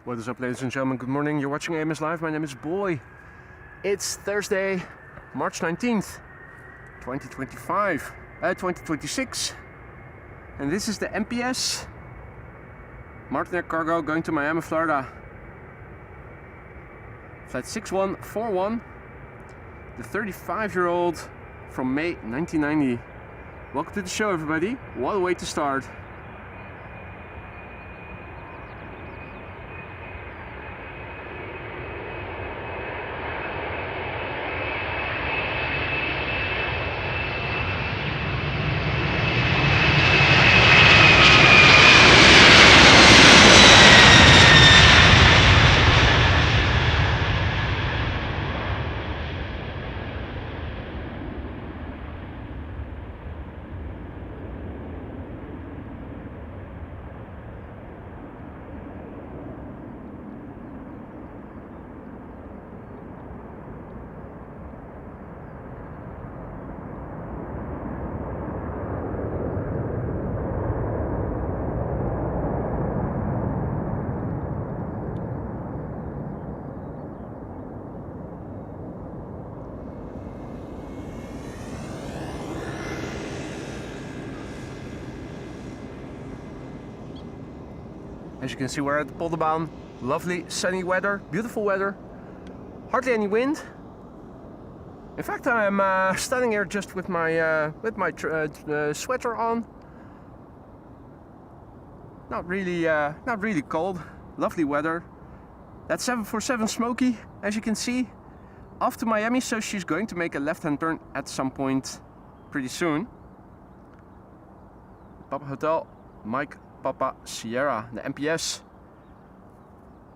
What is up, ladies and gentlemen? Good morning. You're watching AMS Live. My name is Boy. It's Thursday, March 19th, 2026. And this is the MPS Martin Cargo going to Miami, Florida. Flight 6141. The 35-year-old from May 1990. Welcome to the show, everybody. What a way to start. As you can see, we're at the Polderbaan. Lovely sunny weather, beautiful weather, hardly any wind. In fact, I'm standing here just with my sweater on. Not really cold. Lovely weather. That's 747 Smokey, as you can see, off to Miami. So she's going to make a left-hand turn at some point pretty soon. Papa Hotel, Mike Papa Sierra, the MPS.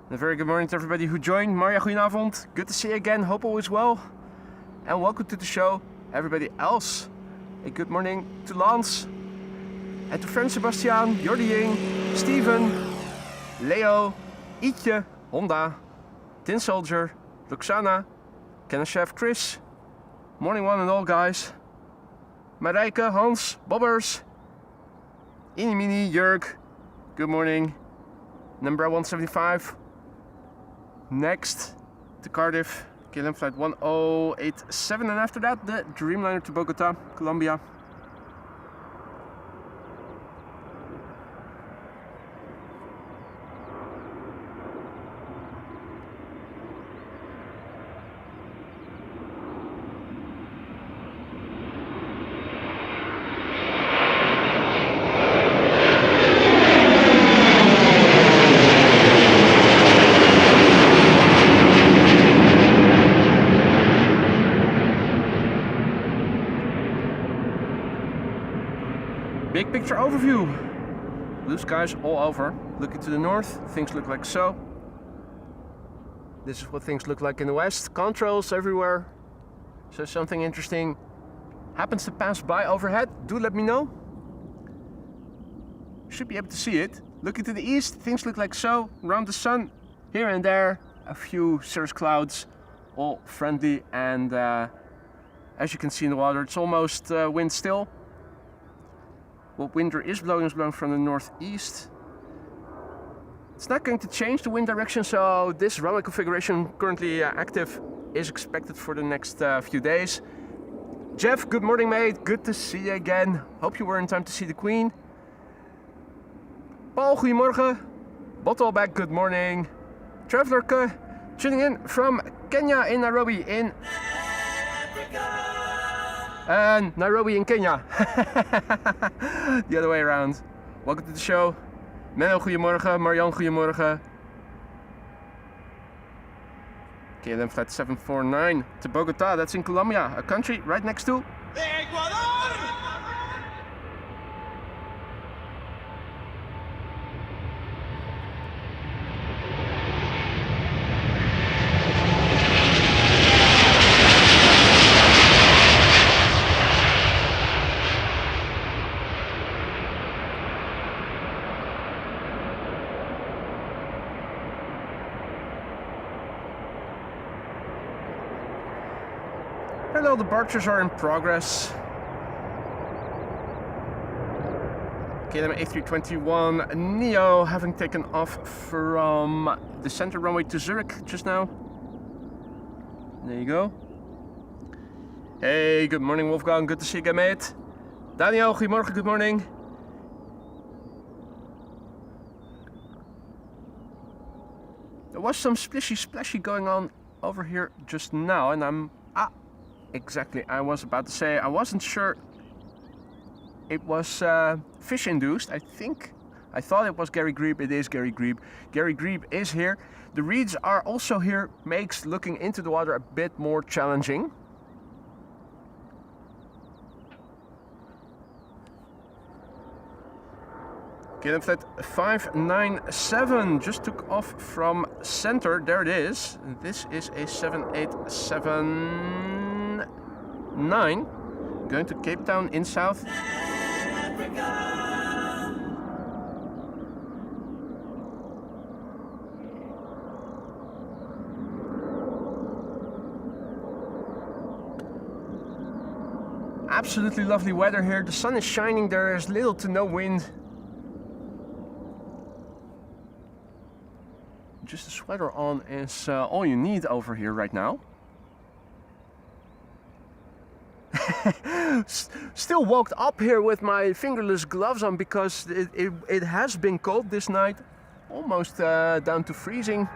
And a very good morning to everybody who joined. Marja, goedenavond. Good to see you again. Hope all is well. And welcome to the show, everybody else. A good morning to Lance. And to Fran Sebastian, Jordi Ying, Steven, Leo, Ietje, Honda, Tin Soldier, Luxana, Kenna Chef Chris. Morning one and all, guys. Marijke, Hans, Bobbers, Inimini, Jurg, good morning. Number 175. Next to Cardiff, KLM flight 1087, and after that the Dreamliner to Bogota, Colombia. Big picture overview. Blue skies all over. Looking to the north, things look like so. This is what things look like in the west. Contrails everywhere. So something interesting happens to pass by overhead, do let me know. Should be able to see it. Looking to the east, things look like so. Around the sun, here and there, a few cirrus clouds, all friendly, and as you can see in the water, it's almost wind still. What wind there is blowing from the northeast. It's not going to change the wind direction, so this runway configuration currently active is expected for the next few days. Jeff, good morning, mate. Good to see you again. Hope you were in time to see the Queen. Paul, goedemorgen. Bottleback, good morning. Traveler, tuning in from Kenya in Nairobi in Nairobi in Kenya. The other way around. Welcome to the show. Menno, goedemorgen. Marianne, goedemorgen. KLM flight 749 to Bogota. That's in Colombia, a country right next to Ecuador. Hello, departures are in progress. KLM A321 Neo having taken off from the center runway to Zurich just now. There you go. Hey, good morning Wolfgang, good to see you again, mate. Daniel, goedemorgen, good morning. There was some splashy going on over here just now, and exactly, I was about to say, I wasn't sure it was fish induced. I thought it was Gary Grebe. It is Gary Grebe. Gary Grebe is here. The reeds are also here, makes looking into the water a bit more challenging. KLM 597 just took off from center. There it is. This is a 7879 going to Cape Town in South Africa. Absolutely lovely weather here. The sun is shining. There is little to no wind. Just a sweater on is all you need over here right now. Still walked up here with my fingerless gloves on because it has been cold this night. Almost down to freezing.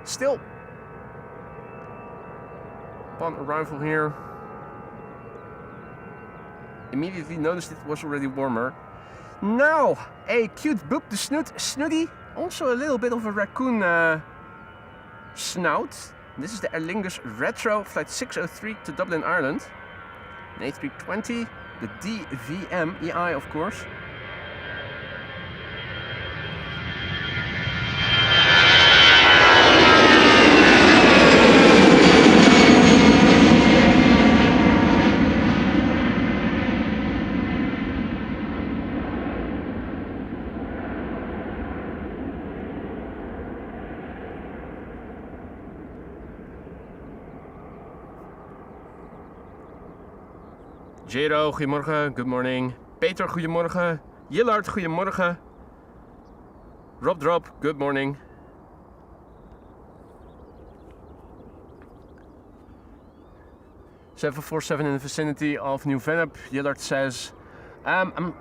Still, upon arrival here, immediately noticed it was already warmer. Now, a cute boop the snooty. Also a little bit of a raccoon snout. This is the Aer Lingus Retro Flight 603 to Dublin, Ireland. An A320, the DVM EI of course. Jero, goedemorgen, good morning. Peter, goedemorgen. Jillard, goedemorgen. Rob Drop, good morning. (747) in the vicinity of New Vennep. Jillard says, I'm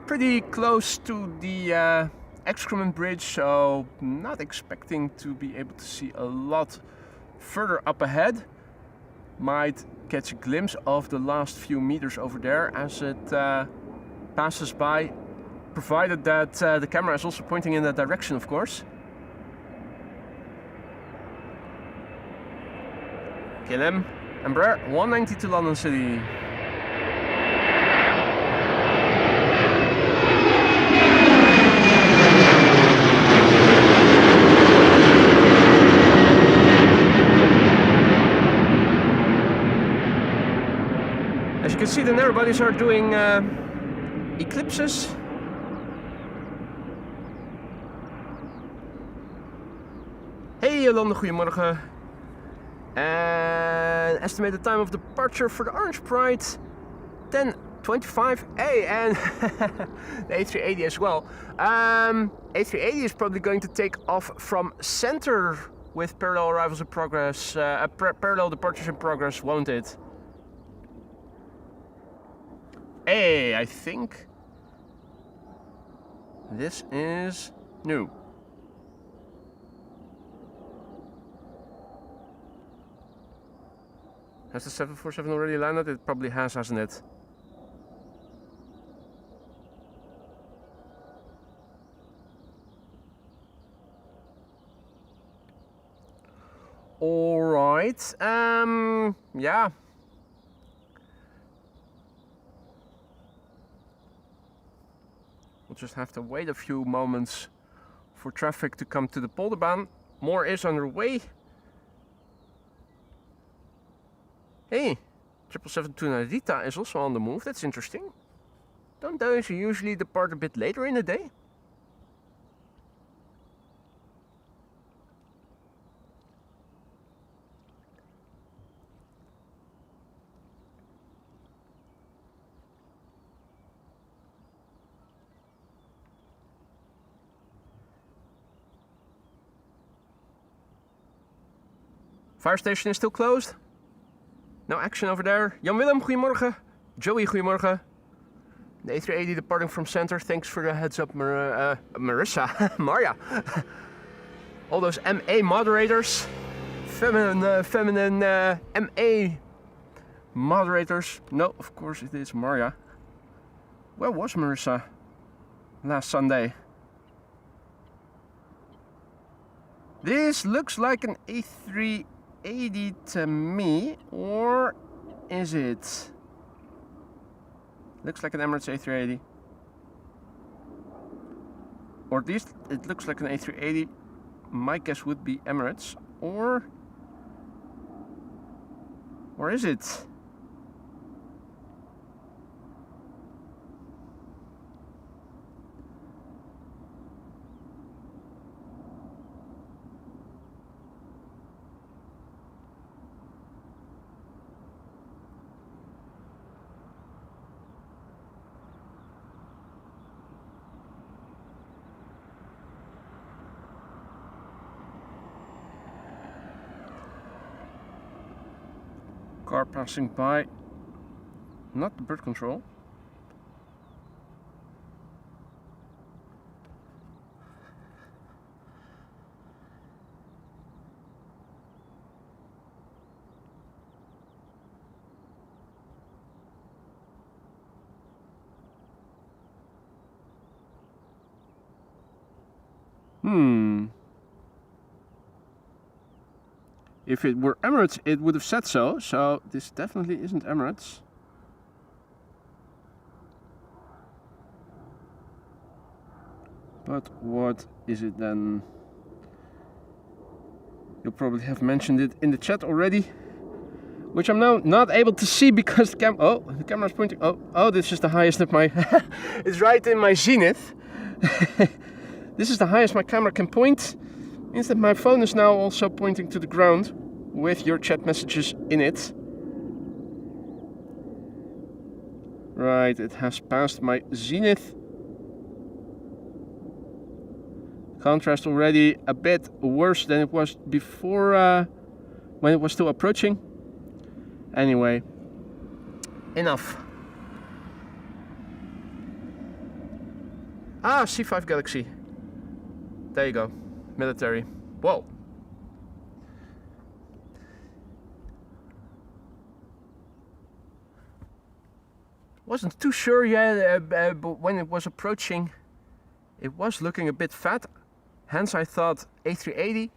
pretty close to the excrement bridge, so not expecting to be able to see a lot further up ahead. Might catch a glimpse of the last few meters over there as it passes by, provided that the camera is also pointing in that direction, of course. KLM Embraer 190 to London City. As you can see, the narrow bodies are doing eclipses. Hey Jolande, goedemorgen. And estimated time of departure for the Orange Pride 10:25. Hey, and the A380 as well. A380 is probably going to take off from center with parallel arrivals in progress, parallel departures in progress, won't it? Hey, I think this is new. Has the 747 already landed? It probably has, hasn't it? All right. Yeah. We'll just have to wait a few moments for traffic to come to the Polderbaan. More is underway. Hey, 777 Narita is also on the move. That's interesting. Don't those usually depart a bit later in the day? Fire station is still closed. No action over there. Jan-Willem, goedemorgen. Joey, goedemorgen. The A380 departing from center. Thanks for the heads up, Marissa. Marja. All those MA moderators. Feminine MA moderators. No, of course it is Marja. Where was Marissa last Sunday? This looks like an A380 to me, or is it? Looks like an Emirates A380. Or at least it looks like an A380. My guess would be Emirates, or is it? Car passing by, not the bird control. If it were Emirates, it would have said so. So this definitely isn't Emirates. But what is it then? You'll probably have mentioned it in the chat already, which I'm now not able to see because the camera's pointing. Oh, this is the highest of my. It's right in my zenith. This is the highest my camera can point. Means that my phone is now also pointing to the ground with your chat messages in it. Right, it has passed my zenith. Contrast already a bit worse than it was before when it was still approaching. Anyway, enough. Ah, C5 Galaxy. There you go. Military. Whoa. Wasn't too sure yet, but when it was approaching, it was looking a bit fat. Hence I thought A380.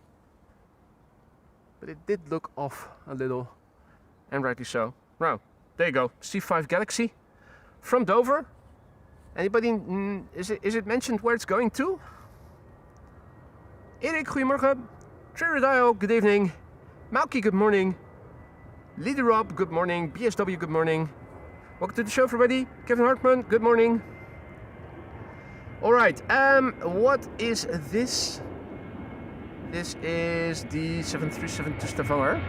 But it did look off a little. And rightly so. Wow. There you go. C5 Galaxy. From Dover. Anybody, is it mentioned where it's going to? Erik, goedemorgen. Trirodile, good evening. Malky, good morning. Leader Rob, good morning. BSW, good morning. Welcome to the show, everybody. Kevin Hartman, good morning. All right, what is this? This is the 737 to Stavanger.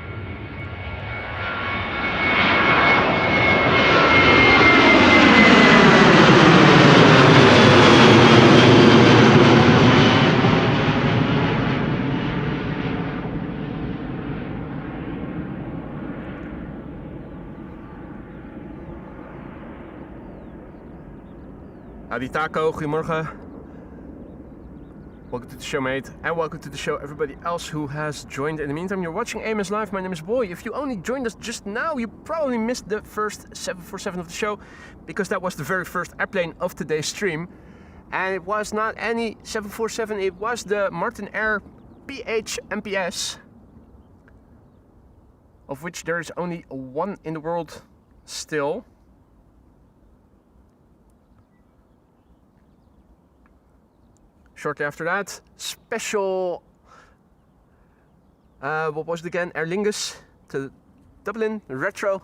Adi Taco, goedemorgen. Welcome to the show, mate, and welcome to the show, everybody else who has joined. In the meantime, you're watching AMS Live. My name is Boy. If you only joined us just now, you probably missed the first 747 of the show, because that was the very first airplane of today's stream. And it was not any 747, it was the Martin Air PH MPS, of which there is only one in the world still. Shortly after that, special, what was it again? Aer Lingus to Dublin, retro.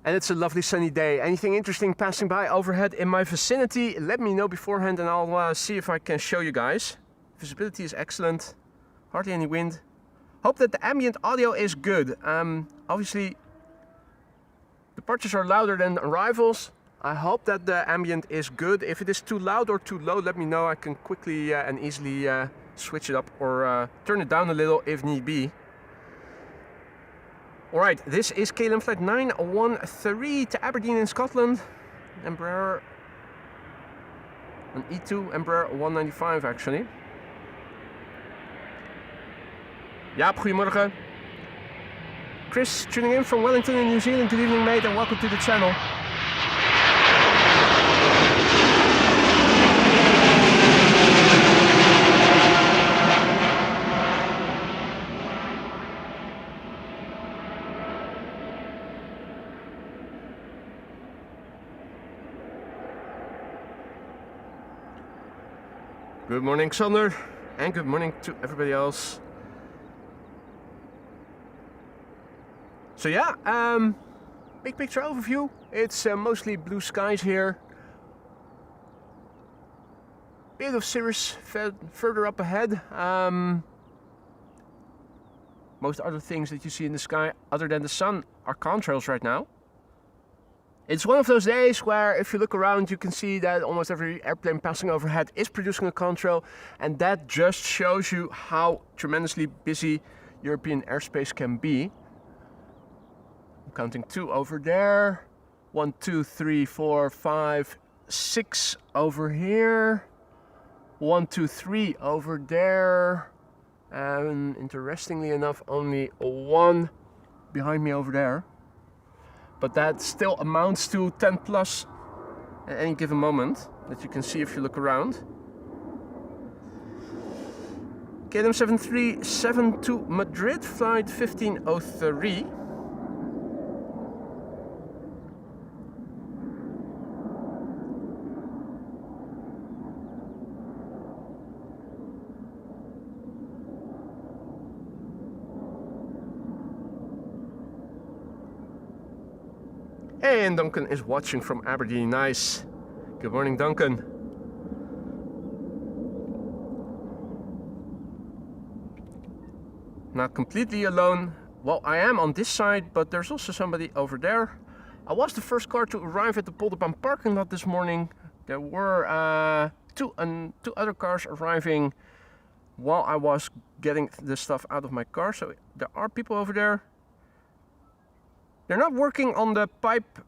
And it's a lovely sunny day. Anything interesting passing by overhead in my vicinity, let me know beforehand and I'll see if I can show you guys. Visibility is excellent, hardly any wind. Hope that the ambient audio is good. Obviously, departures are louder than arrivals. I hope that the ambient is good. If it is too loud or too low, let me know. I can quickly and easily switch it up or turn it down a little if need be. Alright, this is KLM flight 913 to Aberdeen in Scotland. Embraer, an E2 Embraer 195 actually. Jaap, goedemorgen. Chris tuning in from Wellington in New Zealand. Good evening, mate, and welcome to the channel. Good morning, Sander, and good morning to everybody else. So yeah, big picture overview. It's mostly blue skies here. Bit of Cirrus further up ahead. Most other things that you see in the sky, other than the sun, are contrails right now. It's one of those days where if you look around you can see that almost every airplane passing overhead is producing a contrail, and that just shows you how tremendously busy European airspace can be. I'm counting 2 over there, 1, 2, 3, 4, 5, 6 over here, 1, 2, 3 over there, and interestingly enough only 1 behind me over there. But that still amounts to 10 plus at any given moment that you can see if you look around. KLM 737 to Madrid, flight 1503. And Duncan is watching from Aberdeen. Nice. Good morning, Duncan. Not completely alone. Well, I am on this side, but there's also somebody over there. I was the first car to arrive at the Polderbaan parking lot this morning. There were two other cars arriving while I was getting the stuff out of my car. So there are people over there. They're not working on the pipe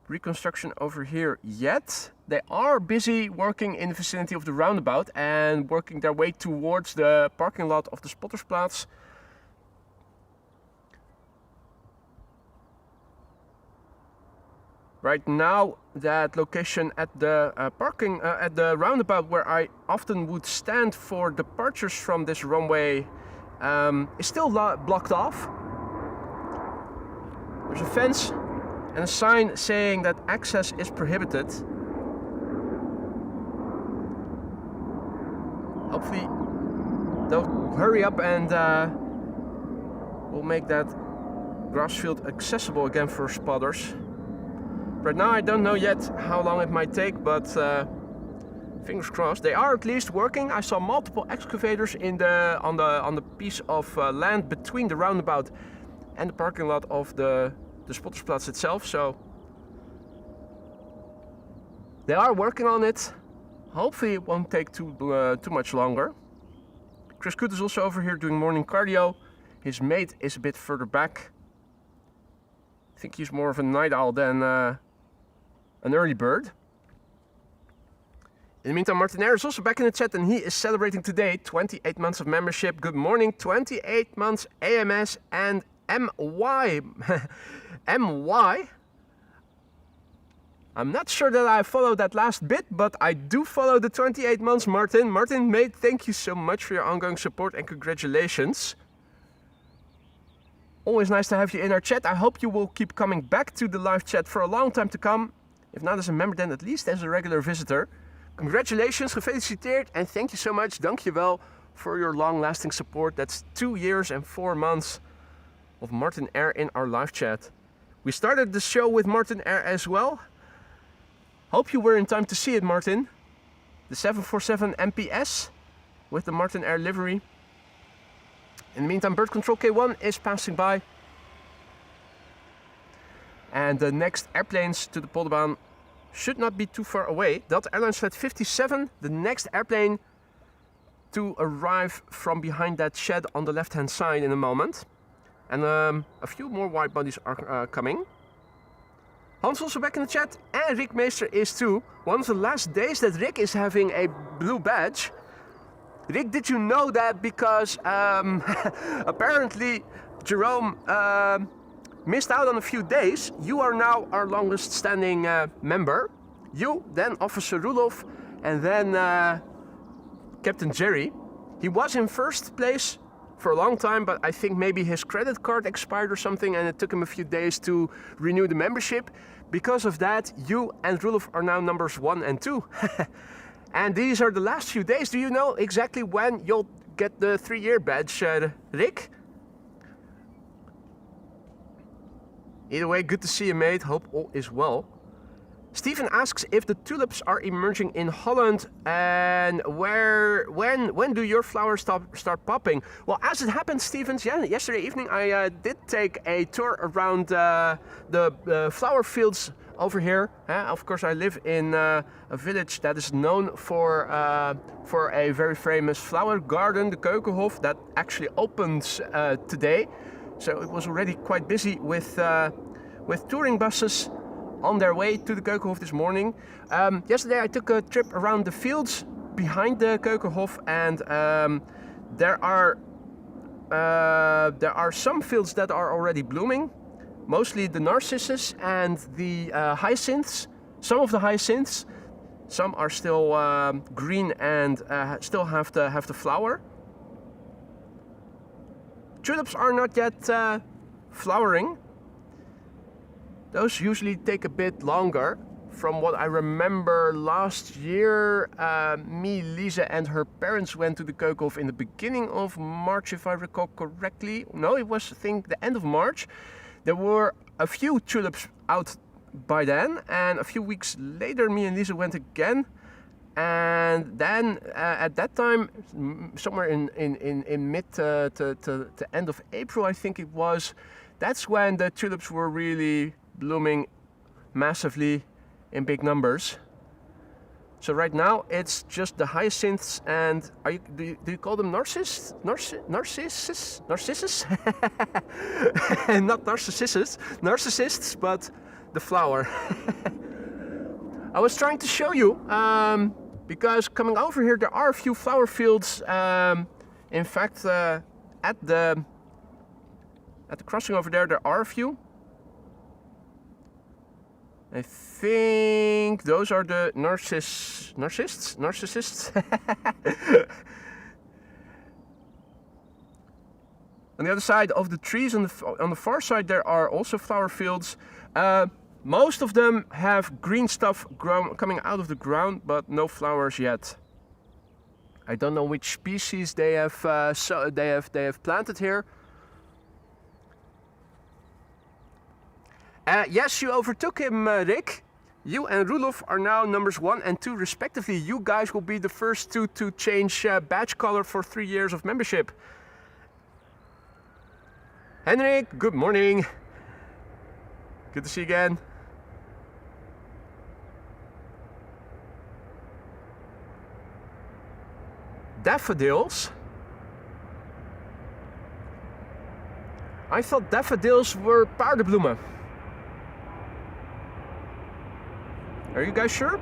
reconstruction over here yet. They are busy working in the vicinity of the roundabout and working their way towards the parking lot of the Spottersplatz. Right now, that location at the at the roundabout where I often would stand for departures from this runway is still blocked off. There's a fence and a sign saying that access is prohibited. Hopefully they'll hurry up and we'll make that grass field accessible again for spotters. Right now I don't know yet how long it might take, but fingers crossed. They are at least working. I saw multiple excavators on the piece of land between the roundabout and the parking lot of the Spottersplatz itself, so they are working on it. Hopefully it won't take too much longer. Chris Coot is also over here doing morning cardio. His mate is a bit further back. I think he's more of a night owl than an early bird. In the meantime, Martin Air is also back in the chat and he is celebrating today 28 months of membership. Good morning, 28 months AMS and MY. MY? I'm not sure that I follow that last bit, but I do follow the 28 months, Martin. Martin, mate, thank you so much for your ongoing support and congratulations. Always nice to have you in our chat. I hope you will keep coming back to the live chat for a long time to come. If not as a member, then at least as a regular visitor. Congratulations, gefeliciteerd, and thank you so much. Dankjewel for your long-lasting support. That's 2 years and 4 months of Martin Air in our live chat. We started the show with Martin Air as well. Hope you were in time to see it, Martin. The 747 MPS with the Martin Air livery. In the meantime, Bird Control K1 is passing by. And the next airplanes to the Polderbaan should not be too far away. Delta Airlines Flight 57, the next airplane to arrive from behind that shed on the left hand side in a moment. And a few more wide bodies are coming. Hans also back in the chat, and Rick Meester is too. One of the last days that Rick is having a blue badge. Rick, did you know that because apparently Jerome missed out on a few days? You are now our longest standing member. You, then Officer Rudolph, and then Captain Jerry. He was in first place for a long time, but I think maybe his credit card expired or something, and it took him a few days to renew the membership. Because of that, you and Rudolph are now numbers 1 and 2. And these are the last few days. Do you know exactly when you'll get the 3-year badge, Rick? Either way, good to see you, mate. Hope all is well. Stephen asks if the tulips are emerging in Holland, and when do your flowers start popping? Well, as it happened, Stephen, yesterday evening I did take a tour around the flower fields over here. Of course, I live in a village that is known for a very famous flower garden, the Keukenhof, that actually opens today. So it was already quite busy with touring buses on their way to the Keukenhof this morning. Yesterday I took a trip around the fields behind the Keukenhof, and there are some fields that are already blooming, mostly the narcissus and the hyacinths. Some of the hyacinths, some are still green and still have the flower. Tulips are not yet flowering. Those usually take a bit longer. From what I remember last year, me, Lisa and her parents went to the Keukenhof in the beginning of March, if I recall correctly. No, it was, I think, the end of March. There were a few tulips out by then, and a few weeks later me and Lisa went again. And then at that time, somewhere in mid to end of April, I think it was, that's when the tulips were really blooming massively in big numbers. So right now it's just the hyacinths and do you call them narcissus? Narcissus? Not narcissists, but the flower. I was trying to show you because coming over here there are a few flower fields. In fact, at the crossing over there are a few. I think those are the narcissists. On the other side of the trees, on the far side, there are also flower fields. Most of them have green stuff coming out of the ground, but no flowers yet. I don't know which species they have planted here. Yes, you overtook him, Rick. You and Rudolph are now numbers 1 and 2 respectively. You guys will be the first two to change badge color for 3 years of membership. Henrik, good morning. Good to see you again. Daffodils? I thought daffodils were paardenbloemen. Are you guys sure?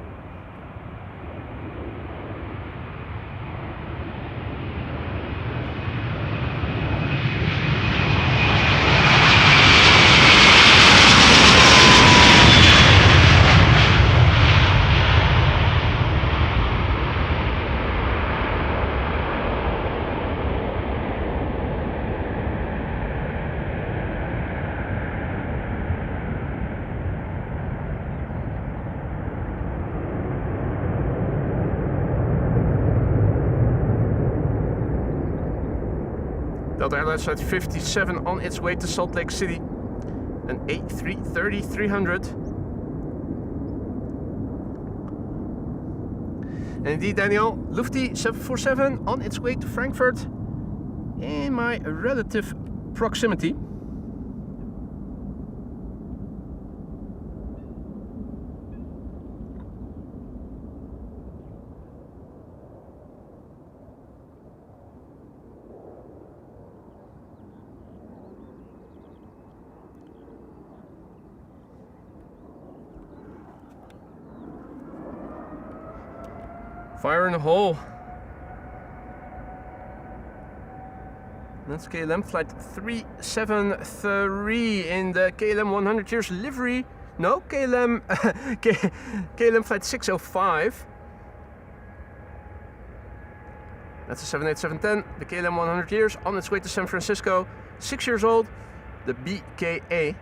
Delta Airlines at 57 on its way to Salt Lake City. An A330-300. And indeed, Daniel, Lufty 747 on its way to Frankfurt in my relative proximity. Fire in the hole. That's KLM flight 373 in the KLM 100 years livery. No, KLM KLM flight 605. That's a 787-10, the KLM 100 years, on its way to San Francisco. 6 years old, the BKA.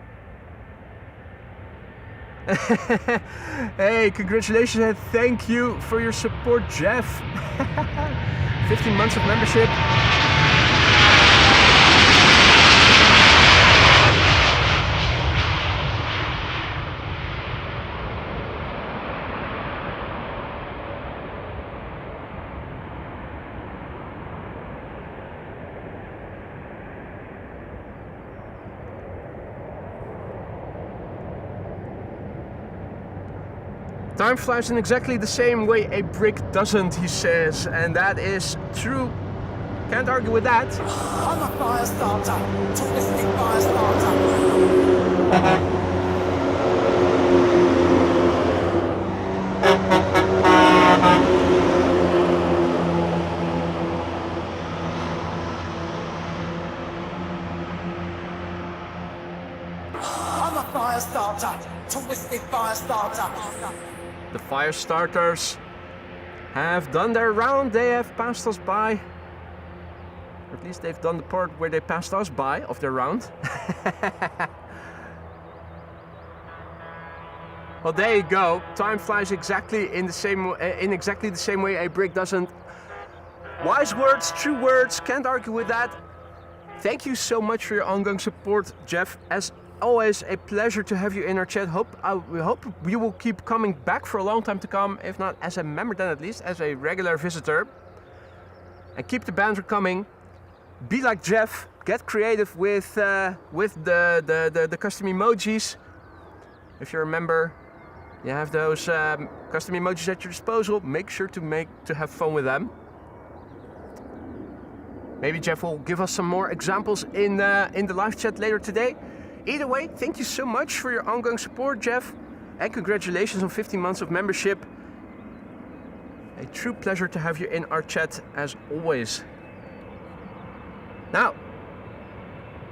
Hey, congratulations and thank you for your support, Jeff. 15 months of membership. Time flies in exactly the same way a brick doesn't, he says, and that is true. Can't argue with that. I'm a fire starter, touristic fire starter. I'm a fire starter, touristic fire starter. The fire starters have done their round. They have passed us by. Or at least they've done the part where they passed us by of their round. Well, there you go. Time flies exactly in exactly the same way a brick doesn't. Wise words, true words. Can't argue with that. Thank you so much for your ongoing support, Jeff. As always, a pleasure to have you in our chat. We hope you will keep coming back for a long time to come. If not as a member, then at least as a regular visitor. And keep the banter coming. Be like Jeff. Get creative with the custom emojis. If you're a member, you have those custom emojis at your disposal. Make sure to have fun with them. Maybe Jeff will give us some more examples in the live chat later today. Either way, thank you so much for your ongoing support, Jeff, and congratulations on 15 months of membership. A true pleasure to have you in our chat as always. Now,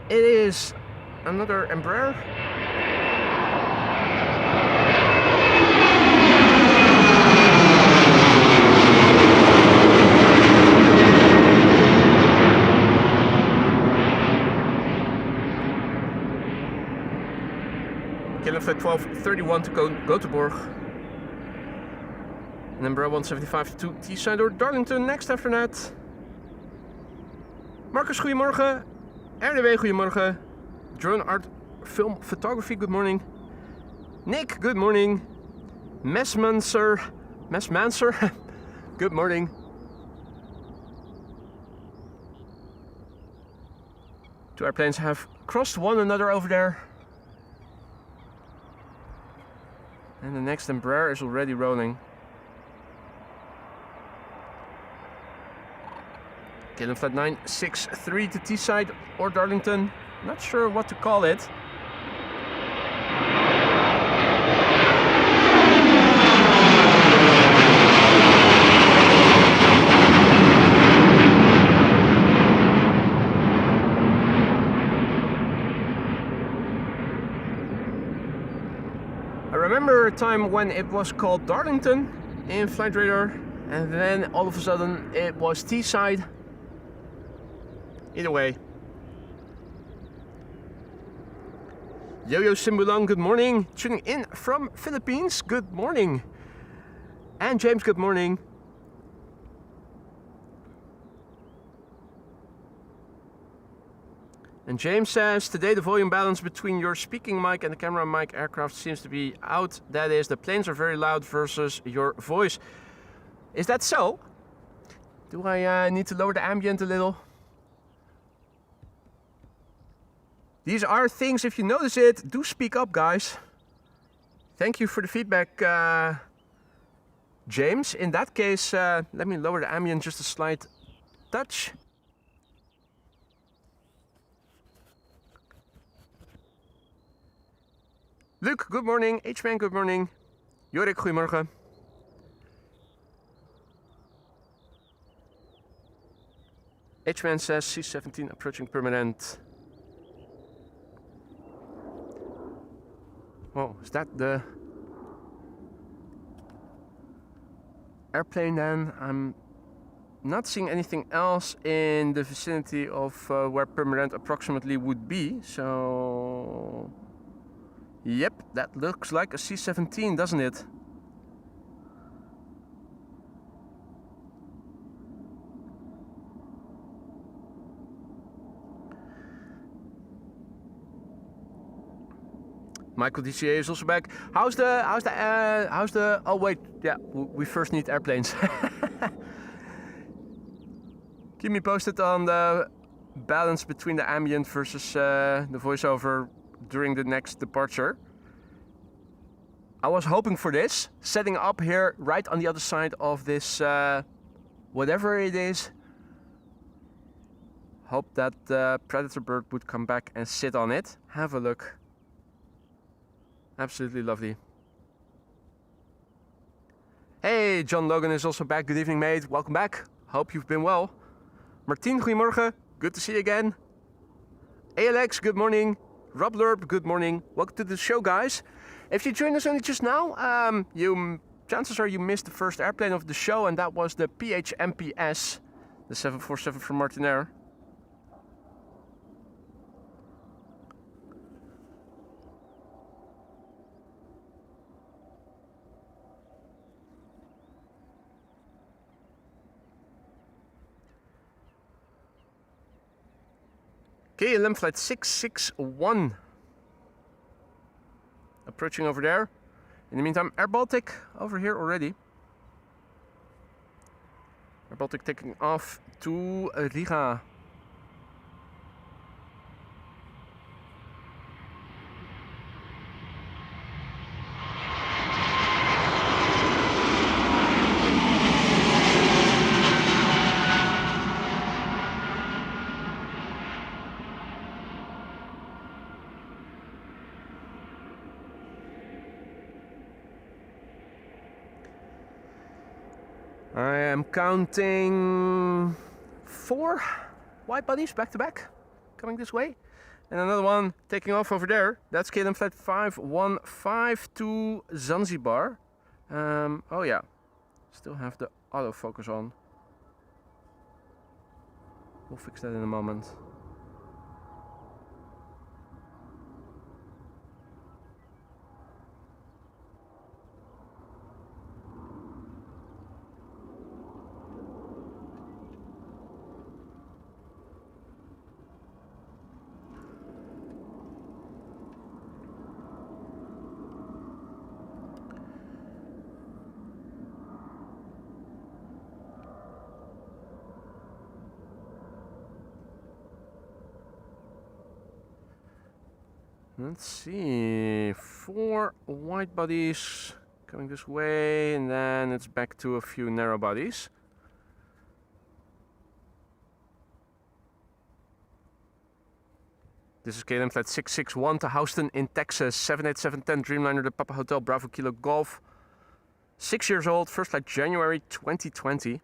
it is another Embraer. Flight 1231 to Göteborg. Number 175 to Teesside or Darlington next after that. Marcus, goedemorgen. RDW, goedemorgen. Drone Art Film Photography, good morning. Nick, good morning. Messmancer, good morning. Two airplanes have crossed one another over there. And the next Embraer is already rolling. KLM flight 963 to Teesside or Darlington. Not sure what to call it. I remember a time when it was called Darlington in Flight Radar, and then all of a sudden it was Teesside. Either way. Yo-Yo Simbulan, good morning. Tuning in from Philippines, good morning. And James, good morning. And James says, today the volume balance between your speaking mic and the camera mic aircraft seems to be out. That is, the planes are very loud versus your voice. Is that so? Do I need to lower the ambient a little? These are things, if you notice it, do speak up, guys. Thank you for the feedback, James. In that case, let me lower the ambient just a slight touch. Luke, good morning. H-Man, good morning. Jorik, goedemorgen. H-Man says C-17 approaching permanent. Whoa, is that the airplane then? I'm not seeing anything else in the vicinity of where permanent approximately would be. So, yep, that looks like a C-17, doesn't it? Michael DCA is also back. How's the? Oh wait, yeah, we first need airplanes. Keep me posted on the balance between the ambient versus the voiceover during the next departure. I was hoping for this, setting up here right on the other side of this, whatever it is. Hope that the predator bird would come back and sit on it. Have a look. Absolutely lovely. Hey, John Logan is also back. Good evening, mate. Welcome back. Hope you've been well. Martien, goedemorgen. Good to see you again. Alex, good morning. Rob Lurp, good morning. Welcome to the show, guys. If you joined us only just now, chances are you missed the first airplane of the show, and that was the PHMPS, the 747 from Martinair. KLM flight 661 approaching over there. In the meantime, Air Baltic over here already. Air Baltic taking off to Riga. I am counting 4 wide bodies back to back coming this way, and another one taking off over there. That's KLM flight 515 to Zanzibar. Oh yeah, still have the autofocus on. We'll fix that in a moment. Let's see, 4 wide bodies coming this way, and then it's back to a few narrow bodies. This is KLM flight 661 to Houston in Texas, 78710 Dreamliner, the Papa Hotel Bravo Kilo Golf. 6 years old, first flight January 2020.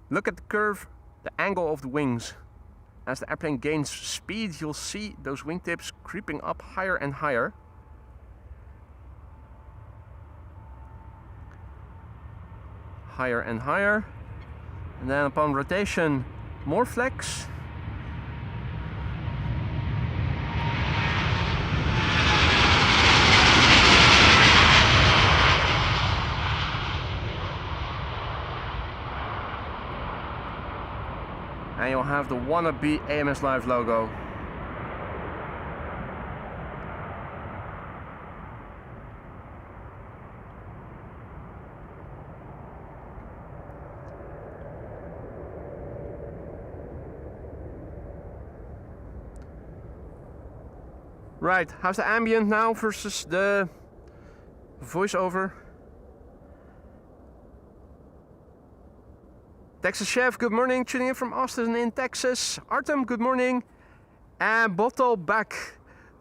Look at the curve, the angle of the wings. As the airplane gains speed, you'll see those wingtips creeping up higher and higher. Higher and higher. And then upon rotation, more flex. And you'll have the wannabe AMS Live logo. Right, how's the ambient now versus the voiceover? Texas Chef, good morning. Tuning in from Austin in Texas. Artem, good morning. And Bottle back.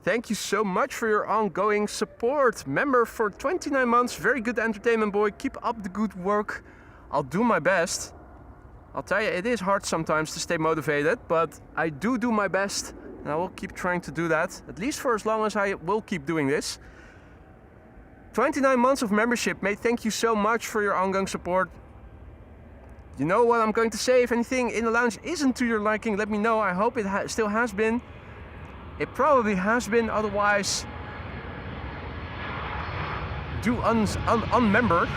Thank you so much for your ongoing support. Member for 29 months. Very good entertainment, boy. Keep up the good work. I'll do my best. I'll tell you, it is hard sometimes to stay motivated, but I do my best. And I will keep trying to do that, at least for as long as I will keep doing this. 29 months of membership, mate. Thank you so much for your ongoing support. You know what I'm going to say. If anything in the lounge isn't to your liking, let me know. I hope it still has been. It probably has been, otherwise do unmember.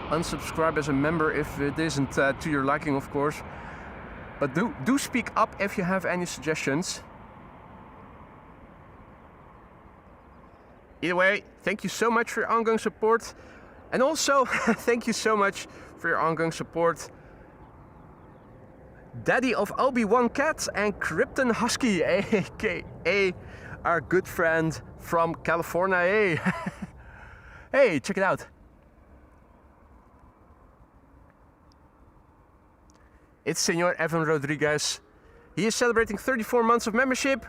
Unsubscribe as a member if it isn't to your liking, of course. But do speak up if you have any suggestions. Either way, thank you so much for your ongoing support. And also, thank you so much for your ongoing support. Daddy of Obi-Wan Cat and Krypton Husky, aka our good friend from California. Hey, check it out. It's Senor Evan Rodriguez. He is celebrating 34 months of membership.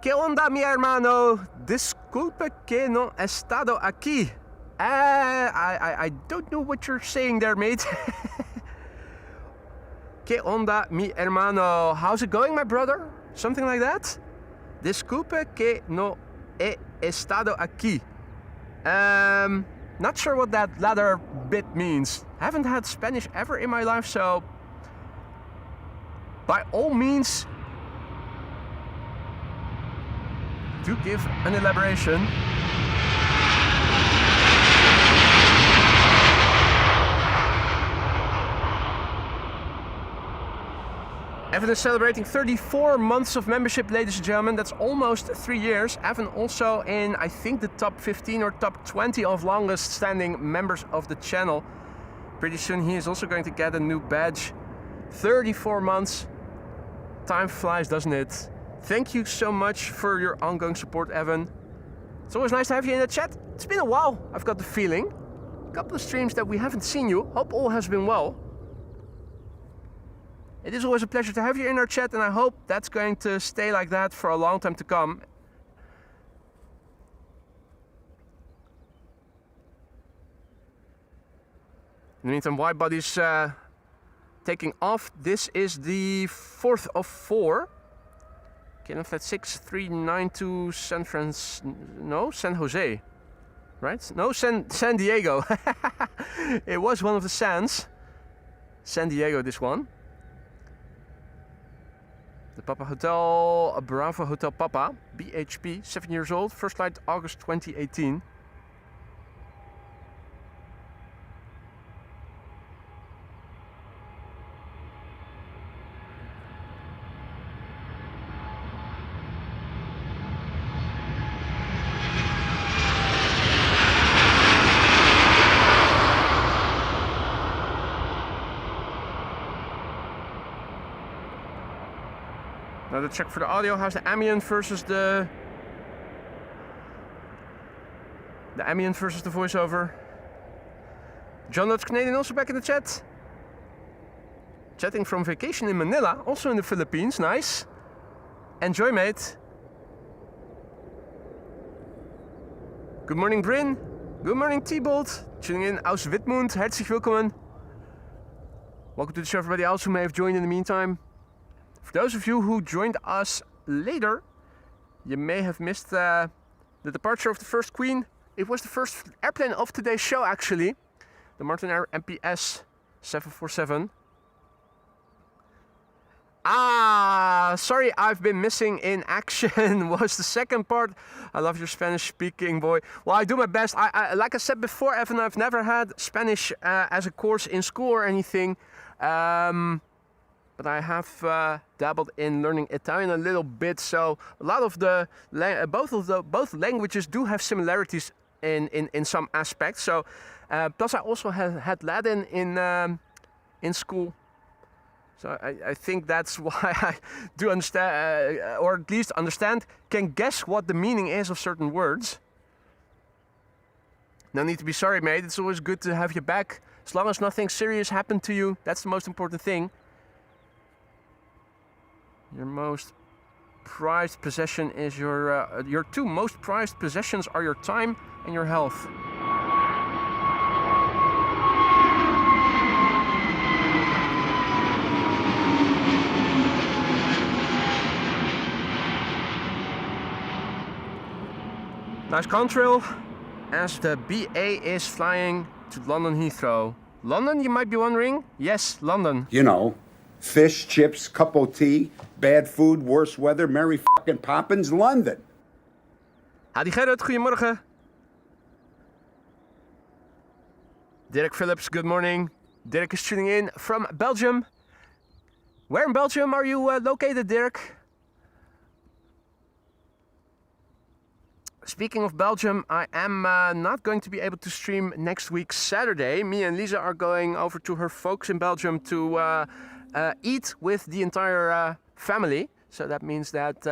¿Qué onda, mi hermano? Disculpe que no he estado aquí. I don't know what you're saying there, mate. ¿Qué onda, mi hermano? How's it going, my brother? Something like that? Disculpe que no he estado aquí. Not sure what that latter bit means. Haven't had Spanish ever in my life, so by all means, do give an elaboration. Evan is celebrating 34 months of membership, ladies and gentlemen. That's almost 3 years. Evan also in, I think, the top 15 or top 20 of longest standing members of the channel. Pretty soon he is also going to get a new badge. 34 months. Time flies, doesn't it? Thank you so much for your ongoing support, Evan. It's always nice to have you in the chat. It's been a while, I've got the feeling. A couple of streams that we haven't seen you. Hope all has been well. It is always a pleasure to have you in our chat, and I hope that's going to stay like that for a long time to come. In the meantime, wide body's taking off. This is the 4th of 4. KLM flight 6392 San Jose, right? No, San Diego. It was one of the Sans. San Diego, this one. The Papa Hotel, Bravo Hotel Papa, BHP, 7 years old. First flight August 2018. Another check for the audio. How's the ambient versus the ambient versus the voiceover? John Lutz Canadian also back in the chat. Chatting from vacation in Manila, also in the Philippines. Nice. Enjoy, mate. Good morning, Bryn. Good morning, T-Bolt. Tuning in aus Witmund. Herzlich willkommen. Welcome to the show, everybody else who may have joined in the meantime. For those of you who joined us later, you may have missed the departure of the first Queen. It was the first airplane of today's show, actually. The Martin Air MPS 747. Sorry, I've been missing in action was the second part. I love your Spanish speaking, boy. Well, I do my best. I like I said before, Evan, I've never had Spanish as a course in school or anything. But I have dabbled in learning Italian a little bit, so a lot of both languages do have similarities in some aspects. So plus I also had Latin in school, So I think that's why I do understand, or at least understand, can guess what the meaning is of certain words. No need to be sorry, mate. It's always good to have you back. As long as nothing serious happened to you, that's the most important thing. Your most prized possession is your two most prized possessions are your time and your health. Nice contrail as the BA is flying to London Heathrow. London, you might be wondering? Yes, London. You know, fish, chips, cup of tea, bad food, worse weather, Mary fucking Poppins, London. Hadi Gerrit, goedemorgen. Dirk Phillips, good morning. Dirk is tuning in from Belgium. Where in Belgium are you located, Dirk? Speaking of Belgium, I am not going to be able to stream next week Saturday. Me and Lisa are going over to her folks in Belgium to eat with the entire family. So that means that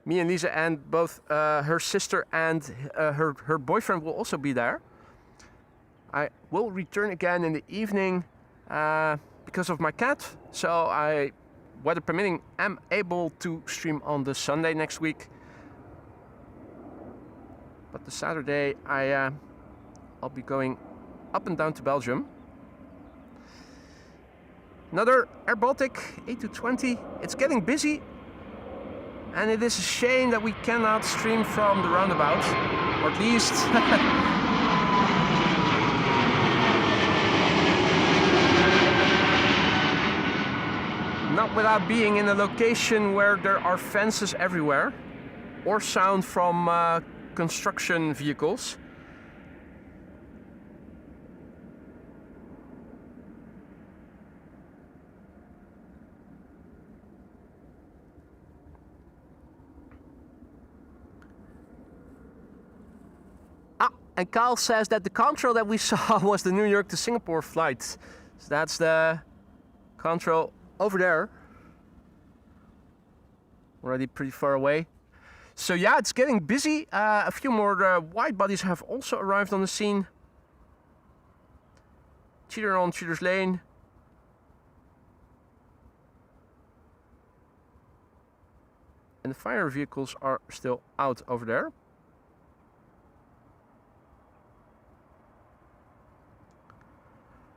me and Lisa and both her sister and her boyfriend will also be there. I will return again in the evening because of my cat. So I, weather permitting, am able to stream on the Sunday next week. But the Saturday, I'll be going up and down to Belgium. Another Air Baltic A220. It's getting busy, and it is a shame that we cannot stream from the roundabout, or at least not without being in a location where there are fences everywhere, or sound from construction vehicles. And Kyle says that the contrail that we saw was the New York to Singapore flight. So that's the contrail over there. Already pretty far away. So yeah, it's getting busy. A few more wide bodies have also arrived on the scene. Cheater on Cheater's Lane. And the fire vehicles are still out over there.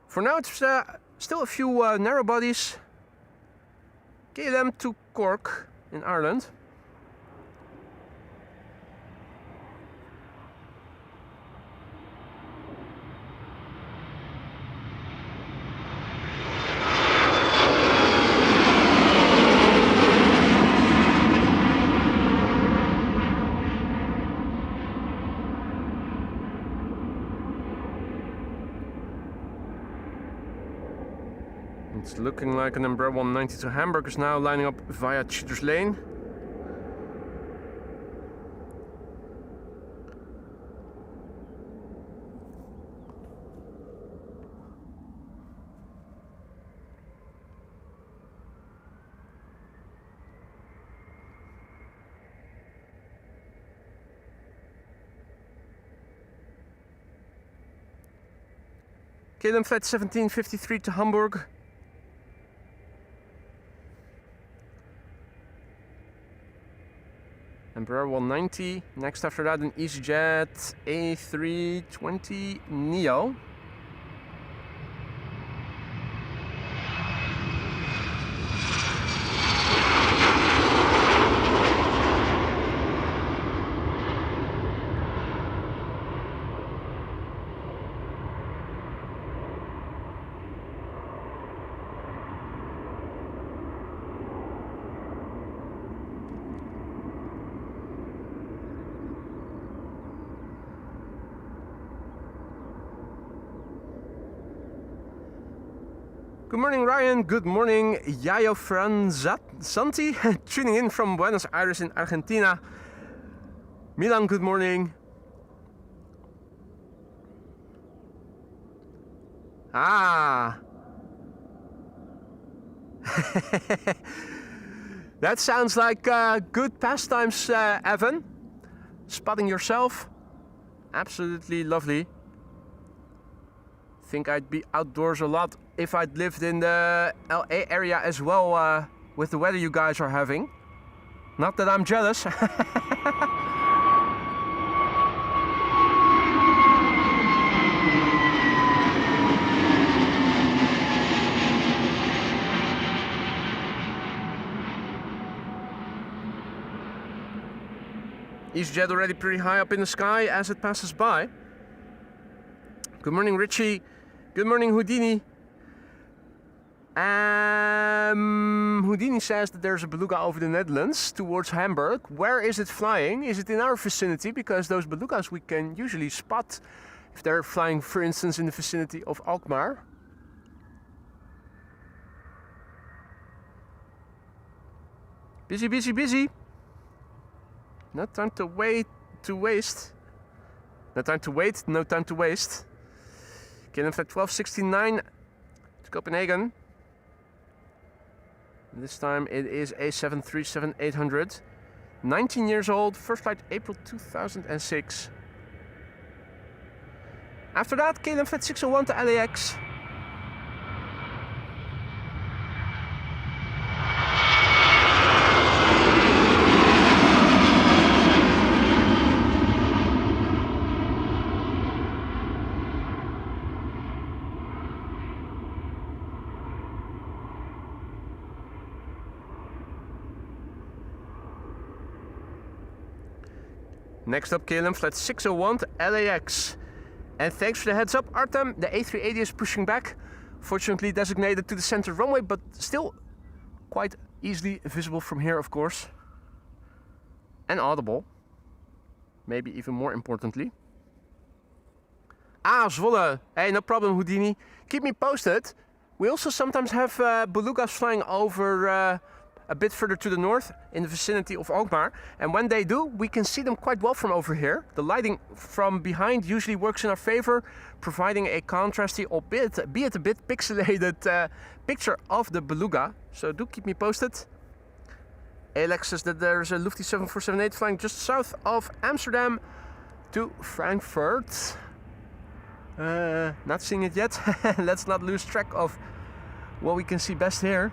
For now, it's still a few narrow bodies. KLM to Cork in Ireland. It's looking like an Embraer 190 to Hamburg is now lining up via Cheater's Lane. KLM flight 1753 to Hamburg. Embraer 190. Next after that, an EasyJet A320 Neo. Good morning, Ryan. Good morning, Yayo Franzanti, tuning in from Buenos Aires in Argentina. Milan, good morning. That sounds like good pastimes, Evan. Spotting yourself. Absolutely lovely. Think I'd be outdoors a lot if I'd lived in the LA area as well, with the weather you guys are having. Not that I'm jealous. EasyJet already pretty high up in the sky as it passes by. Good morning, Richie. Good morning, Houdini. Houdini says that there's a beluga over the Netherlands towards Hamburg. Where is it flying? Is it in our vicinity? Because those belugas we can usually spot if they're flying, for instance, in the vicinity of Alkmaar. Busy, busy, busy. No time to wait, to waste. No time to wait, no time to waste. KLM flight 1269 to Copenhagen. This time it is a 737-800. 19 years old, first flight April 2006. After that, KLM flight 601 to LAX. Next up, KLM flight 601 to LAX. And thanks for the heads up, Artem. The A380 is pushing back. Fortunately designated to the center runway, but still quite easily visible from here, of course. And audible. Maybe even more importantly. Ah, Zwolle. Hey, no problem, Houdini. Keep me posted. We also sometimes have belugas flying over a bit further to the north in the vicinity of Alkmaar, and when they do, we can see them quite well from over here. The lighting from behind usually works in our favor, providing a contrasty, albeit a bit pixelated picture of the beluga. So do keep me posted. Alex says that there's a Lufty 7478 flying just south of Amsterdam to Frankfurt. Not seeing it yet. Let's not lose track of what we can see best here.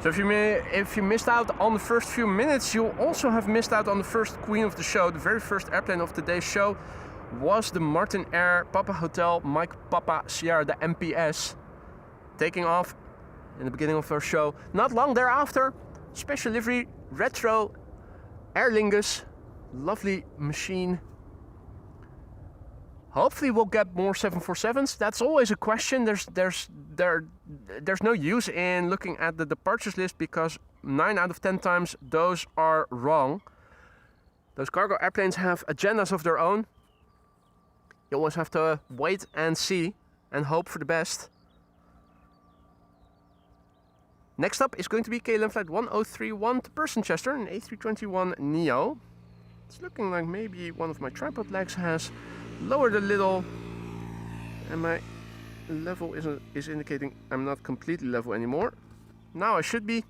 So if you missed out on the first few minutes, you'll also have missed out on the first queen of the show. The very first airplane of today's show was the Martin Air Papa Hotel Mike Papa Sierra, the MPS, taking off in the beginning of our show. Not long thereafter, special livery, retro Aer Lingus, lovely machine. Hopefully we'll get more 747s. That's always a question. There's no use in looking at the departures list because 9 out of 10 times those are wrong. Those cargo airplanes have agendas of their own. You always have to wait and see and hope for the best. Next up is going to be KLM flight 1031 to Persenchester, an A321neo. It's looking like maybe one of my tripod legs has lowered a little, and my level is indicating I'm not completely level anymore. Now I should be.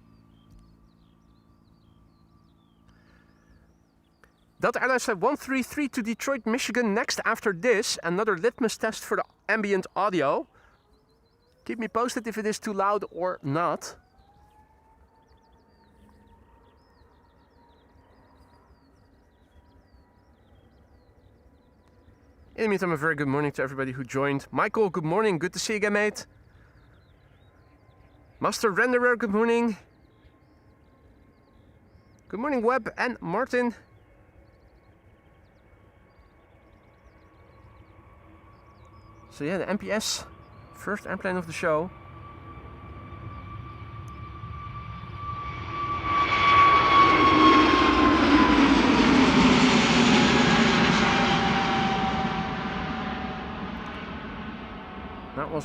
Delta Airlines flight 133 to Detroit, Michigan. Next after this, another litmus test for the ambient audio. Keep me posted if it is too loud or not. In the meantime, a very good morning to everybody who joined. Michael, good morning. Good to see you again, mate. Master Renderer, good morning. Good morning, Webb and Martin. So yeah, the MPS, first airplane of the show.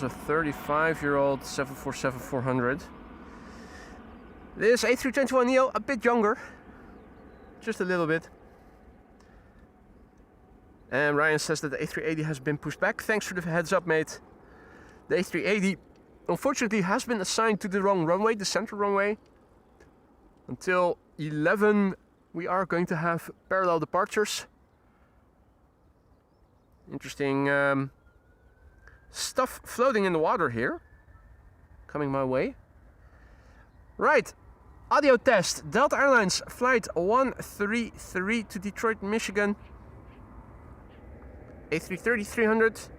was a 35-year-old 747-400. This A321neo, a bit younger. Just a little bit. And Ryan says that the A380 has been pushed back. Thanks for the heads up, mate. The A380, unfortunately, has been assigned to the wrong runway, the central runway. Until 11, we are going to have parallel departures. Interesting stuff floating in the water here. Coming my way. Right. Audio test. Delta Airlines flight 133 to Detroit, Michigan. A330-300.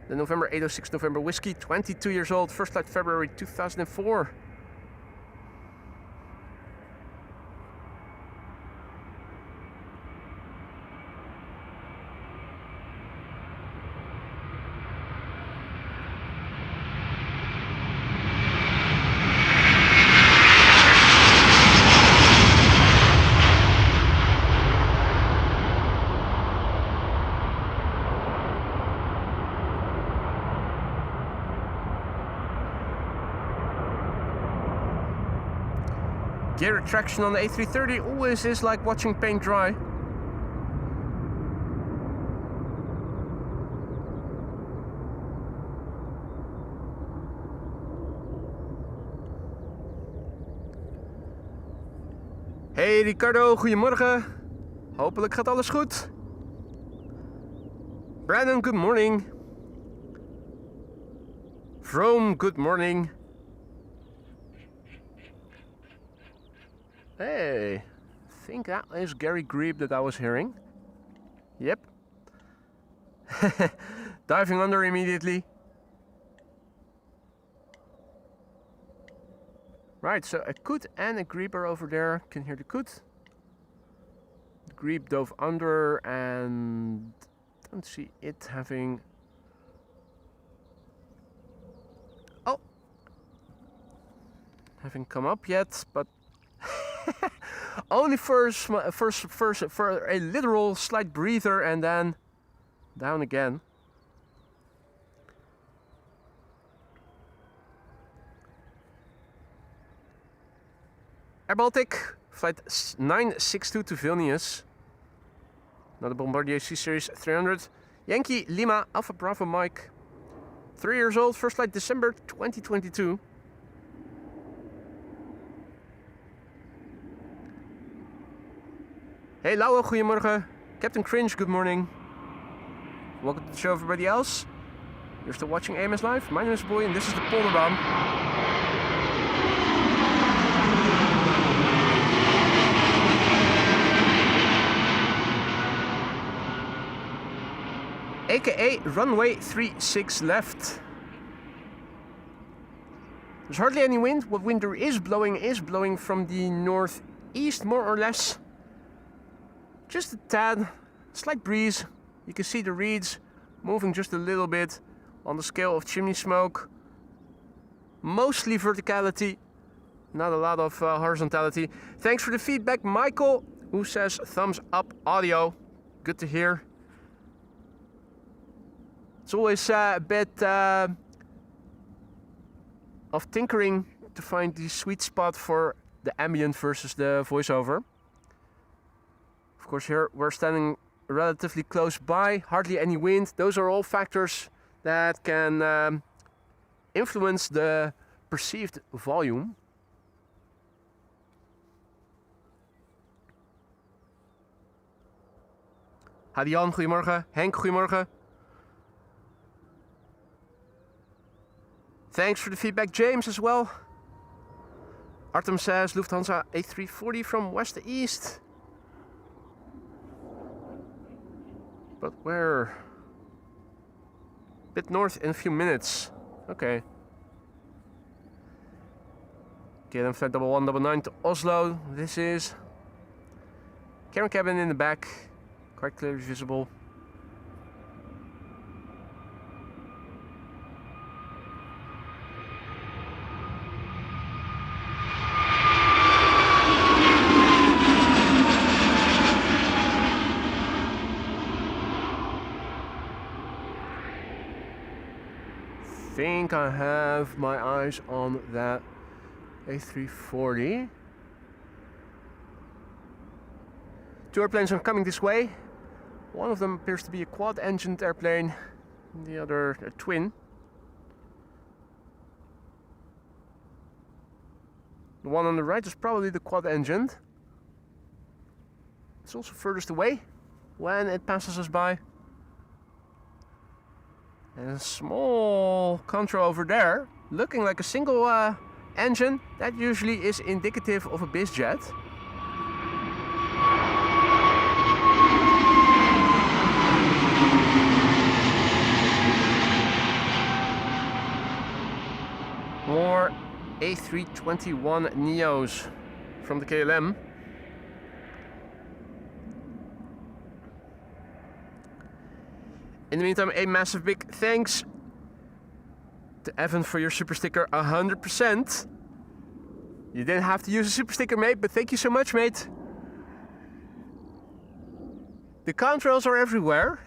The November 806 November Whiskey, 22 years old. First flight February 2004. Gear retraction on the A330 always is like watching paint dry. Hey Ricardo, goedemorgen. Hopelijk gaat alles goed. Brandon, good morning. Vroom, good morning. Hey, I think that is Gary Grebe that I was hearing. Yep. Diving under immediately. Right, so a Coot and a Grebe are over there. Can hear the Coot. The Grebe dove under and don't see it having... Oh! Haven't come up yet, but only for a literal slight breather and then down again. Air Baltic, flight 962 to Vilnius. Another Bombardier C-Series 300. Yankee Lima Alpha Bravo Mike. 3 years old, first flight December 2022. Hey Lauwe, goedemorgen. Captain Cringe, good morning. Welcome to the show, everybody else. You're still watching AMS Live. My name is Boy and this is the Polderbaan. AKA runway 36 left. There's hardly any wind. What wind there is blowing from the northeast, more or less. Just a tad, slight breeze. You can see the reeds moving just a little bit on the scale of chimney smoke. Mostly verticality, not a lot of horizontality. Thanks for the feedback, Michael, who says thumbs up audio. Good to hear. It's always a bit of tinkering to find the sweet spot for the ambient versus the voiceover. Of course, here we're standing relatively close by, hardly any wind. Those are all factors that can influence the perceived volume. Hadian, goedemorgen. Henk, goedemorgen. Thanks for the feedback, James, as well. Artem says Lufthansa A340 from west to east. But where? Bit north in a few minutes. Okay. KLM flight 1199 to Oslo. This is cabin cabin in the back, quite clearly visible. think I have my eyes on that A340. Two airplanes are coming this way. One of them appears to be a quad-engined airplane, the other a twin. The one on the right is probably the quad-engined. It's also furthest away when it passes us by. And a small contour over there, looking like a single engine. That usually is indicative of a bizjet. More A321 Neos from the KLM. In the meantime, a massive big thanks to Evan for your super sticker, 100%. You didn't have to use a super sticker, mate, but thank you so much, mate. The contrails are everywhere.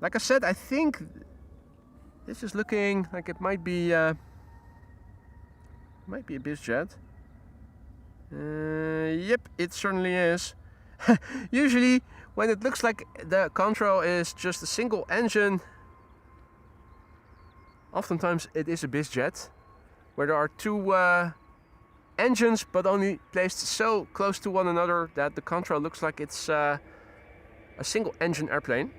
Like I said, I think this is looking like it might be a bizjet. Yep, it certainly is. Usually, when it looks like the contrail is just a single engine, oftentimes it is a bizjet, where there are two engines, but only placed so close to one another that the contrail looks like it's a single engine airplane.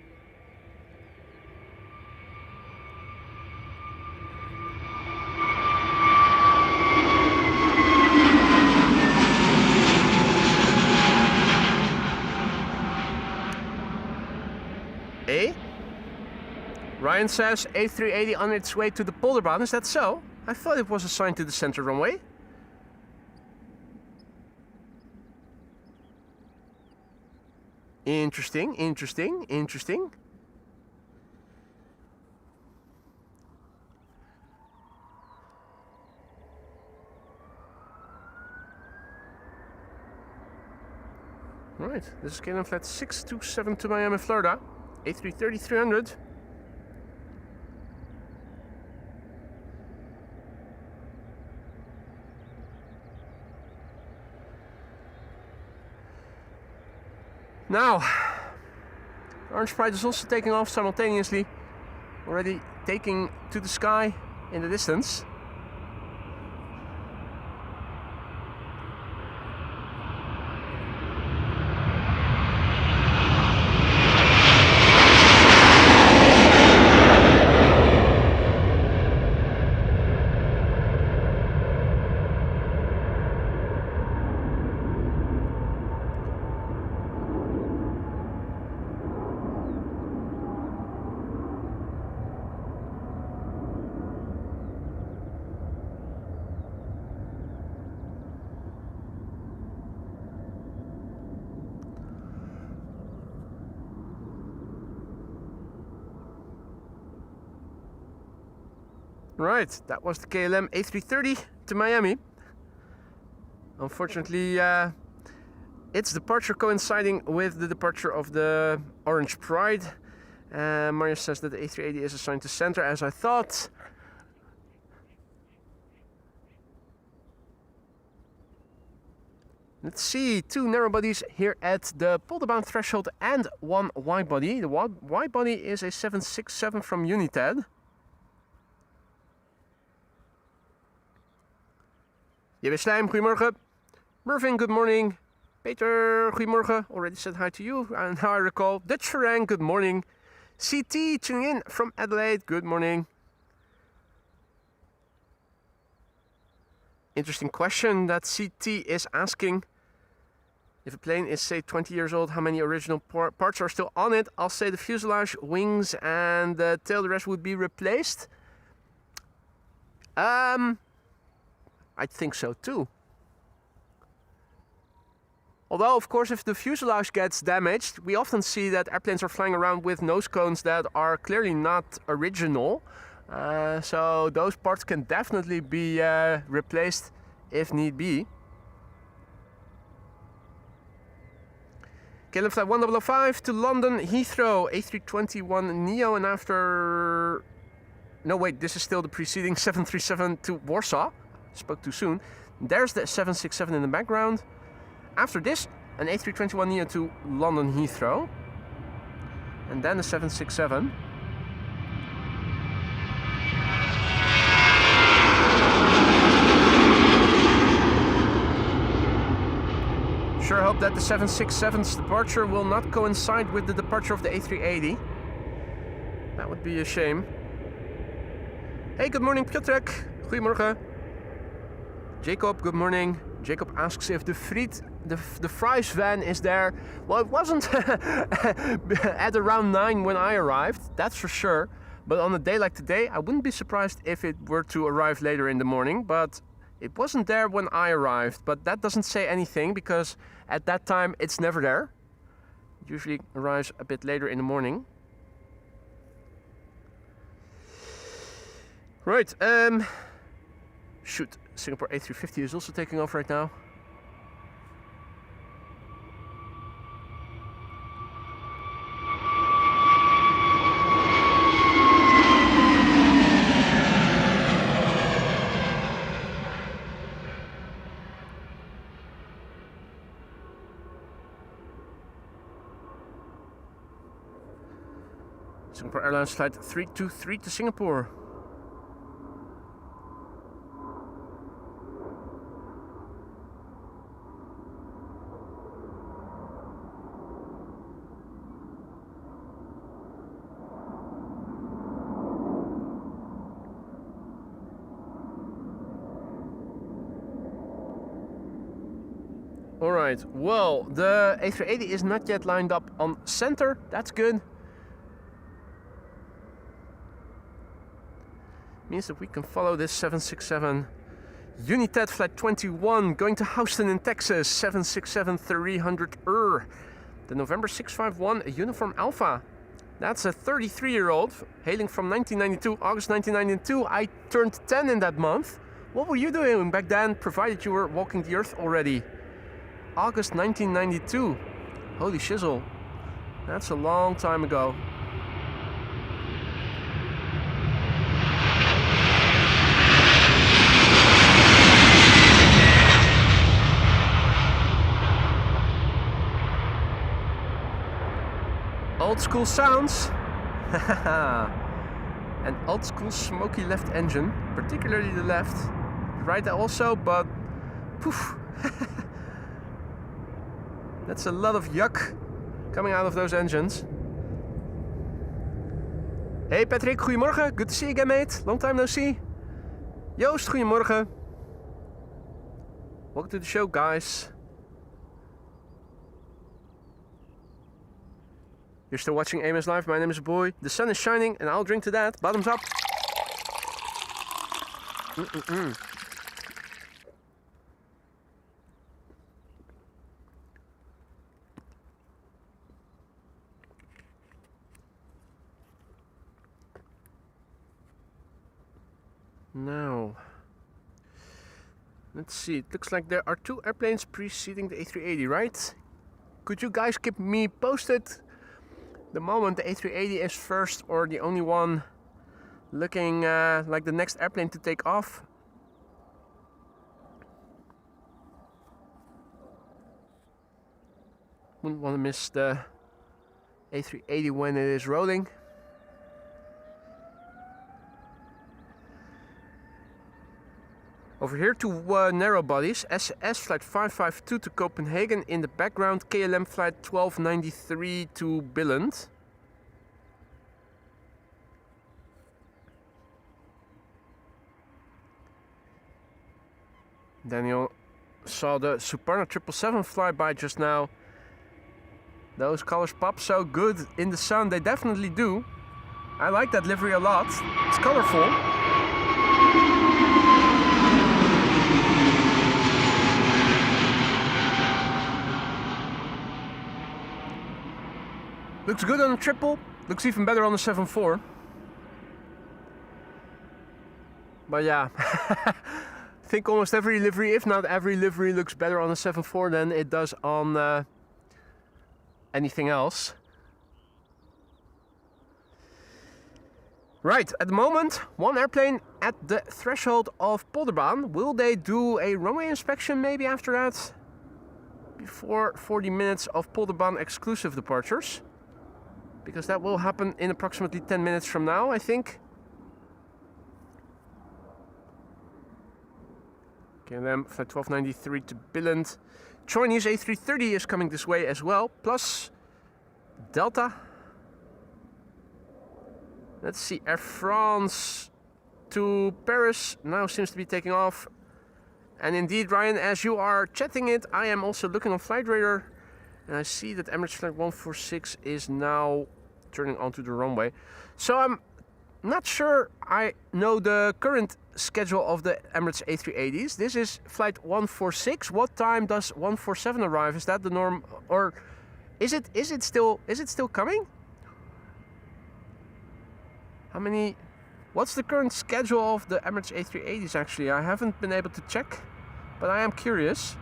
Ryan says A380 on its way to the Polderbaan. Is that so? I thought it was assigned to the center runway. Interesting, interesting, interesting. Right, this is KLM flight 627 to Miami, Florida. A330-300. Now, Orange Pride is also taking off simultaneously, already taking to the sky in the distance. Right, that was the KLM A330 to Miami. Unfortunately, its departure coinciding with the departure of the Orange Pride. Mario says that the A380 is assigned to center, as I thought. Let's see, two narrow bodies here at the Polderbaan threshold and one wide body. The wide body is a 767 from United. J.B. Slijm, goedemorgen. Mervin, good morning. Peter, goedemorgen. Already said hi to you, and now I recall. Dutch Farang, good morning. CT tuning in from Adelaide, good morning. Interesting question that CT is asking. If a plane is, say, 20 years old, how many original parts are still on it? I'll say the fuselage, wings, and the tail, the rest would be replaced. I think so too. Although, of course, if the fuselage gets damaged, we often see that airplanes are flying around with nose cones that are clearly not original. So those parts can definitely be replaced if need be. KLM flight 1005 to London Heathrow, A321 Neo, and after No, wait, this is still the preceding 737 to Warsaw. Spoke too soon. There's the 767 in the background. After this, an A321neo to London Heathrow. And then the 767. Sure hope that the 767's departure will not coincide with the departure of the A380. That would be a shame. Hey, good morning, Piotrek. Goedemorgen. Jacob, good morning. Jacob asks if the fries van is there. Well, it wasn't at around 9 when I arrived, that's for sure. But on a day like today, I wouldn't be surprised if it were to arrive later in the morning. But it wasn't there when I arrived. But that doesn't say anything, because at that time it's never there. It usually arrives a bit later in the morning. Right, shoot, Singapore A350 is also taking off right now. Singapore Airlines flight 323 to Singapore. Alright, well, the A380 is not yet lined up on center. That's good. Means that we can follow this 767 United Flight 21 going to Houston in Texas, 767-300ER. The November 651 Uniform Alpha. That's a 33-year-old hailing from 1992, August 1992. I turned 10 in that month. What were you doing back then, provided you were walking the earth already? August 1992. Holy shizzle. That's a long time ago. Old school sounds. An old school smoky left engine, particularly the left. The right also, but poof. That's a lot of yuck coming out of those engines. Hey Patrick, goedemorgen. Good to see you again, mate. Long time no see. Joost, goedemorgen. Welcome to the show, guys. You're still watching AMS Live. My name is Boy. The sun is shining and I'll drink to that. Bottoms up. Now, let's see. It looks like there are 2 airplanes preceding the A380, right? Could you guys keep me posted the moment the A380 is first, or the only one looking like the next airplane to take off? Wouldn't want to miss the A380 when it is rolling. Over here to narrow bodies, SAS flight 552 to Copenhagen, in the background KLM flight 1293 to Billund. Daniel saw the Suparna 777 fly by just now. Those colors pop so good in the sun, they definitely do. I like that livery a lot, it's colorful. Looks good on the triple, looks even better on the 7.4. But yeah, I think almost every livery, if not every livery, looks better on the 7.4 than it does on anything else. Right, at the moment, one airplane at the threshold of Polderbaan. Will they do a runway inspection maybe after that? Before 40 minutes of Polderbaan exclusive departures. Because that will happen in approximately 10 minutes from now, I think. KLM flight 1293 to Billund. Chinese A330 is coming this way as well, plus Delta. Let's see, Air France to Paris now seems to be taking off. And indeed, Ryan, as you are chatting it, I am also looking on Flight Radar. And I see that Emirates Flight 146 is now turning onto the runway. So I'm not sure I know the current schedule of the Emirates A380s. This is Flight 146. What time does 147 arrive? Is that the norm, or is it still coming? What's the current schedule of the Emirates A380s actually? I haven't been able to check, but I am curious.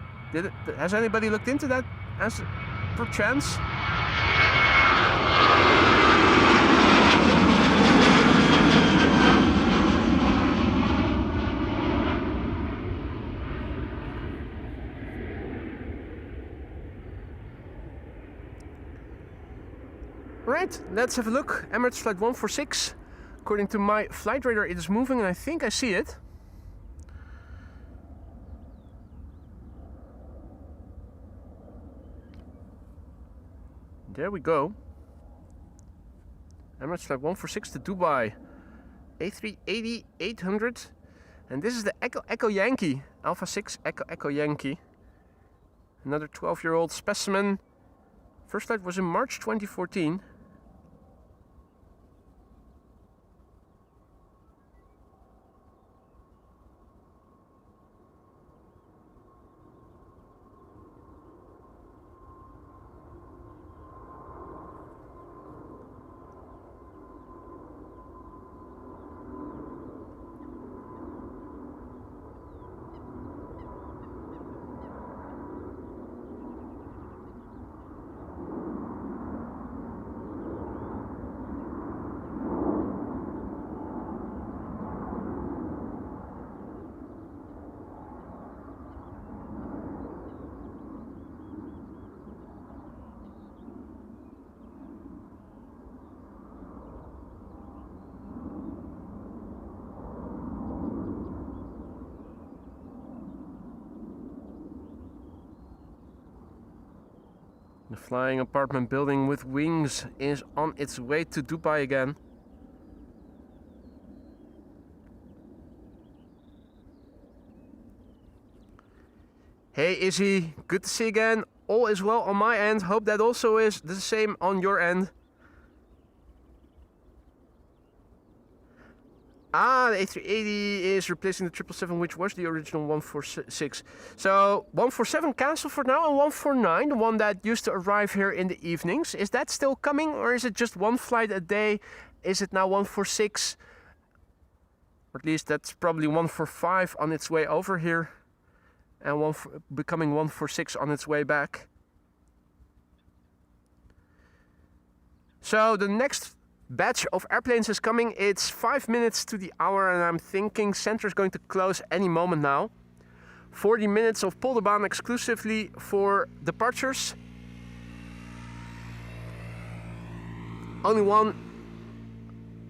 Has anybody looked into that as per chance? Right, let's have a look. Emirates Flight 146. According to my flight radar, it is moving, and I think I see it. There we go. Emirates Flight 146 to Dubai. A380 800. And this is the Echo Yankee. Alpha 6 Echo Yankee. Another 12-year-old specimen. First flight was in March 2014. The flying apartment building with wings is on its way to Dubai again. Hey Izzy, good to see you again. All is well on my end. Hope that also is the same on your end. Ah, the A380 is replacing the 777, which was the original 146. So 147 cancelled for now, and 149, the one that used to arrive here in the evenings. Is that still coming, or is it just one flight a day? Is it now 146? Or at least that's probably 145 on its way over here, and becoming 146 on its way back. So the next batch of airplanes is coming. It's 5 minutes to the hour, and I'm thinking center is going to close any moment now. 40 minutes of Polderbaan exclusively for departures. Only one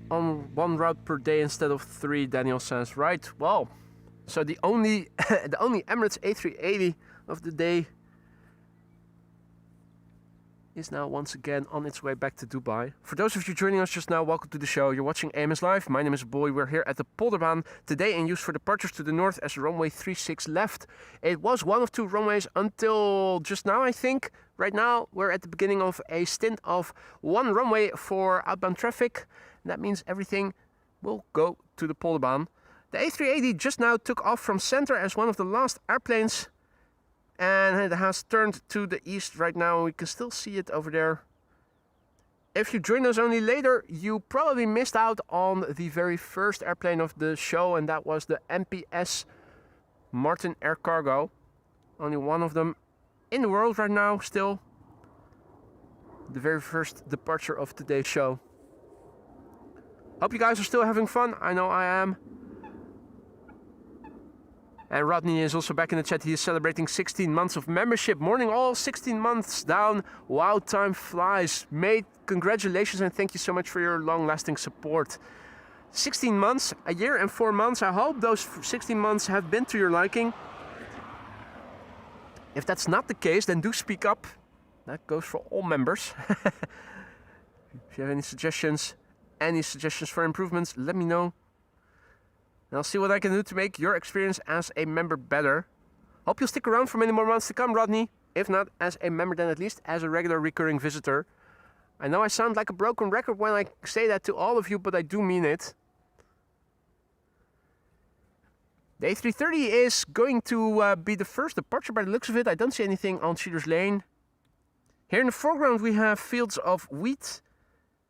on one route per day instead of 3, Daniel says. Right, well, so the only Emirates A380 of the day is now once again on its way back to Dubai. For those of you joining us just now, welcome to the show. You're watching AMS Live. My name is Boy. We're here at the Polderbaan today in use for departures to the north as runway 36 left. It was one of 2 runways until just now, I think. Right now, we're at the beginning of a stint of 1 runway for outbound traffic. And that means everything will go to the Polderbaan. The A380 just now took off from center as one of the last airplanes, and it has turned to the east right now. We can still see it over there. If you join us only later, you probably missed out on the very first airplane of the show, and that was the MPS Martin Air Cargo. Only one of them in the world right now still. The very first departure of today's show. Hope you guys are still having fun. I know I am. And Rodney is also back in the chat. He is celebrating 16 months of membership. Morning all, 16 months down. Wow, time flies. Mate, congratulations and thank you so much for your long-lasting support. 16 months, a year and 4 months. I hope those 16 months have been to your liking. If that's not the case, then do speak up. That goes for all members. If you have any suggestions for improvements, let me know. And I'll see what I can do to make your experience as a member better. Hope you'll stick around for many more months to come, Rodney. If not as a member, then at least as a regular recurring visitor. I know I sound like a broken record when I say that to all of you, but I do mean it. The A330 is going to be the first departure by the looks of it. I don't see anything on Cedars Lane. Here in the foreground we have fields of wheat.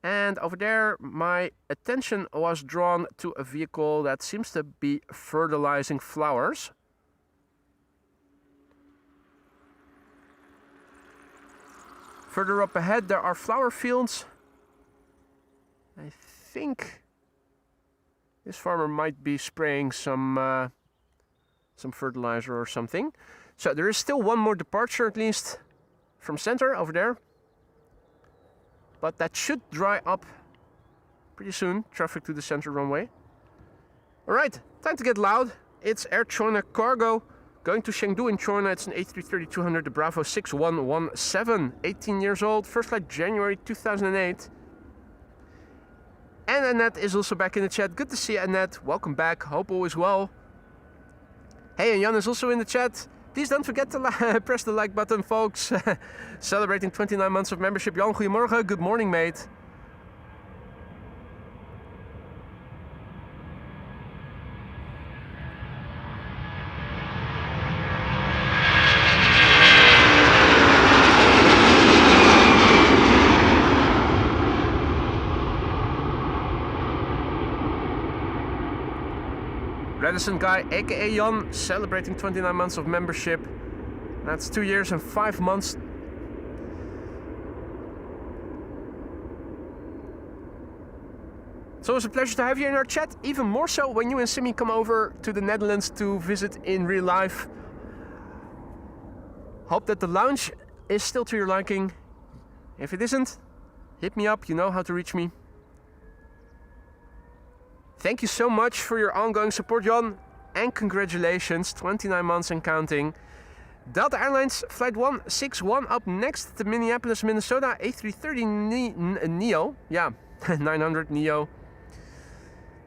And over there, my attention was drawn to a vehicle that seems to be fertilizing flowers. Further up ahead, there are flower fields. I think this farmer might be spraying some fertilizer or something. So there is still one more departure, at least from center over there. But that should dry up pretty soon. Traffic to the center runway. Alright, time to get loud. It's Air China Cargo going to Chengdu in China. It's an A330-200, the Bravo 6117. 18 years old, first flight January 2008. And Annette is also back in the chat. Good to see you, Annette. Welcome back. Hope all is well. Hey, and Jan is also in the chat. Please don't forget to press the like button, folks. Celebrating 29 months of membership. Jan, goedemorgen. Good morning, mate. Redison Guy, aka Jan, celebrating 29 months of membership. That's 2 years and 5 months. It's always a pleasure to have you in our chat, even more so when you and Simi come over to the Netherlands to visit in real life. Hope that the lounge is still to your liking. If it isn't, hit me up, you know how to reach me. Thank you so much for your ongoing support, Jan, and congratulations, 29 months and counting. Delta Airlines Flight 161 up next to Minneapolis, Minnesota, A330 Neo, yeah, 900 Neo.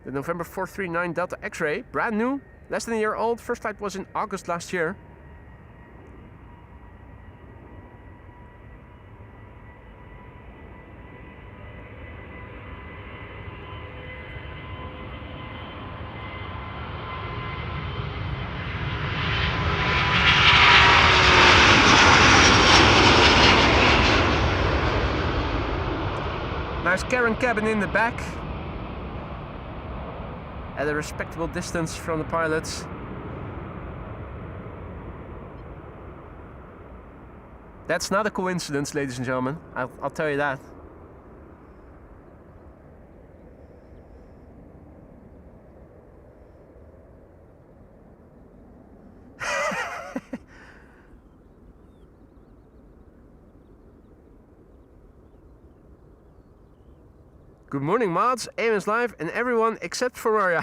The November 439 Delta X-Ray, brand new, less than a year old, first flight was in August last year. Nice Karen cabin in the back, at a respectable distance from the pilots. That's not a coincidence, ladies and gentlemen, I'll tell you that. Good morning, mods, AIM is live, and everyone except for Maria.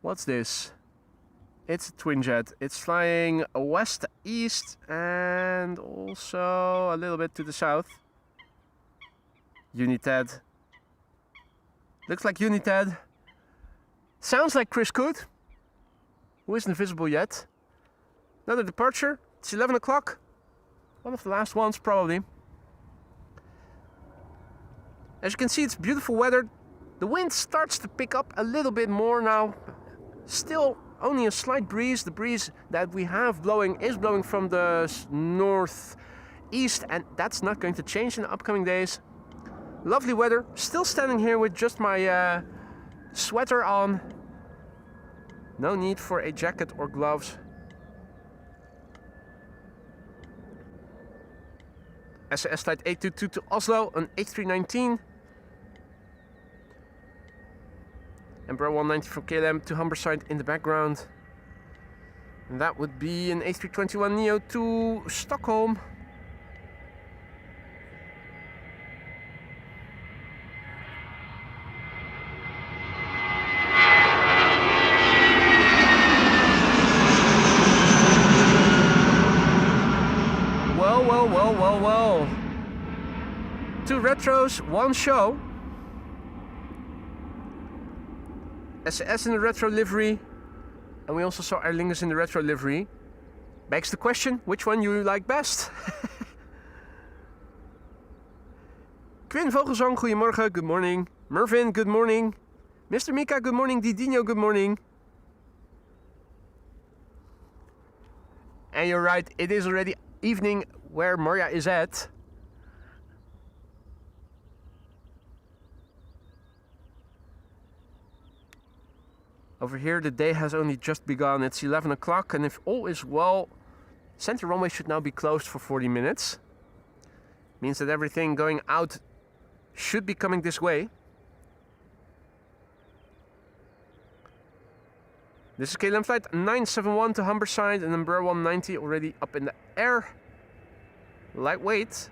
What's this? It's a twin jet. It's flying west, east, and also a little bit to the south. United. Looks like United. Sounds like Chris Coot, who isn't visible yet. Another departure. It's 11 o'clock. One of the last ones, probably. As you can see, it's beautiful weather. The wind starts to pick up a little bit more now. Still only a slight breeze. The breeze that we have blowing is blowing from the northeast, and that's not going to change in the upcoming days. Lovely weather. Still standing here with just my sweater on. No need for a jacket or gloves. SAS flight 822 to Oslo, an A319. Embraer 190 from KLM to Humberside in the background. And that would be an A321neo to Stockholm. Well. 2 retros, 1 show. SAS in the retro livery. And we also saw Aer Lingus in the retro livery. Begs the question, which one you like best? Quinn Vogelzang, goedemorgen, good morning. Mervin, good morning. Mr. Mika, good morning. Didino, good morning. And you're right, it is already evening where Marja is at. Over here the day has only just begun. It's 11 o'clock, and if all is well, center runway should now be closed for 40 minutes. Means that everything going out should be coming this way. This is KLM flight 971 to Humberside, and Embraer 190 already up in the air. Lightweight.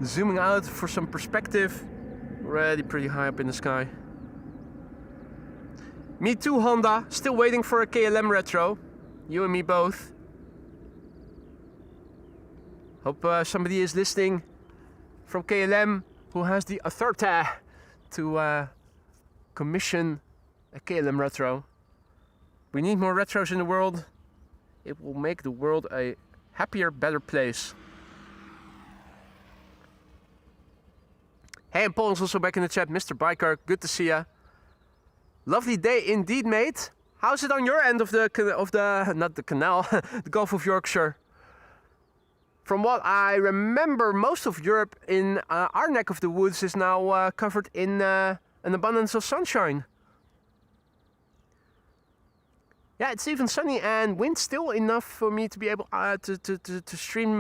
Zooming out for some perspective, already pretty high up in the sky. Me too, Honda, still waiting for a KLM retro. You and me both. Hope somebody is listening from KLM who has the authority to commission a KLM retro. We need more retros in the world. It will make the world a happier, better place. Hey, and Paul is also back in the chat. Mr. Biker, good to see ya. Lovely day indeed, mate. How's it on your end of the not the canal, the Gulf of Yorkshire? From what I remember, most of Europe in our neck of the woods is now covered in an abundance of sunshine. Yeah, it's even sunny and wind still enough for me to be able to stream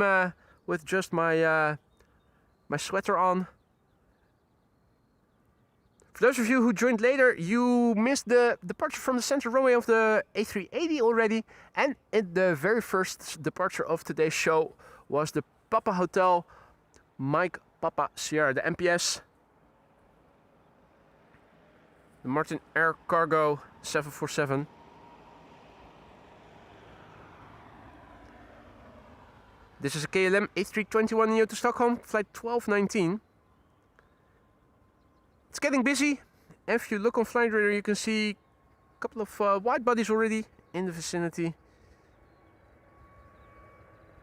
with just my my sweater on. For those of you who joined later, you missed the departure from the center runway of the A380 already. And the very first departure of today's show was the Papa Hotel Mike Papa Sierra, the MPS. The Martin Air Cargo 747. This is a KLM A321neo to Stockholm, flight 1219. It's getting busy. If you look on Flight Radar, you can see a couple of wide bodies already in the vicinity.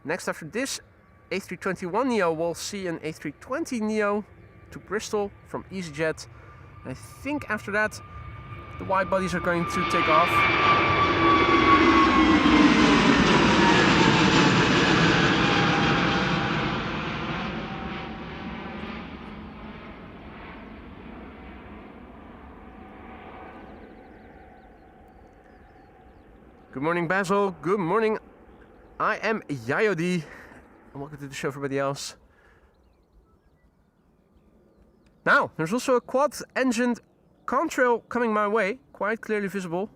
Next after this A321neo, we'll see an A320neo to Bristol from EasyJet. I think after that, the wide bodies are going to take off. Good morning, Basil. Good morning. I am Yayodi. And welcome to the show, everybody else. Now, there's also a quad-engined contrail coming my way, quite clearly visible.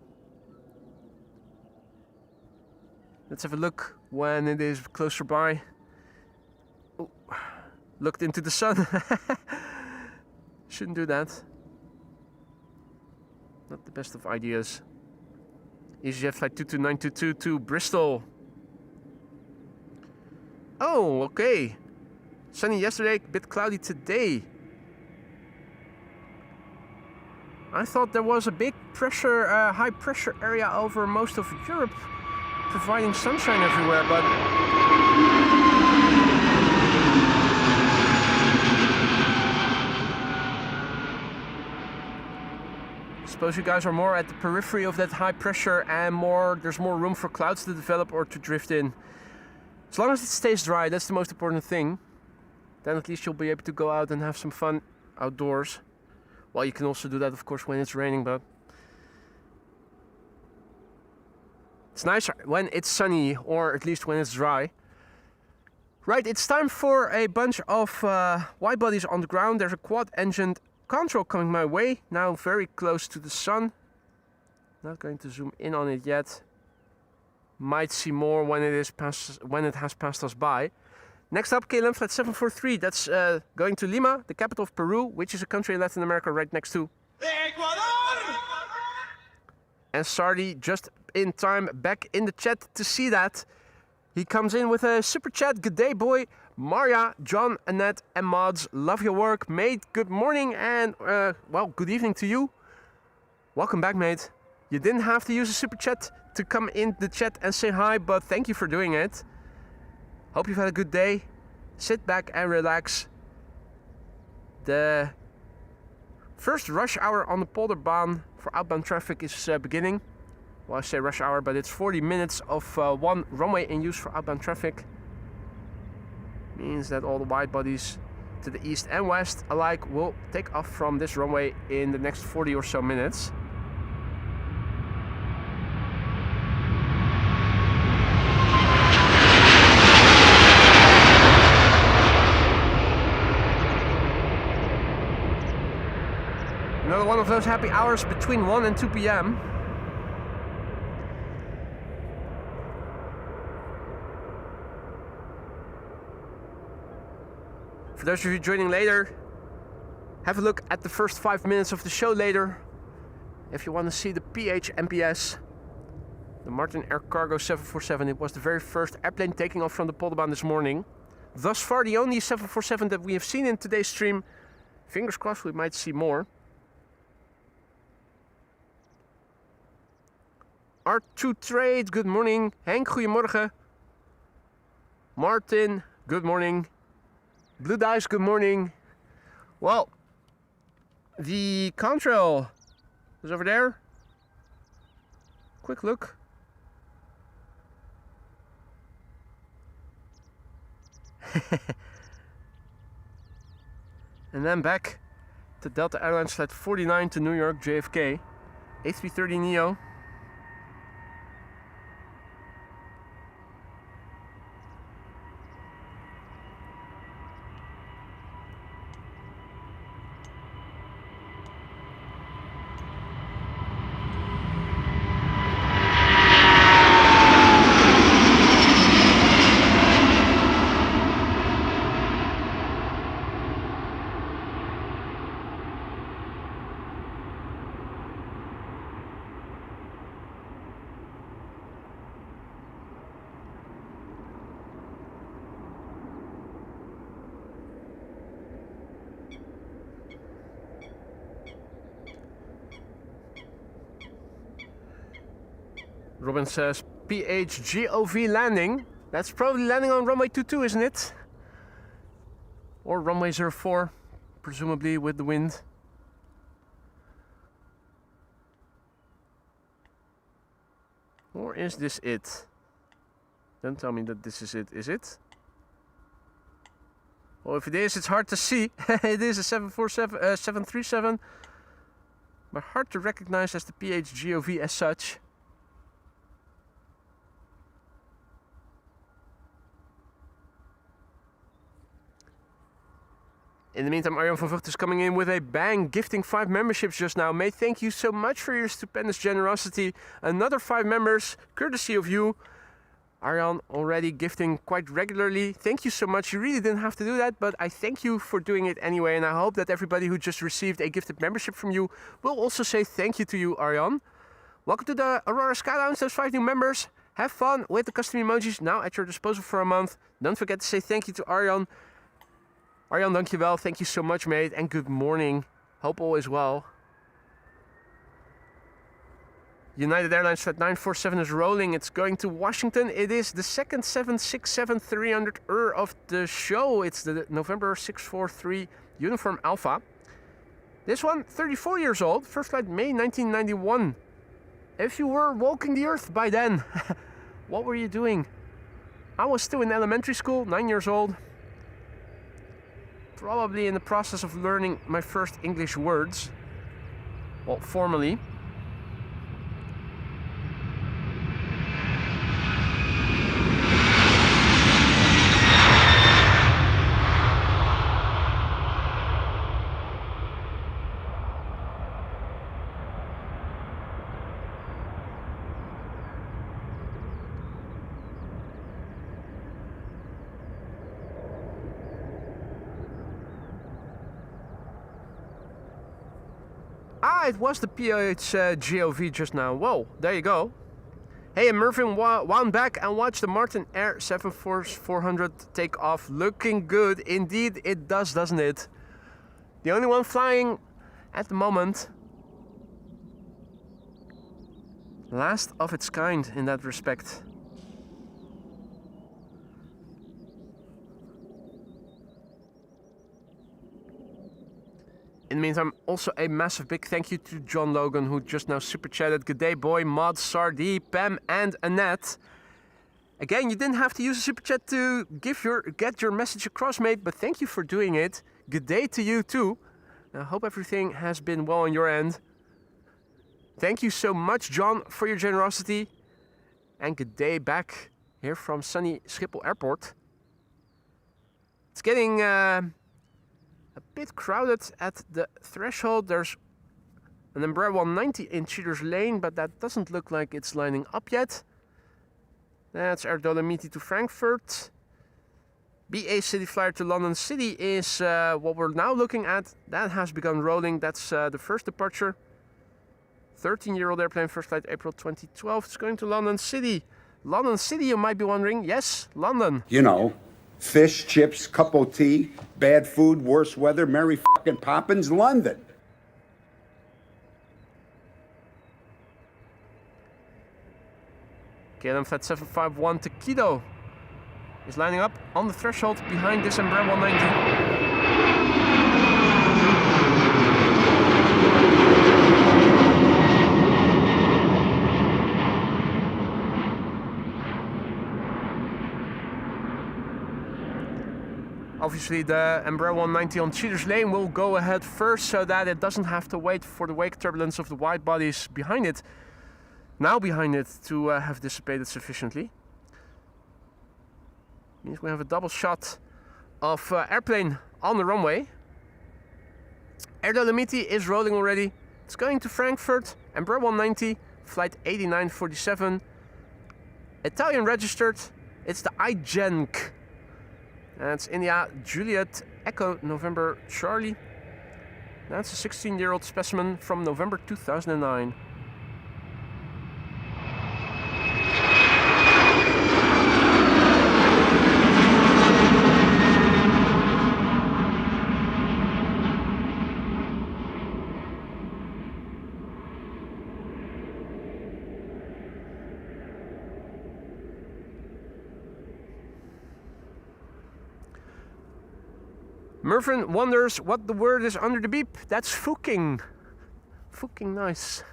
Let's have a look when it is closer by. Oh, looked into the sun. Shouldn't do that. Not the best of ideas. EasyJet flight 22922 to Bristol. Oh, okay. Sunny yesterday, a bit cloudy today. I thought there was a big pressure, high pressure area over most of Europe, providing sunshine everywhere, but Suppose you guys are more at the periphery of that high pressure and there's more room for clouds to develop or to drift in. As long as it stays dry, that's the most important thing. Then at least you'll be able to go out and have some fun outdoors. Well, you can also do that, of course, when it's raining, but it's nicer when it's sunny, or at least when it's dry. Right, it's time for a bunch of wide bodies on the ground. There's a quad-engined control coming my way, now very close to the sun. Not going to zoom in on it yet. Might see more when it has passed us by. Next up, KLM flight 743. That's going to Lima, the capital of Peru, which is a country in Latin America right next to Ecuador. And Sardi just in time back in the chat to see that. He comes in with a super chat. Good day, boy. Maria, John, Annette, and Mods. Love your work, mate. Good morning and, well, good evening to you. Welcome back, mate. You didn't have to use a super chat to come in the chat and say hi, but thank you for doing it. Hope you've had a good day. Sit back and relax. The first rush hour on the Polderbaan for outbound traffic is beginning. Well, I say rush hour, but it's 40 minutes of one runway in use for outbound traffic. Means that all the wide bodies to the east and west alike will take off from this runway in the next 40 or so minutes. Another one of those happy hours between 1 and 2 p.m. For those of you joining later, have a look at the first 5 minutes of the show later. If you want to see the PH MPS, the Martin Air Cargo 747, it was the very first airplane taking off from the Polderbaan this morning. Thus far, the only 747 that we have seen in today's stream. Fingers crossed we might see more. R2 Trade, good morning. Henk, goedemorgen. Martin, good morning. Blue Dice, good morning. Well, the contrail is over there. Quick look. And then back to Delta Airlines flight 49 to New York JFK. A330neo. Robin says PHGOV landing. That's probably landing on runway 22, isn't it? Or runway 04, presumably with the wind. Or is this it? Don't tell me that this is it, is it? Well, if it is, it's hard to see. It is a 737, but hard to recognize as the PHGOV as such. In the meantime, Arjan van Vught is coming in with a bang, gifting 5 memberships just now. Mate, thank you so much for your stupendous generosity. Another 5 members, courtesy of you. Arjan already gifting quite regularly. Thank you so much. You really didn't have to do that, but I thank you for doing it anyway. And I hope that everybody who just received a gifted membership from you will also say thank you to you, Arjan. Welcome to the Aurora Sky Lounge, those 5 new members. Have fun with the custom emojis now at your disposal for a month. Don't forget to say thank you to Arjan. Arjan, dankjewel. Thank you so much, mate. And good morning. Hope all is well. United Airlines flight 947 is rolling. It's going to Washington. It is the second 767-300 of the show. It's the November 643 Uniform Alpha. This one, 34 years old, first flight May 1991. If you were walking the earth by then, what were you doing? I was still in elementary school, 9 years old. Probably in the process of learning my first English words. Well, formally. Ah, it was the PHGOV just now. Whoa, there you go. Hey, Mervyn wound back and watched the Martin Air 747-400 take off. Looking good. Indeed, it does, doesn't it? The only one flying at the moment. Last of its kind in that respect. In the meantime, also a massive big thank you to John Logan, who just now super chatted. Good day, boy, Mod, Sardi, Pam, and Annette. Again, you didn't have to use a super chat to get your message across, mate, but thank you for doing it. Good day to you too. I hope everything has been well on your end. Thank you so much, John, for your generosity. And good day back here from sunny Schiphol Airport. It's getting a bit crowded at the threshold. There's an Embraer 190 in Cheaters Lane, but that doesn't look like it's lining up yet. That's Air Dolomiti to Frankfurt. BA City Flyer to London City is what we're now looking at. That has begun rolling. That's the first departure. 13-year-old airplane, first flight April 2012. It's going to London City. London City, you might be wondering. Yes, London. You know, fish, chips, cup of tea, bad food, worse weather, Mary fucking Poppins, London. KLM Flight 751 to Quito is lining up on the threshold behind this Embraer 190. Obviously, the Embraer 190 on Cheaters Lane will go ahead first so that it doesn't have to wait for the wake turbulence of the wide bodies behind it, to have dissipated sufficiently. Means we have a double shot of airplane on the runway. Air Dolomiti is rolling already. It's going to Frankfurt, Embraer 190, flight 8947. Italian registered. It's the iGenk. That's India Juliet Echo November Charlie. That's a 16-year-old specimen from November 2009. Mervyn wonders what the word is under the beep. That's fucking. Fucking nice.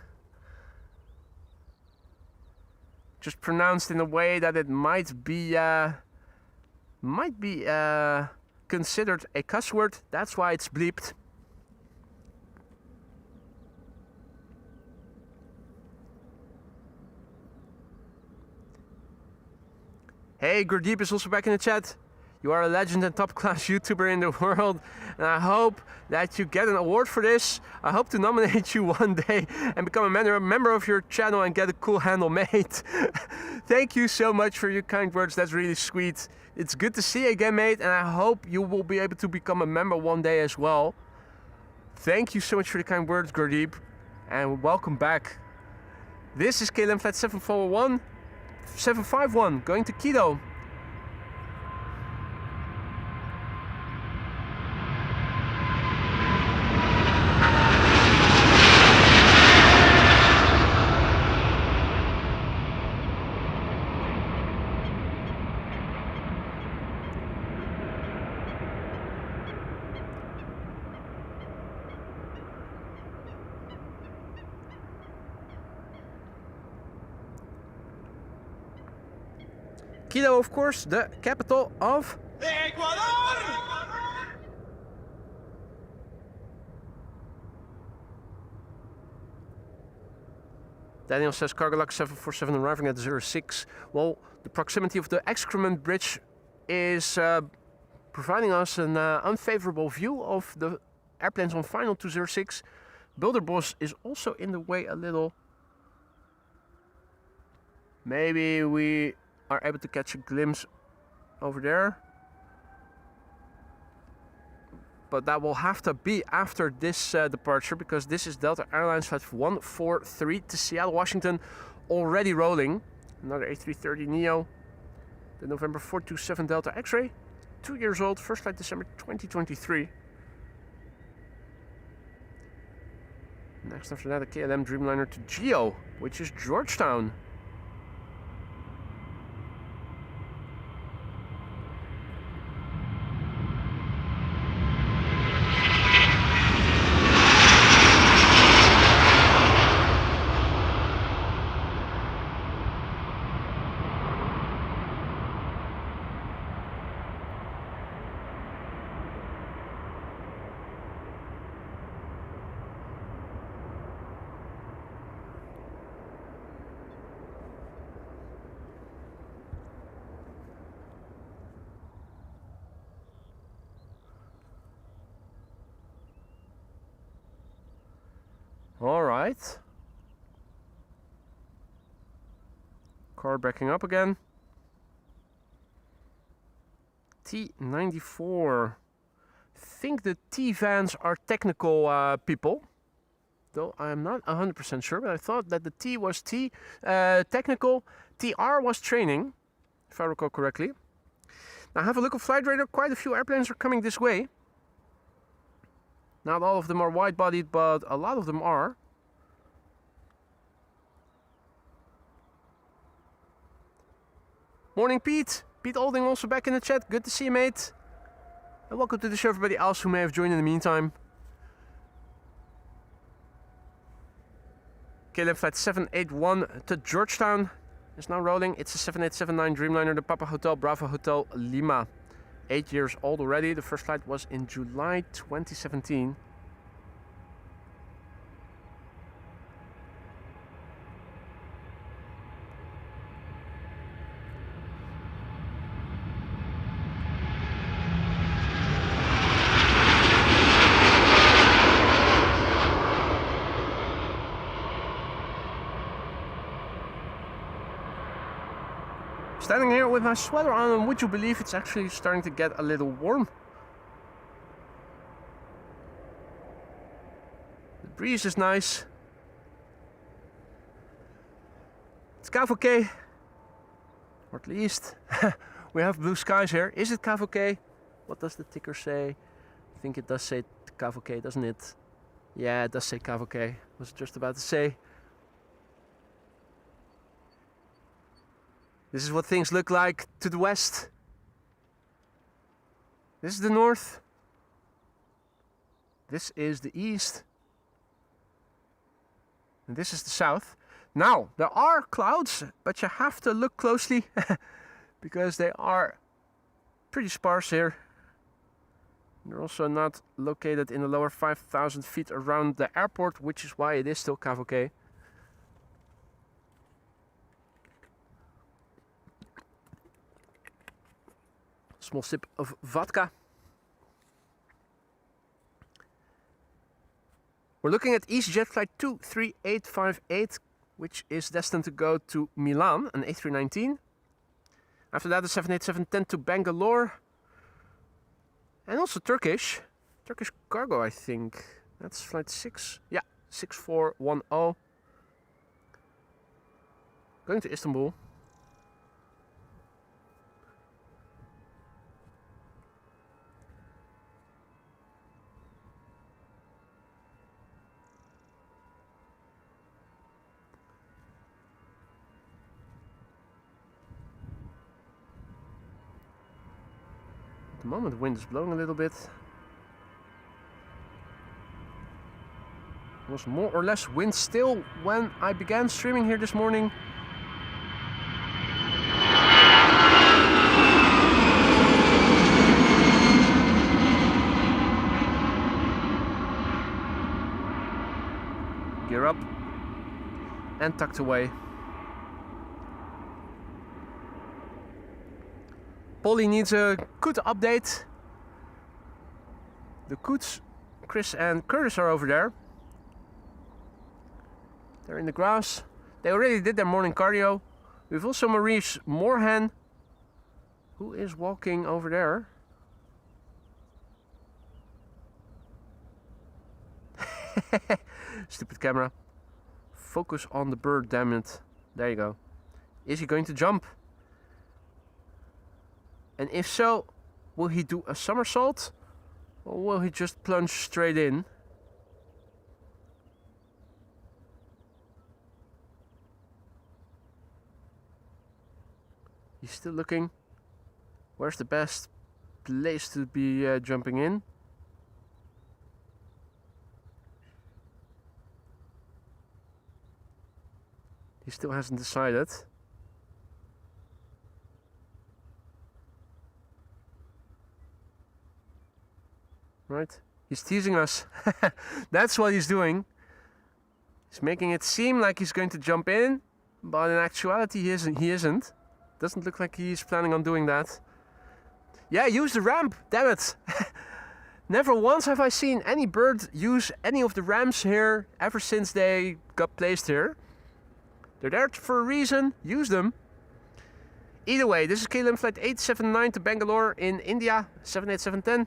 Just pronounced in a way that it might be considered a cuss word. That's why it's bleeped. Hey, Gurdeep is also back in the chat. You are a legend and top-class YouTuber in the world, and I hope that you get an award for this. I hope to nominate you one day and become a member of your channel and get a cool handle made. Thank you so much for your kind words. That's really sweet. It's good to see you again, mate, and I hope you will be able to become a member one day as well. Thank you so much for the kind words, Gurdeep, and welcome back. This is KLM Flight 751 going to Quito. Quito, of course, the capital of Ecuador! Daniel says Cargolac 747 arriving at 06. Well, the proximity of the excrement bridge is providing us an unfavorable view of the airplanes on final to 06. Polderbaan is also in the way a little. Maybe we are able to catch a glimpse over there. But that will have to be after this departure, because this is Delta Airlines Flight 143 to Seattle, Washington, already rolling. Another A330neo, the November 427 Delta X-Ray, 2 years old, first flight December 2023. Next after that, a KLM Dreamliner to Geo, which is Georgetown. All right. Car backing up again. T94. Think the T vans are technical people, though I am not 100% sure, but I thought that the T was technical, TR was training, if I recall correctly. Now have a look at flight radar. Quite a few airplanes are coming this way. Not all of them are wide-bodied, but a lot of them are. Morning, Pete. Pete Olding also back in the chat. Good to see you, mate. And welcome to the show, everybody else who may have joined in the meantime. KLM Flight 781 to Georgetown is now rolling. It's a 7879 Dreamliner, the Papa Hotel Bravo Hotel Lima. 8 years old already. The first flight was in July 2017. Standing here with my sweater on, and would you believe it's actually starting to get a little warm? The breeze is nice. It's KVK, or at least we have blue skies here. Is it KVK? What does the ticker say? I think it does say KVK, doesn't it? Yeah, it does say KVK. I was just about to say. This is what things look like to the west. This is the north. This is the east. And this is the south. Now, there are clouds, but you have to look closely because they are pretty sparse here. They're also not located in the lower 5,000 feet around the airport, which is why it is still KVK. Small sip of vodka. We're looking at EasyJet flight 23858, which is destined to go to Milan, an A319. After that, the 787-10 to Bangalore. And also Turkish cargo, I think. That's flight 6. Yeah, 6410. Going to Istanbul. At the moment the wind is blowing a little bit. It was more or less wind still when I began streaming here this morning. Gear up. And tucked away. Polly needs a good update. The Coots, Chris and Curtis are over there. They're in the grass. They already did their morning cardio. We've also Maurice Moorhan, who is walking over there. Stupid camera. Focus on the bird, damn it. There you go. Is he going to jump? And if so, will he do a somersault? Or will he just plunge straight in? He's still looking. Where's the best place to be jumping in? He still hasn't decided. Right? He's teasing us. That's what he's doing. He's making it seem like he's going to jump in, but in actuality he isn't. Doesn't look like he's planning on doing that. Yeah, use the ramp, damn it. Never once have I seen any bird use any of the ramps here ever since they got placed here. They're there for a reason, use them. Either way, this is KLM flight 879 to Bangalore in India, 78710.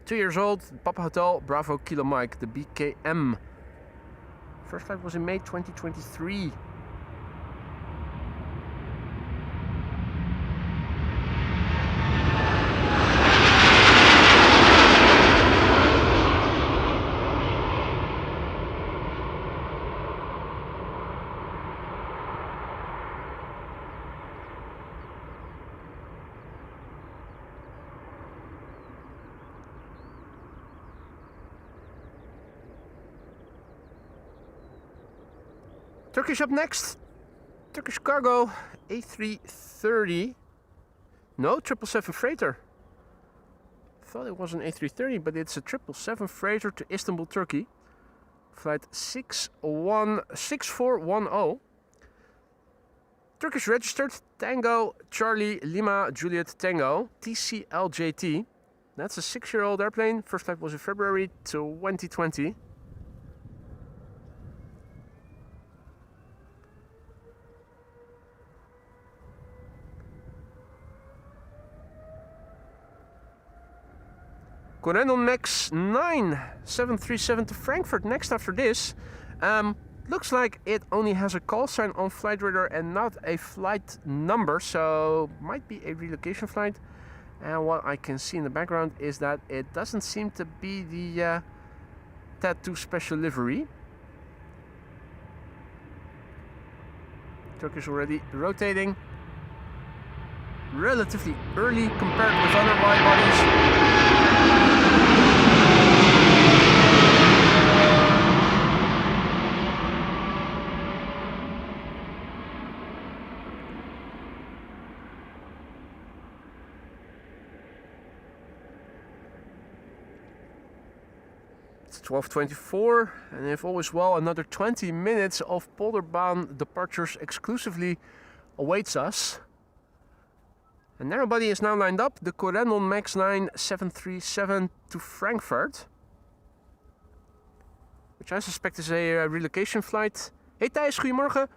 2 years old, Papa Hotel, Bravo Kilo Mike, the BKM. First flight was in May 2023. Turkish up next. Turkish cargo A330. No, 777 freighter. Thought it was an A330, but it's a 777 freighter to Istanbul, Turkey. Flight 6410. Turkish registered Tango Charlie Lima Juliet Tango TCLJT. That's a 6-year-old airplane. First flight was in February 2020. Corendon Max 9 737 to Frankfurt next after this. Looks like it only has a call sign on flight radar and not a flight number, so might be a relocation flight. And what I can see in the background is that it doesn't seem to be the Tattoo Special livery. Turkish already rotating relatively early compared with other wide bodies. It's 12:24, and if all is well, another 20 minutes of Polderbaan departures exclusively awaits us. And narrowbody is now lined up, the Corendon Max 9 737 to Frankfurt, which I suspect is a relocation flight. Hey Thijs, goedemorgen.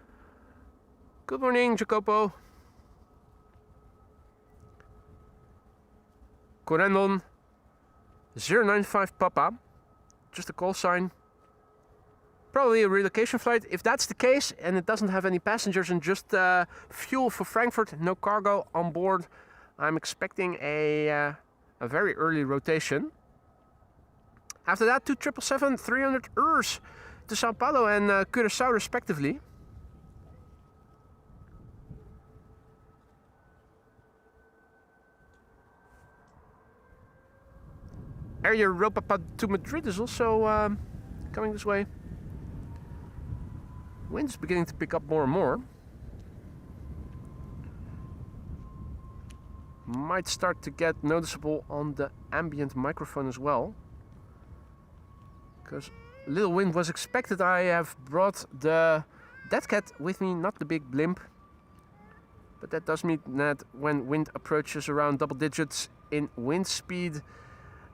Good morning, Jacopo. Corendon 095 Papa, just a call sign. Probably a relocation flight. If that's the case and it doesn't have any passengers and just fuel for Frankfurt, no cargo on board, I'm expecting a very early rotation. After that, 2 777 300 EURs to Sao Paulo and Curaçao respectively. Air Europa to Madrid is also coming this way. Wind's beginning to pick up more and more. Might start to get noticeable on the ambient microphone as well, because little wind was expected, I have brought the Dead Cat with me, not the big blimp. But that does mean that when wind approaches around double digits in wind speed,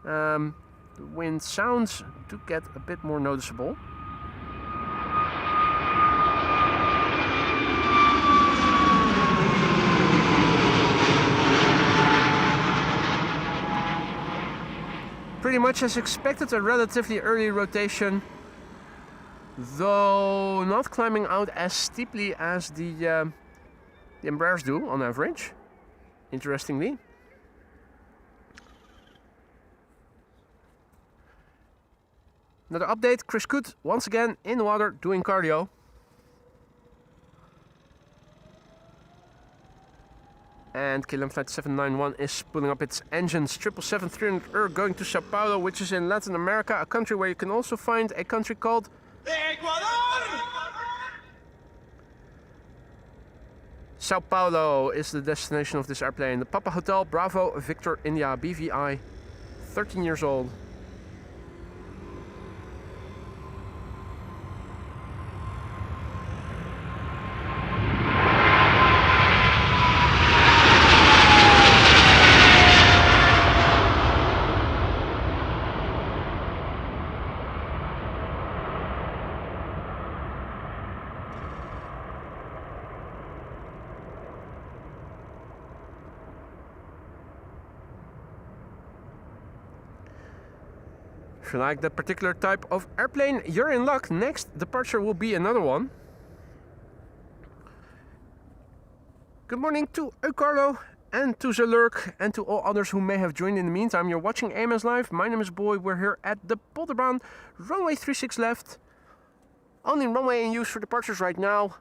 the wind sounds do get a bit more noticeable. Pretty much as expected, a relatively early rotation, though not climbing out as steeply as the Embraers do on average, interestingly. Another update, Chris Coot once again in the water doing cardio. And KLM Flight 791 is pulling up its engines. 777-300 going to Sao Paulo, which is in Latin America, a country where you can also find a country called Ecuador. Sao Paulo is the destination of this airplane. The Papa Hotel Bravo Victor India BVI, 13 years old. If you like that particular type of airplane, you're in luck. Next departure will be another one. Good morning to Eucarlo and to Zalurk and to all others who may have joined in the meantime. You're watching AMS Live. My name is Boy. We're here at the Polderbaan. Runway 36 left. Only runway in use for departures right now.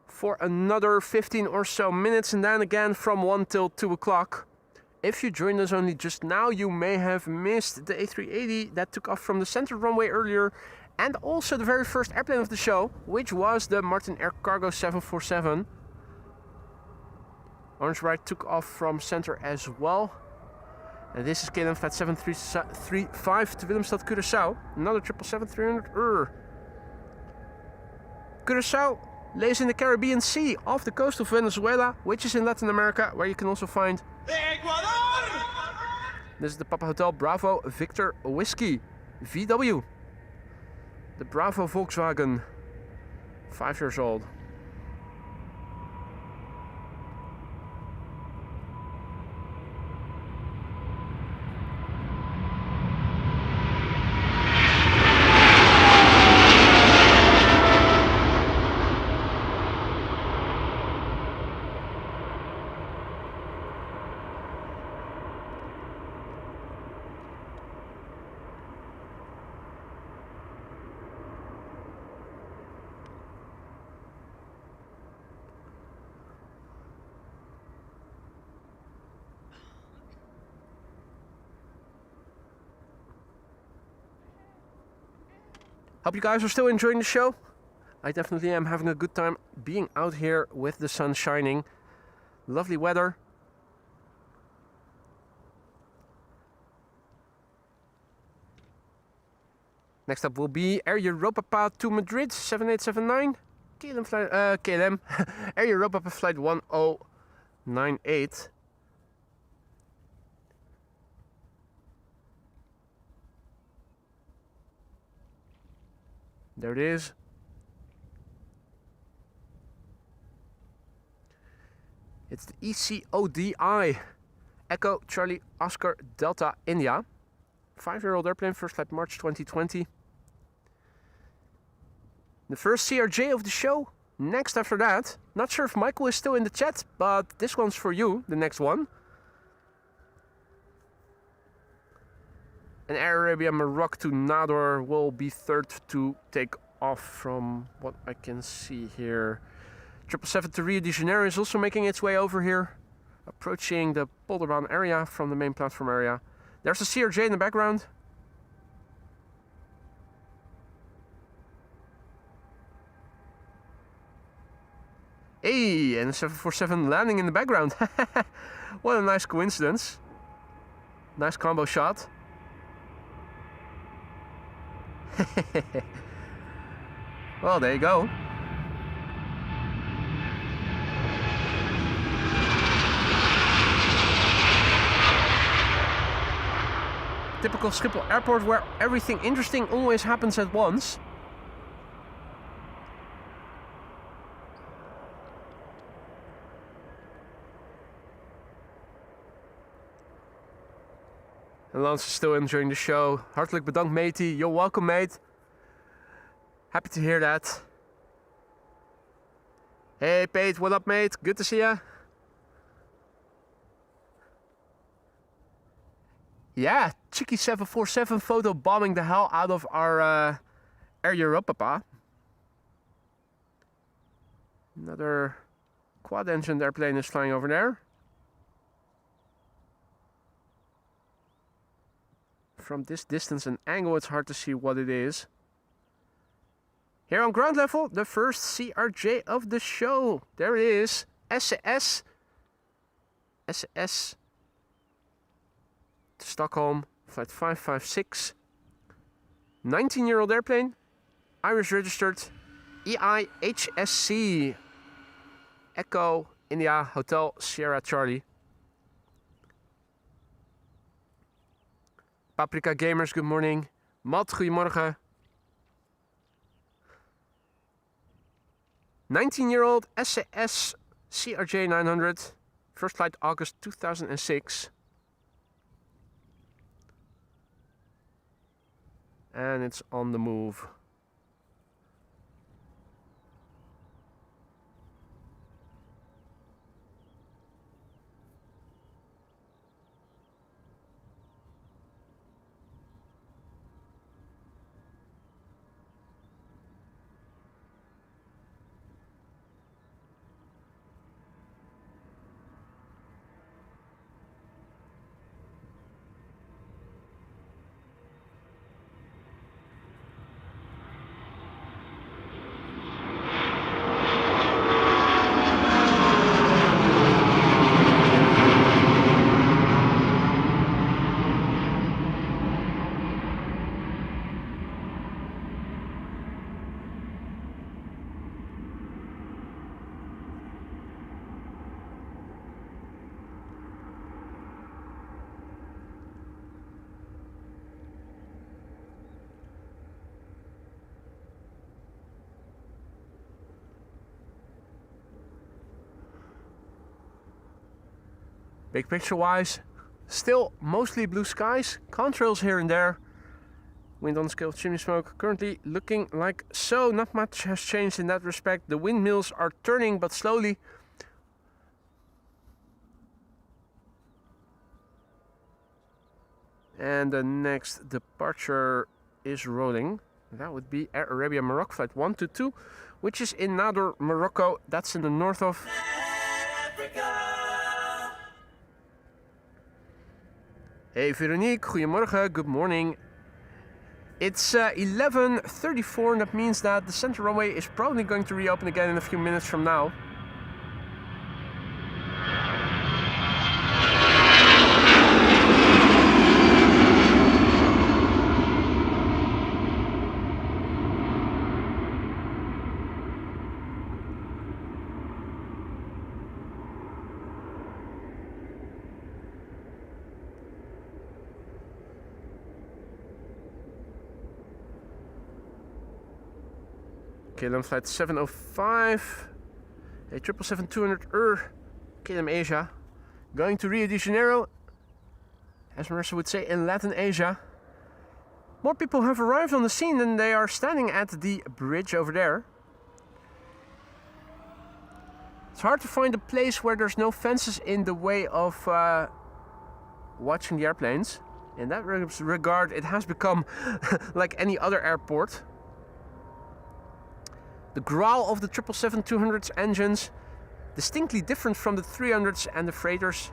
For another 15 or so minutes, and then again from 1 till 2 o'clock. If you joined us only just now, you may have missed the A380 that took off from the center runway earlier, and also the very first airplane of the show, which was the Martin Air Cargo 747. Orange Bright took off from center as well. And this is KLM Flight 735 to Willemstad, Curaçao. Another 777-300. Curaçao lays in the Caribbean Sea off the coast of Venezuela, which is in Latin America, where you can also find Ecuador. This is the Papa Hotel Bravo Victor Whiskey VW. The Bravo Volkswagen, 5 years old. Hope you guys are still enjoying the show. I definitely am having a good time being out here with the sun shining. Lovely weather. Next up will be Air Europa path to Madrid, 7879. KLM Air Europa flight 1098. There it is. It's the ECODI, Echo Charlie Oscar Delta India. 5-year-old airplane, first flight March 2020. The first CRJ of the show. Next after that, not sure if Michael is still in the chat, but this one's for you, the next one. And Air Arabia Maroc to Nador will be third to take off from what I can see here. 777 to Rio de Janeiro is also making its way over here, approaching the Polderbaan area from the main platform area. There's a CRJ in the background. Hey, and a 747 landing in the background. What a nice coincidence. Nice combo shot. Well, there you go. Typical Schiphol Airport where everything interesting always happens at once. And Lance is still enjoying the show. Hartelijk bedankt, matey. You're welcome, mate. Happy to hear that. Hey, Pete, what up, mate? Good to see ya. Yeah, Chicky747 photo bombing the hell out of our Air Europa. Another quad-engined airplane is flying over there. From this distance and angle, it's hard to see what it is. Here on ground level, the first CRJ of the show. There it is. SAS. SAS. To Stockholm, flight 556. 19-year-old airplane. Irish registered. EIHSC. Echo India Hotel Sierra Charlie. Paprika Gamers, good morning. Matt, goedemorgen. 19-year-old SAS CRJ 900. First flight August 2006. And it's on the move. Big picture wise, still mostly blue skies, contrails here and there. Wind on scale of chimney smoke currently looking like so. Not much has changed in that respect. The windmills are turning but slowly. And the next departure is rolling. That would be Air Arabia Morocco flight 122, which is in Nador, Morocco. That's in the north of Africa. Hey Veronique, goedemorgen, good morning. It's 11:34 and that means that the center runway is probably going to reopen again in a few minutes from now. KLM flight 705, a 777-200 KLM Asia, going to Rio de Janeiro, as Marissa would say, in Latin Asia. More people have arrived on the scene and they are standing at the bridge over there. It's hard to find a place where there's no fences in the way of watching the airplanes. In that regard, it has become like any other airport. The growl of the 777-200's engines, distinctly different from the 300s and the freighters.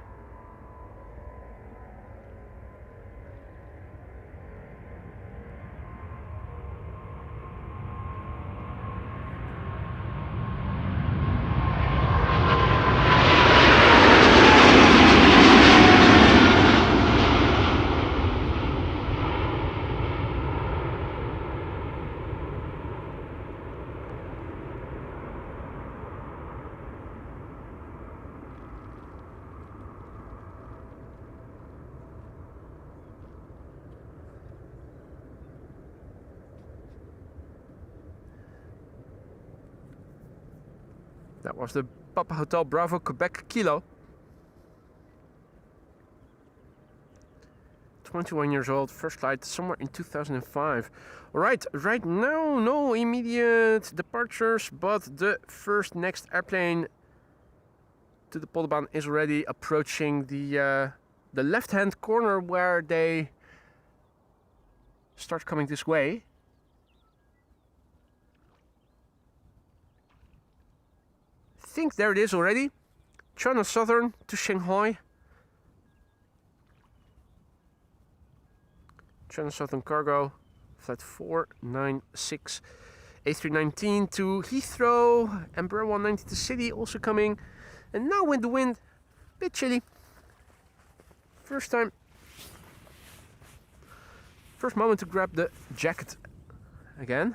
That was the Papa Hotel Bravo Quebec Kilo. 21 years old, first flight somewhere in 2005. Alright, right now no immediate departures, but the next airplane to the Polderbaan is already approaching the left hand corner where they start coming this way. I think there it is already. China Southern to Shanghai. China Southern Cargo, flight 496, A319 to Heathrow, Embraer 190 to City also coming. And now with the wind, a bit chilly. First moment to grab the jacket again.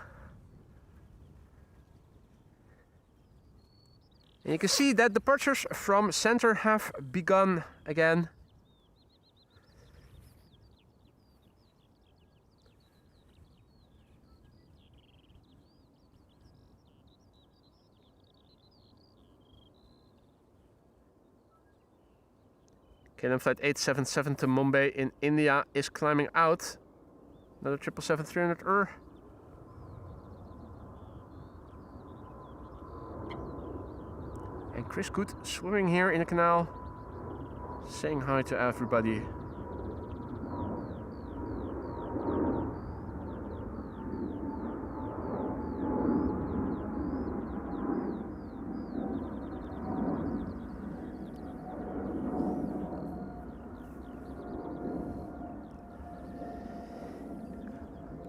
And you can see that departures from center have begun again. KLM flight 877 to Mumbai in India is climbing out. Another 777-300 And Chris Good swimming here in the canal, saying hi to everybody.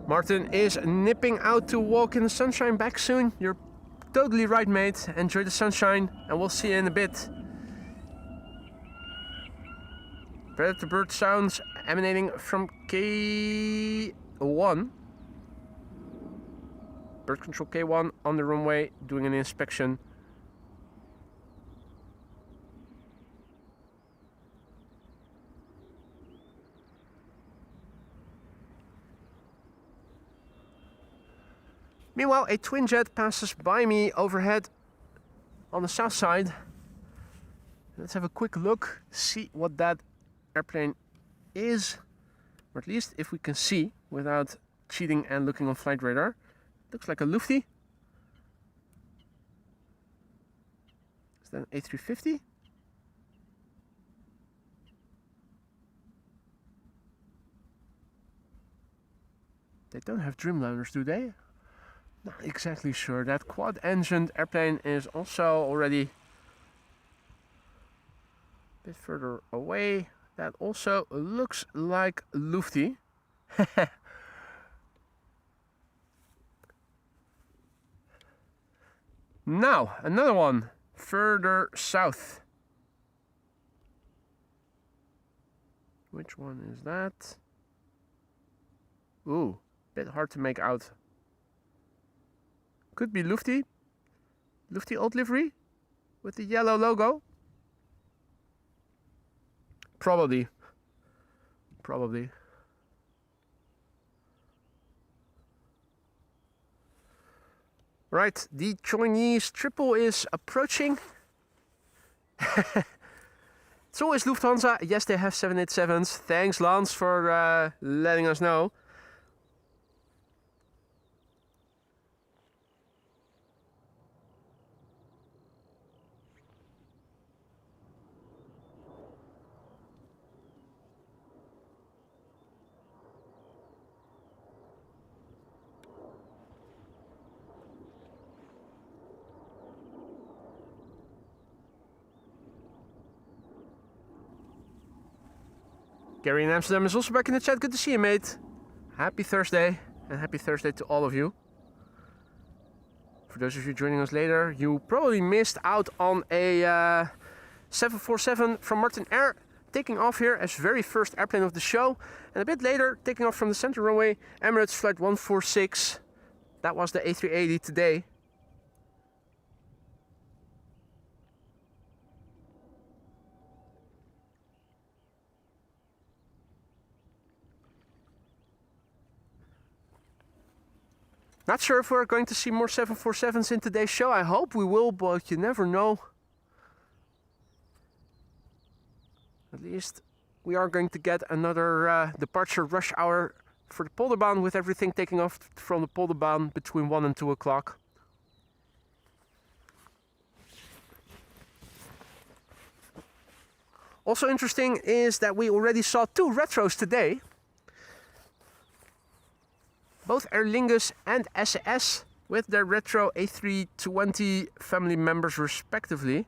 Martin is nipping out to walk in the sunshine. Back soon. You're totally right, mate. Enjoy the sunshine and we'll see you in a bit. Predator bird sounds emanating from K1. Bird control K1 on the runway doing an inspection. Meanwhile, a twin jet passes by me overhead on the south side. Let's have a quick look, see what that airplane is, or at least if we can see without cheating and looking on flight radar. Looks like a Lufty. Is that an A350? They don't have Dreamliners, do they? Not exactly sure. That quad-engined airplane is also already a bit further away. That also looks like Lufty. Now, another one further south. Which one is that? Ooh, bit hard to make out. Could be Lufty. Lufty old livery with the yellow logo. Probably. Right, the Chinese triple is approaching. It's always Lufthansa. Yes, they have 787s. Thanks, Lance, for letting us know. Gary in Amsterdam is also back in the chat. Good to see you, mate. Happy Thursday, and happy Thursday to all of you. For those of you joining us later, you probably missed out on a 747 from Martin Air taking off here as very first airplane of the show. And a bit later, taking off from the center runway, Emirates flight 146. That was the A380 today. Not sure if we're going to see more 747s in today's show. I hope we will, but you never know. At least we are going to get another departure rush hour for the Polderbaan, with everything taking off from the Polderbaan between 1 and 2 o'clock. Also interesting is that we already saw 2 retros today. Both Aer Lingus and SAS with their retro A320 family members respectively.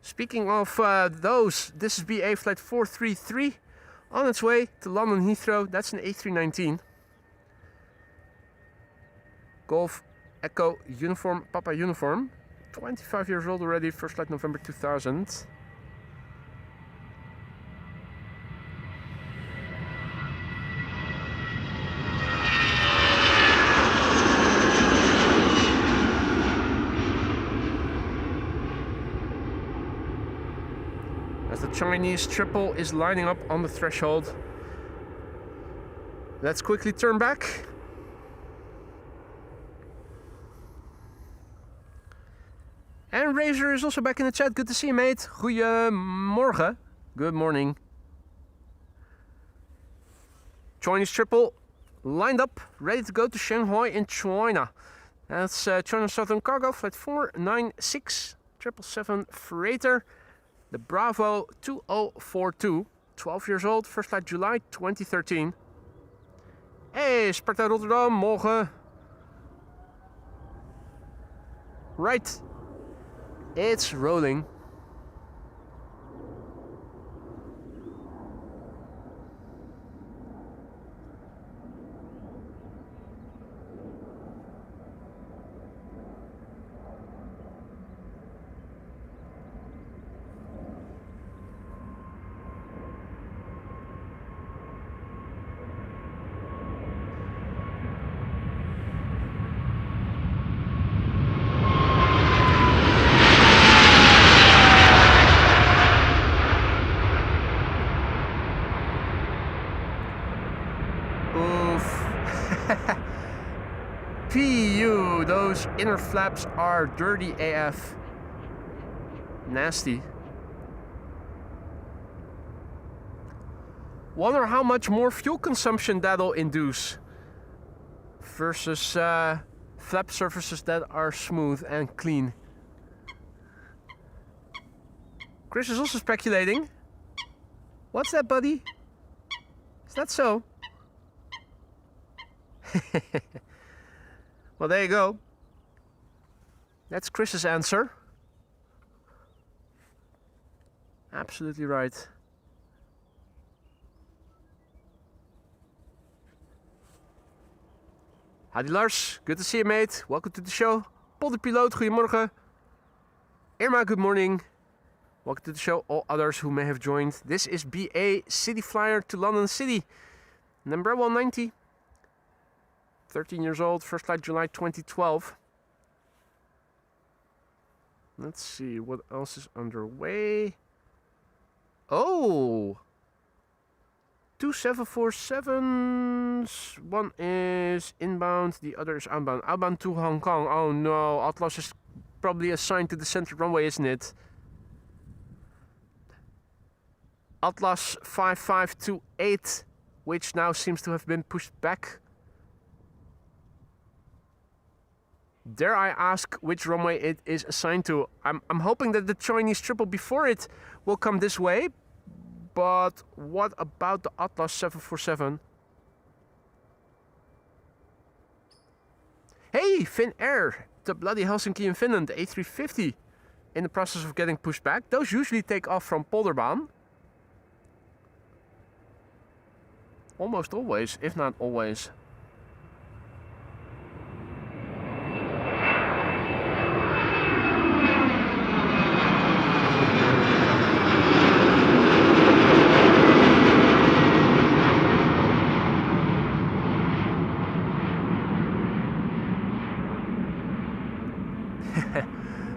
Speaking of those, this is BA flight 433 on its way to London Heathrow. That's an A319. Golf Echo Uniform Papa Uniform. 25 years old already, first flight November 2000. As the Chinese triple is lining up on the threshold. Let's quickly turn back. And Razor is also back in the chat. Good to see you, mate. Goedemorgen. Good morning. Chinese triple lined up, ready to go to Shanghai in China. That's China Southern Cargo, flight 496, 777 freighter. The Bravo 2042, 12 years old, first flight July 2013. Hey, Sparta Rotterdam, morgen. Right, it's rolling. PU, those inner flaps are dirty AF. Nasty. Wonder how much more fuel consumption that'll induce versus flap surfaces that are smooth and clean. Chris is also speculating. What's that, buddy? Is that so? Well, there you go. That's Chris's answer. Absolutely right. Howdy Lars, good to see you, mate. Welcome to the show. Polderpiloot, goedemorgen. Irma, good morning. Welcome to the show, all others who may have joined. This is BA City Flyer to London City. Number 190. 13 years old, first flight July 2012. Let's see what else is underway. Oh! 2 747s. One is inbound, the other is outbound. Outbound to Hong Kong. Oh no, Atlas is probably assigned to the center runway, isn't it? Atlas 5528, which now seems to have been pushed back. Dare I ask which runway it is assigned to? I'm hoping that the Chinese triple before it will come this way. But what about the Atlas 747? Hey, Finnair, the bloody Helsinki in Finland, A350, in the process of getting pushed back. Those usually take off from Polderbaan. Almost always, if not always.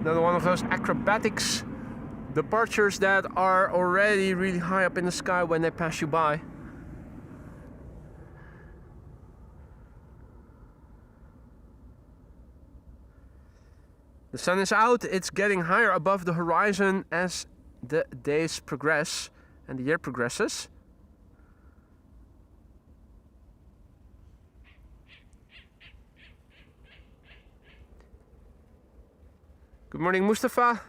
Another one of those acrobatics departures that are already really high up in the sky when they pass you by. The sun is out, it's getting higher above the horizon as the days progress and the year progresses. Good morning, Mustafa.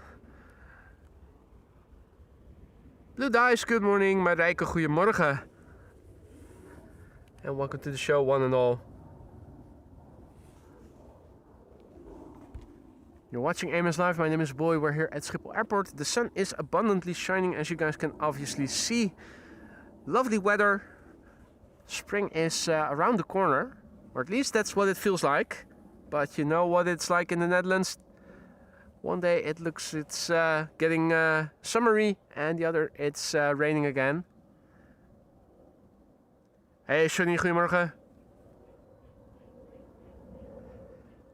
Blue Dice, good morning. Marijke, goedemorgen. And welcome to the show, one and all. You're watching AMS Live. My name is Boy. We're here at Schiphol Airport. The sun is abundantly shining, as you guys can obviously see. Lovely weather. Spring is around the corner, or at least that's what it feels like. But you know what it's like in the Netherlands. One day it's getting summery, and the other it's raining again. Hey Johnny, goedemorgen.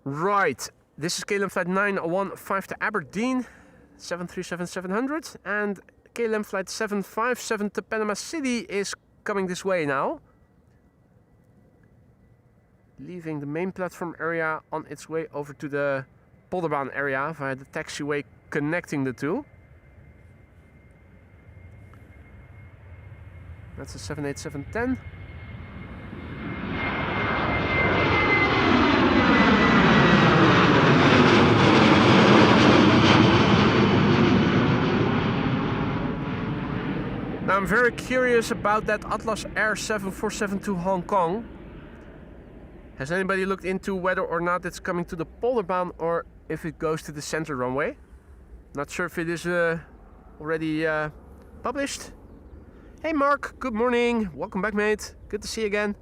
Right, this is KLM flight 915 to Aberdeen, 737-700, and KLM flight 757 to Panama City is coming this way now. Leaving the main platform area on its way over to the Polderbaan area via the taxiway connecting the two. That's a 787-10. Now I'm very curious about that Atlas Air 747 to Hong Kong. Has anybody looked into whether or not it's coming to the Polderbaan or if it goes to the center runway? Not sure if it is already published. Hey Mark, good morning. Welcome back, mate. Good to see you again.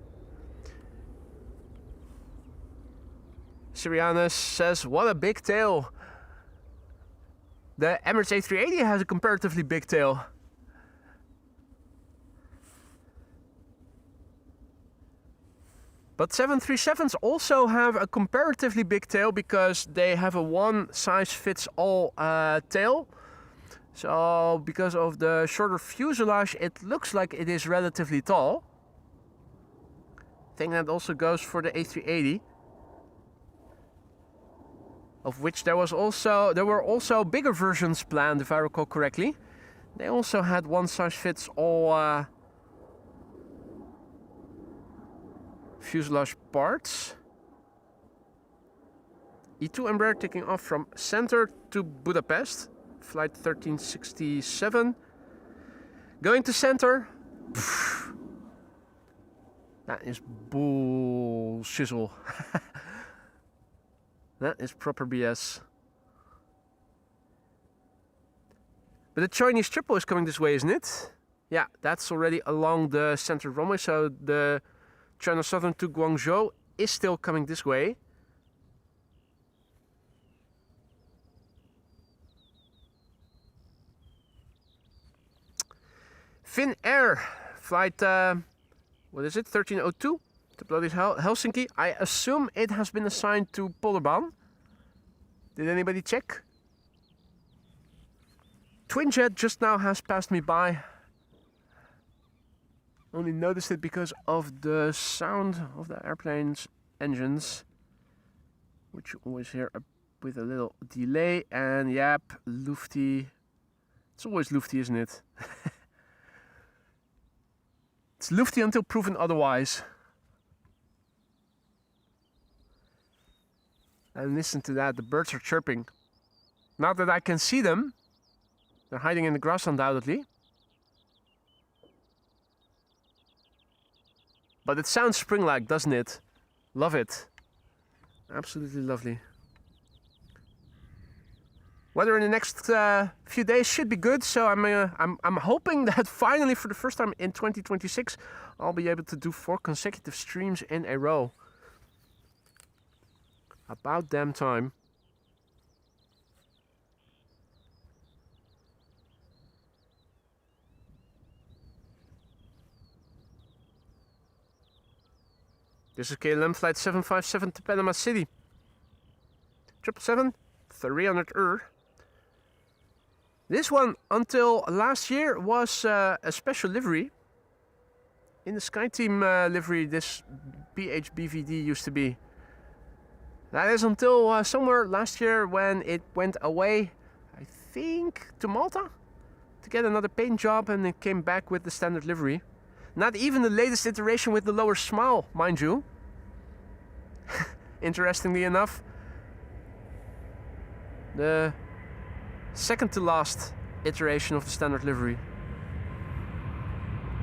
Sirianus says, what a big tail. The Emirates A380 has a comparatively big tail. But 737s also have a comparatively big tail because they have a one-size-fits-all tail. So because of the shorter fuselage, it looks like it is relatively tall. I think that also goes for the A380. Of which there were also bigger versions planned, if I recall correctly. They also had one-size-fits-all fuselage parts. E2 Embraer taking off from center to Budapest, flight 1367. Going to center. Pfft. That is bull shizzle. That is proper BS. But the Chinese triple is coming this way, isn't it? Yeah, that's already along the center runway, so the China Southern to Guangzhou is still coming this way. Finnair flight, what is it, 1302 to bloody Helsinki. I assume it has been assigned to Polderbaan. Did anybody check? Twinjet just now has passed me by. Only noticed it because of the sound of the airplane's engines, which you always hear with a little delay. And yep, lufty. It's always lufty, isn't it? It's lufty until proven otherwise. And listen to that, the birds are chirping. Not that I can see them. They're hiding in the grass undoubtedly. But it sounds spring-like, doesn't it? Love it. Absolutely lovely. Weather in the next few days should be good, so I'm hoping that finally, for the first time in 2026, I'll be able to do 4 consecutive streams in a row. About damn time. This is KLM flight 757 to Panama City. 777, 300 This one, until last year, was a special livery. In the SkyTeam livery, this BHBVD used to be. That is until somewhere last year when it went away, I think, to Malta to get another paint job, and it came back with the standard livery. Not even the latest iteration with the lower smile, mind you. Interestingly enough, the second to last iteration of the standard livery.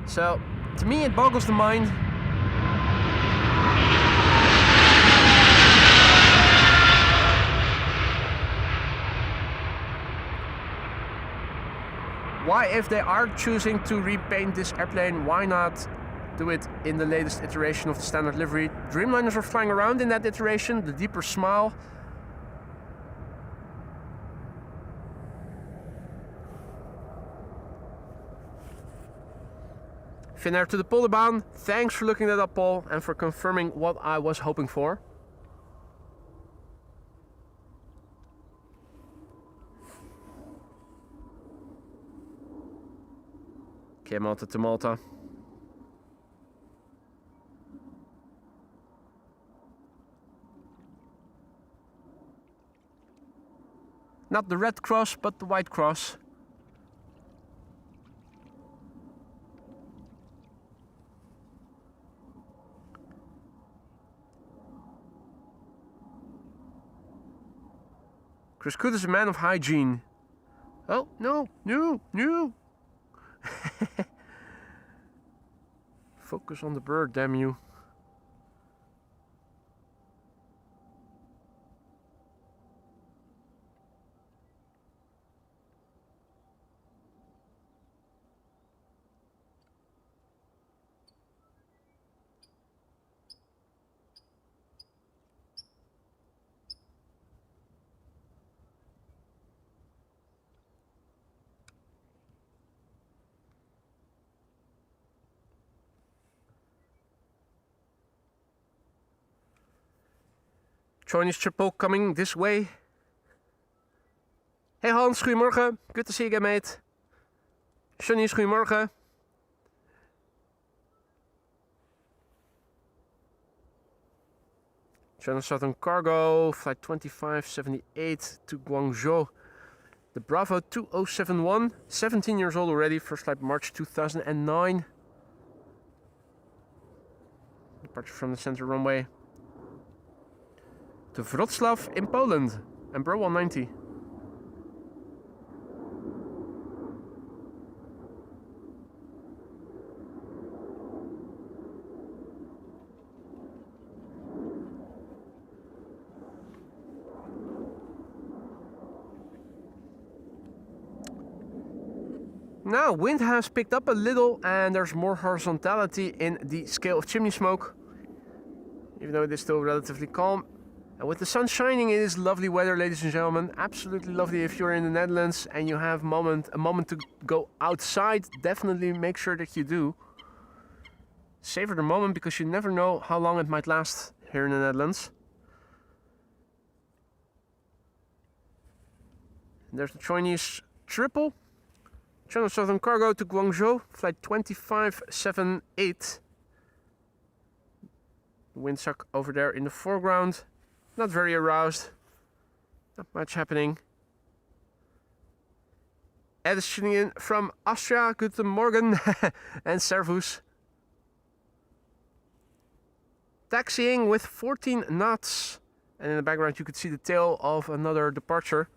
So, to me it boggles the mind. Why, if they are choosing to repaint this airplane, why not do it in the latest iteration of the standard livery? Dreamliners are flying around in that iteration, the deeper smile. Finnair to the Polderbaan. Thanks for looking that up, Paul, and for confirming what I was hoping for. Okay, Malta to Malta. Not the red cross, but the white cross. Chris Coot is a man of hygiene. Oh, no, no, no. Focus on the bird, damn you. Chinese triple coming this way. Hey Hans, goedemorgen. Good to see you again, mate. Chinese, goedemorgen. China Southern Cargo, flight 2578 to Guangzhou. The Bravo 2071, 17 years old already, first flight March 2009. Departure from the center runway. To Wrocław in Poland, and Bro 190. Now, wind has picked up a little and there's more horizontality in the scale of chimney smoke, even though it is still relatively calm. And with the sun shining, it is lovely weather, ladies and gentlemen. Absolutely lovely if you're in the Netherlands and you have a moment to go outside. Definitely make sure that you do. Savor the moment, because you never know how long it might last here in the Netherlands. And there's the Chinese triple. China Southern Cargo to Guangzhou, flight 2578. Windsuck over there in the foreground. Not very aroused. Not much happening. Ed is tuning in from Austria. Guten Morgen and Servus. Taxiing with 14 knots. And in the background you could see the tail of another departure.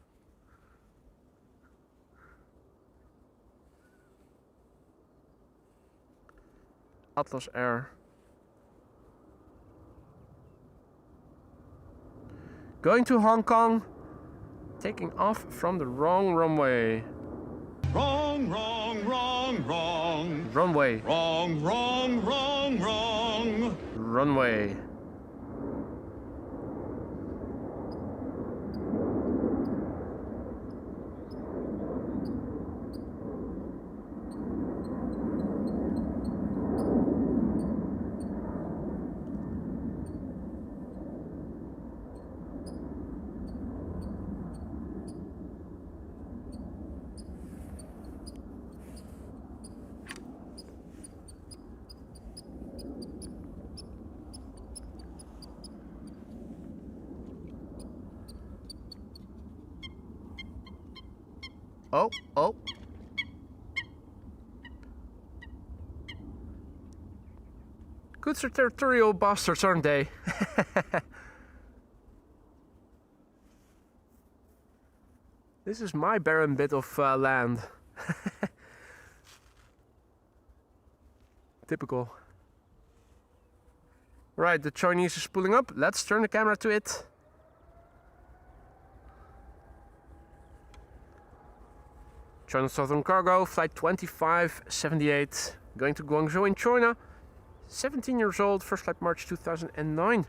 Atlas Air. Going to Hong Kong, taking off from the wrong runway. Wrong, wrong, wrong, wrong. Runway. Wrong, wrong, wrong, wrong. Runway. Oh, oh. Good territorial bastards, aren't they? This is my barren bit of land. Typical. Right, the Chinese is pulling up. Let's turn the camera to it. China Southern Cargo, flight 2578, going to Guangzhou in China. 17 years old, first flight March 2009.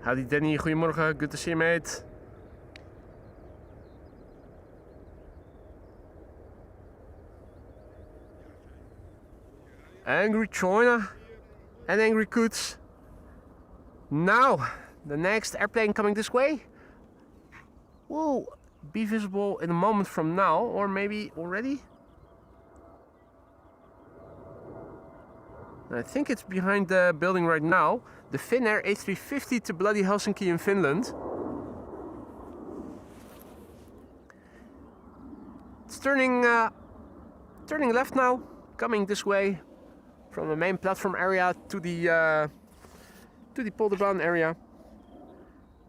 Howdy Danny, goedemorgen, good to see you mate. Angry China and angry Coots. Now, the next airplane coming this way will be visible in a moment from now, or maybe already. I think it's behind the building right now. The Finnair A350 to bloody Helsinki in Finland. It's turning left now, coming this way from the main platform area to the Polderbaan area.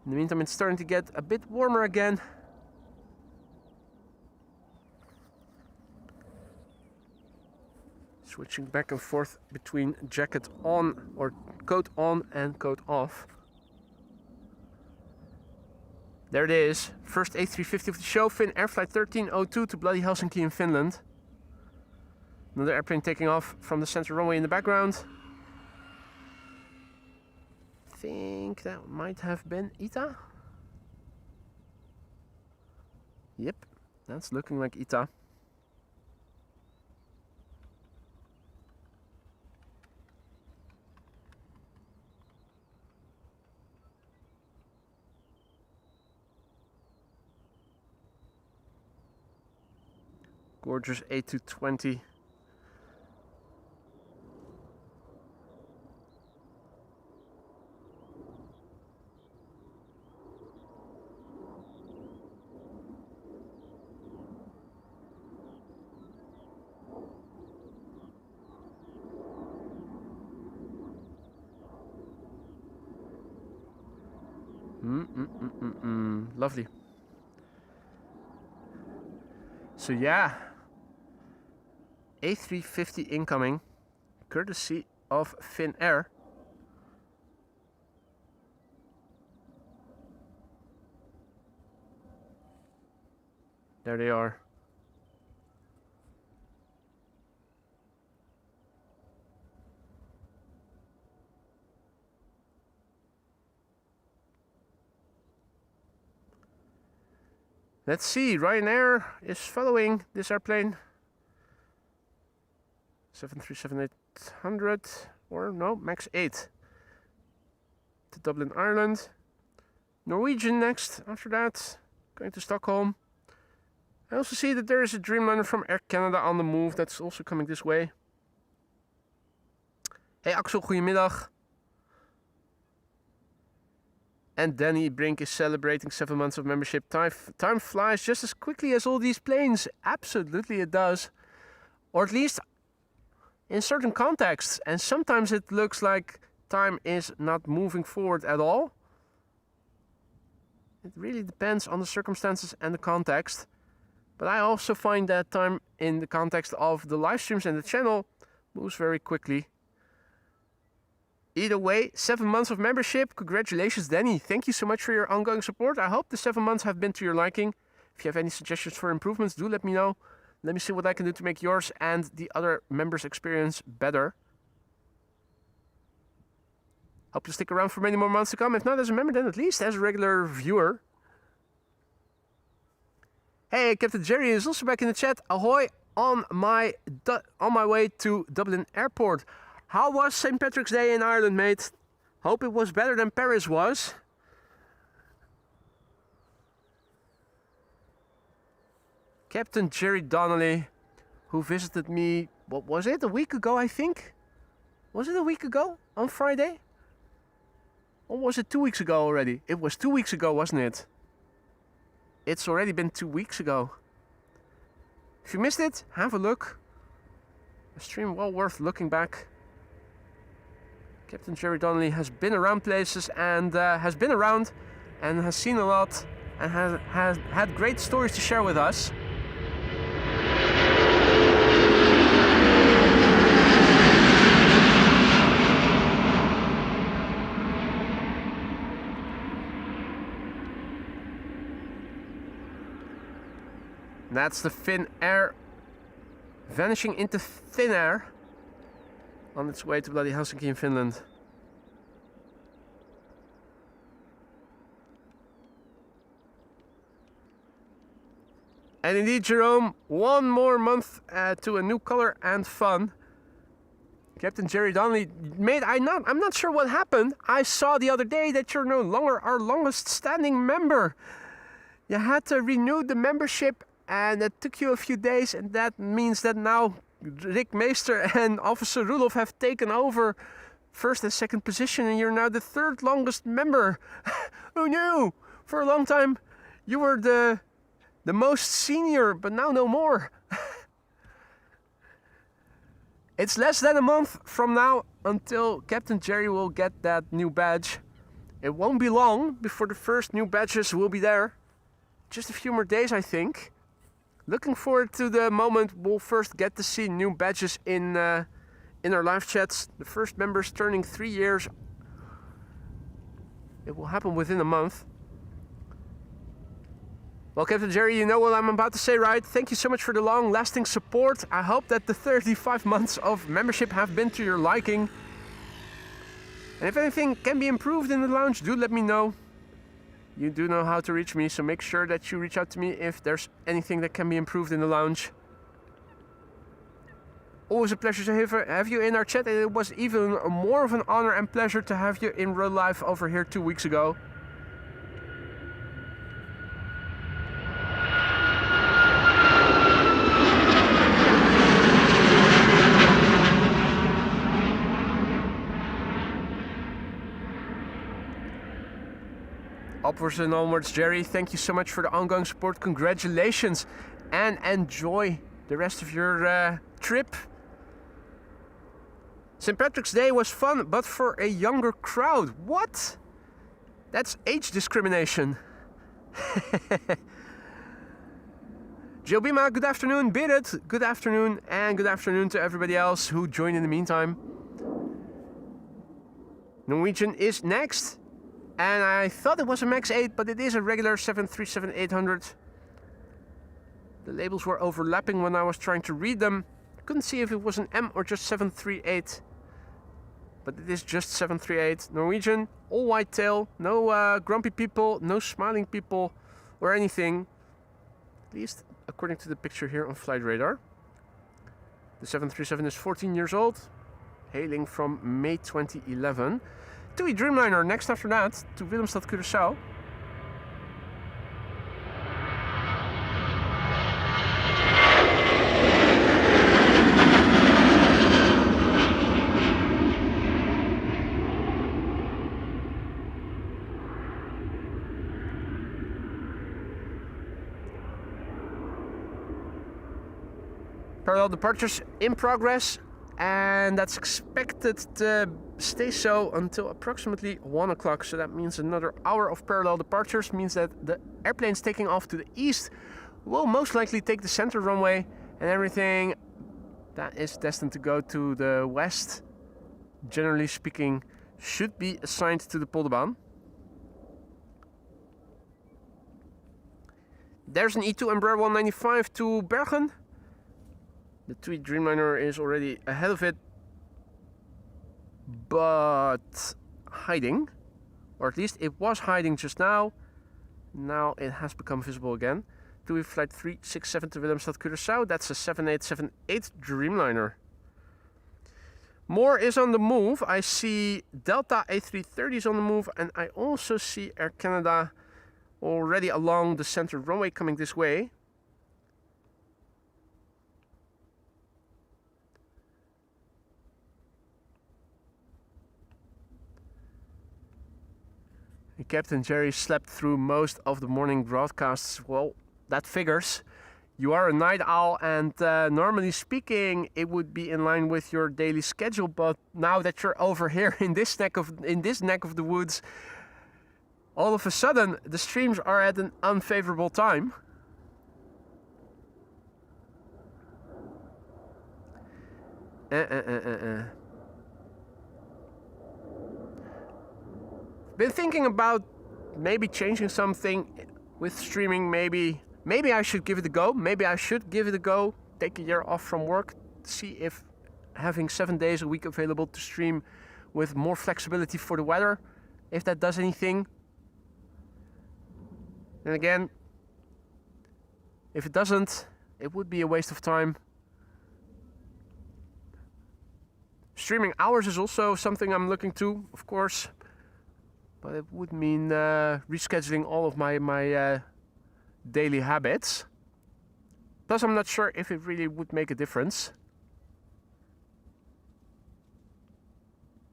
In the meantime, it's starting to get a bit warmer again. Switching back and forth between jacket on or coat on and coat off. There it is. First A350 of the show, Finnair flight 1302 to bloody Helsinki in Finland. Another airplane taking off from the center runway in the background. I think that might have been ITA. Yep, that's looking like ITA. Gorgeous A220. Lovely. So yeah, A350 incoming, courtesy of Finnair. There they are. Let's see, Ryanair is following this airplane. 737-800, or no, MAX 8 to Dublin, Ireland. Norwegian next, after that, going to Stockholm. I also see that there is a Dreamliner from Air Canada on the move, that's also coming this way. Hey Axel, goedemiddag. And Danny Brink is celebrating 7 months of membership. Time flies just as quickly as all these planes. Absolutely it does. Or at least in certain contexts. And sometimes it looks like time is not moving forward at all. It really depends on the circumstances and the context. But I also find that time in the context of the live streams and the channel moves very quickly. Either way, 7 months of membership. Congratulations, Danny. Thank you so much for your ongoing support. I hope the 7 months have been to your liking. If you have any suggestions for improvements, do let me know. Let me see what I can do to make yours and the other members' experience better. Hope you stick around for many more months to come. If not as a member, then at least as a regular viewer. Hey, Captain Jerry is also back in the chat. Ahoy on my way to Dublin Airport. How was St. Patrick's Day in Ireland, mate? Hope it was better than Paris was. Captain Jerry Donnelly, who visited me, what was it, a week ago, I think? Was it a week ago on Friday? Or was it 2 weeks ago already? It was 2 weeks ago, wasn't it? It's already been 2 weeks ago. If you missed it, have a look. A stream well worth looking back. Captain Jerry Donnelly has been around places and has been around and has seen a lot and has had great stories to share with us. That's the Finnair vanishing into thin air on its way to bloody Helsinki in Finland. And indeed, Jerome, one more month to a new color and fun. Captain Jerry Donnelly, mate, I'm not sure what happened. I saw the other day that you're no longer our longest standing member. You had to renew the membership and it took you a few days, and that means that now Rick Meester and Officer Rudolph have taken over first and second position, and you're now the third longest member. Who knew? For a long time, you were the most senior, but now no more. It's less than a month from now until Captain Jerry will get that new badge. It won't be long before the first new badges will be there. Just a few more days, I think. Looking forward to the moment we'll first get to see new badges in our live chats. The first members turning 3 years. It will happen within a month. Well, Captain Jerry, you know what I'm about to say, right? Thank you so much for the long-lasting support. I hope that the 35 months of membership have been to your liking. And if anything can be improved in the lounge, do let me know. You do know how to reach me, so make sure that you reach out to me if there's anything that can be improved in the lounge. Always a pleasure to have you in our chat, and it was even more of an honor and pleasure to have you in real life over here 2 weeks ago. Upwards and onwards, Jerry. Thank you so much for the ongoing support. Congratulations and enjoy the rest of your trip. St. Patrick's Day was fun, but for a younger crowd. What? That's age discrimination. Jobima, good afternoon. Birut, good afternoon. And good afternoon to everybody else who joined in the meantime. Norwegian is next. And I thought it was a MAX 8, but it is a regular 737-800. The labels were overlapping when I was trying to read them. I couldn't see if it was an M or just 738. But it is just 738. Norwegian, all white tail, no grumpy people, no smiling people or anything. At least according to the picture here on Flight Radar. The 737 is 14 years old, hailing from May 2011. TUI Dreamliner next after that to Willemstad, Curaçao. Parallel departures in progress, and that's expected to stay so until approximately 1 o'clock. So that means another hour of parallel departures, means that the airplanes taking off to the east will most likely take the center runway, and everything that is destined to go to the west, generally speaking, should be assigned to the Polderbaan. There's an E2 Embraer 195 to Bergen. The TUI Dreamliner is already ahead of it, but hiding. Or at least it was hiding just now. Now it has become visible again. TUI flight 367 to Willemstad, Curaçao. That's a 7878 Dreamliner. More is on the move. I see Delta A330 is on the move. And I also see Air Canada already along the center runway coming this way. Captain Jerry slept through most of the morning broadcasts. Well, that figures. You are a night owl, and normally speaking, it would be in line with your daily schedule. But now that you're over here in this neck of the woods, all of a sudden the streams are at an unfavorable time. Been thinking about maybe changing something with streaming. Maybe I should give it a go. Take a year off from work. See if having 7 days a week available to stream with more flexibility for the weather, if that does anything. And again, if it doesn't, it would be a waste of time. Streaming hours is also something I'm looking to, of course. But it would mean rescheduling all of my daily habits. Plus, I'm not sure if it really would make a difference.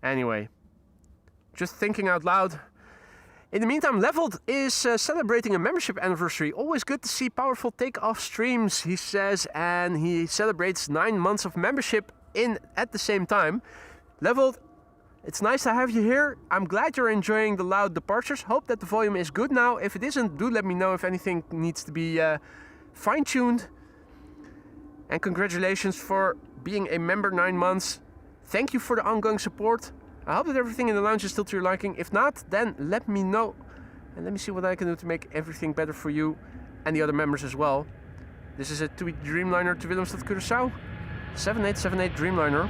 Anyway, just thinking out loud. In the meantime, Leveled is celebrating a membership anniversary. Always good to see powerful takeoff streams, he says. And he celebrates 9 months of membership at the same time. Leveled, it's nice to have you here. I'm glad you're enjoying the loud departures. Hope that the volume is good now. If it isn't, do let me know if anything needs to be fine-tuned. And congratulations for being a member 9 months. Thank you for the ongoing support. I hope that everything in the lounge is still to your liking. If not, then let me know. And let me see what I can do to make everything better for you and the other members as well. This is a TUI Dreamliner to Willemstad, Curaçao. 7878 Dreamliner.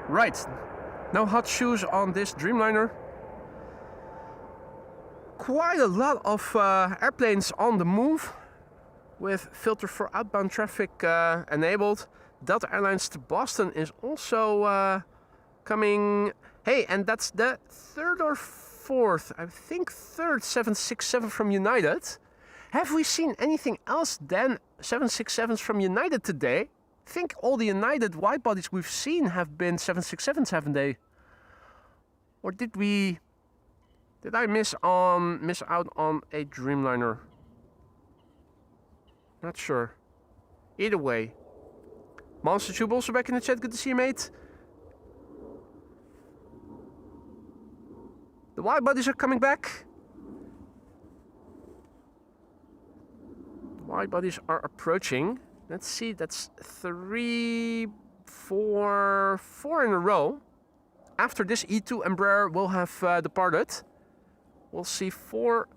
Right, no hot shoes on this Dreamliner. Quite a lot of airplanes on the move with filter for outbound traffic enabled. Delta Airlines to Boston is also coming. Hey, and that's the third or fourth, I think third 767 from United. Have we seen anything else than 767s from United today? I think all the United wide bodies we've seen have been 767s, haven't they? Or did I miss out on a Dreamliner? Not sure. Either way. Monster Tube also back in the chat. Good to see you, mate. The wide bodies are coming back. The wide bodies are approaching. Let's see, that's 3, 4 in a row. After this E2 Embraer will have departed. We'll see 4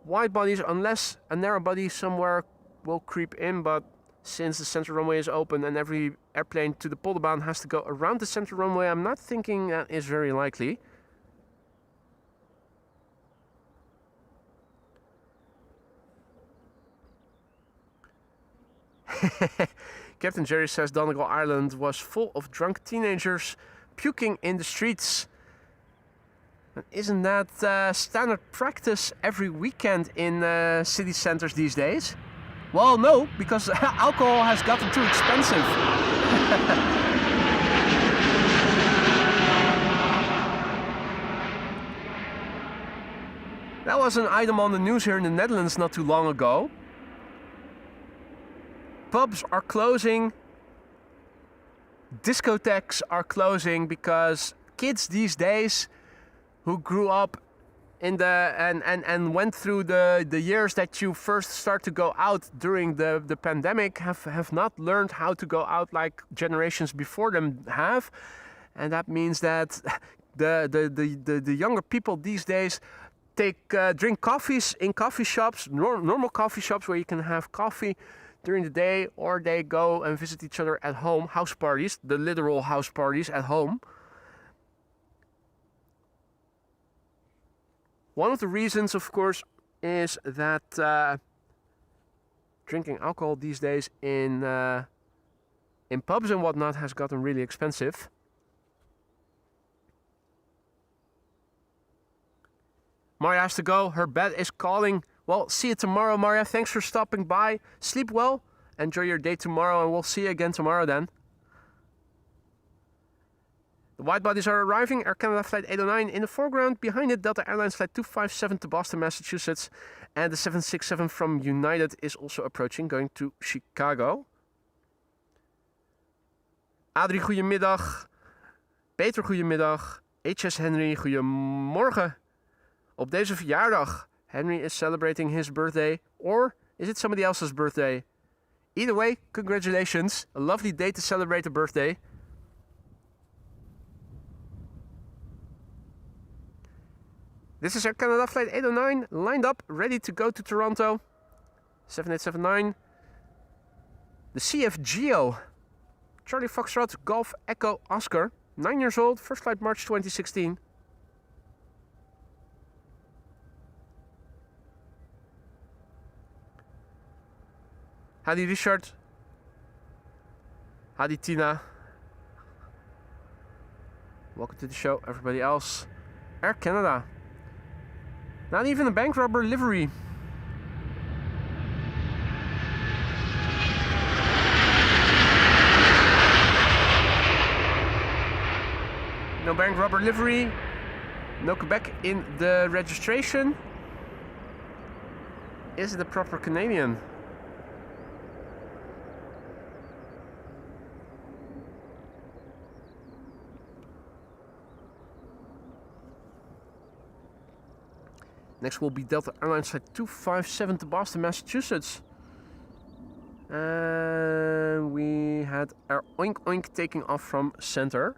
wide bodies, unless a narrow body somewhere will creep in. But since the center runway is open and every airplane to the Polderbaan has to go around the center runway, I'm not thinking that is very likely. Captain Jerry says Donegal Island was full of drunk teenagers puking in the streets. And isn't that standard practice every weekend in city centers these days? Well, no, because alcohol has gotten too expensive. That was an item on the news here in the Netherlands not too long ago. Pubs are closing, discotheques are closing because kids these days who grew up in the and went through the years that you first start to go out during the pandemic have not learned how to go out like generations before them have, and that means that the younger people these days drink coffees in coffee shops, normal coffee shops where you can have coffee during the day, or they go and visit each other at home, house parties, the literal house parties at home. One of the reasons, of course, is that drinking alcohol these days in pubs and whatnot has gotten really expensive. Maria has to go. Her bed is calling. Well, see you tomorrow, Maria. Thanks for stopping by. Sleep well. Enjoy your day tomorrow, and we'll see you again tomorrow then. The wide bodies are arriving. Air Canada Flight 809 in the foreground. Behind it, Delta Airlines Flight 257 to Boston, Massachusetts. And the 767 from United is also approaching, going to Chicago. Adrie, goedemiddag. Peter, goedemiddag. HS Henry, goedemorgen. Op deze verjaardag. Henry is celebrating his birthday. Or is it somebody else's birthday? Either way, congratulations. A lovely day to celebrate a birthday. This is Air Canada Flight 809, lined up, ready to go to Toronto. 7879. The CFGO. Charlie Foxtrot, Golf Echo Oscar. 9 years old, first flight March 2016. Howdy Richard. Howdy Tina. Welcome to the show, everybody else. Air Canada. Not even a bank robber livery. No bank robber livery. No Quebec in the registration. Is it a proper Canadian? Next will be Delta Airlines Flight 257 to Boston, Massachusetts. And we had our Oink Oink taking off from center.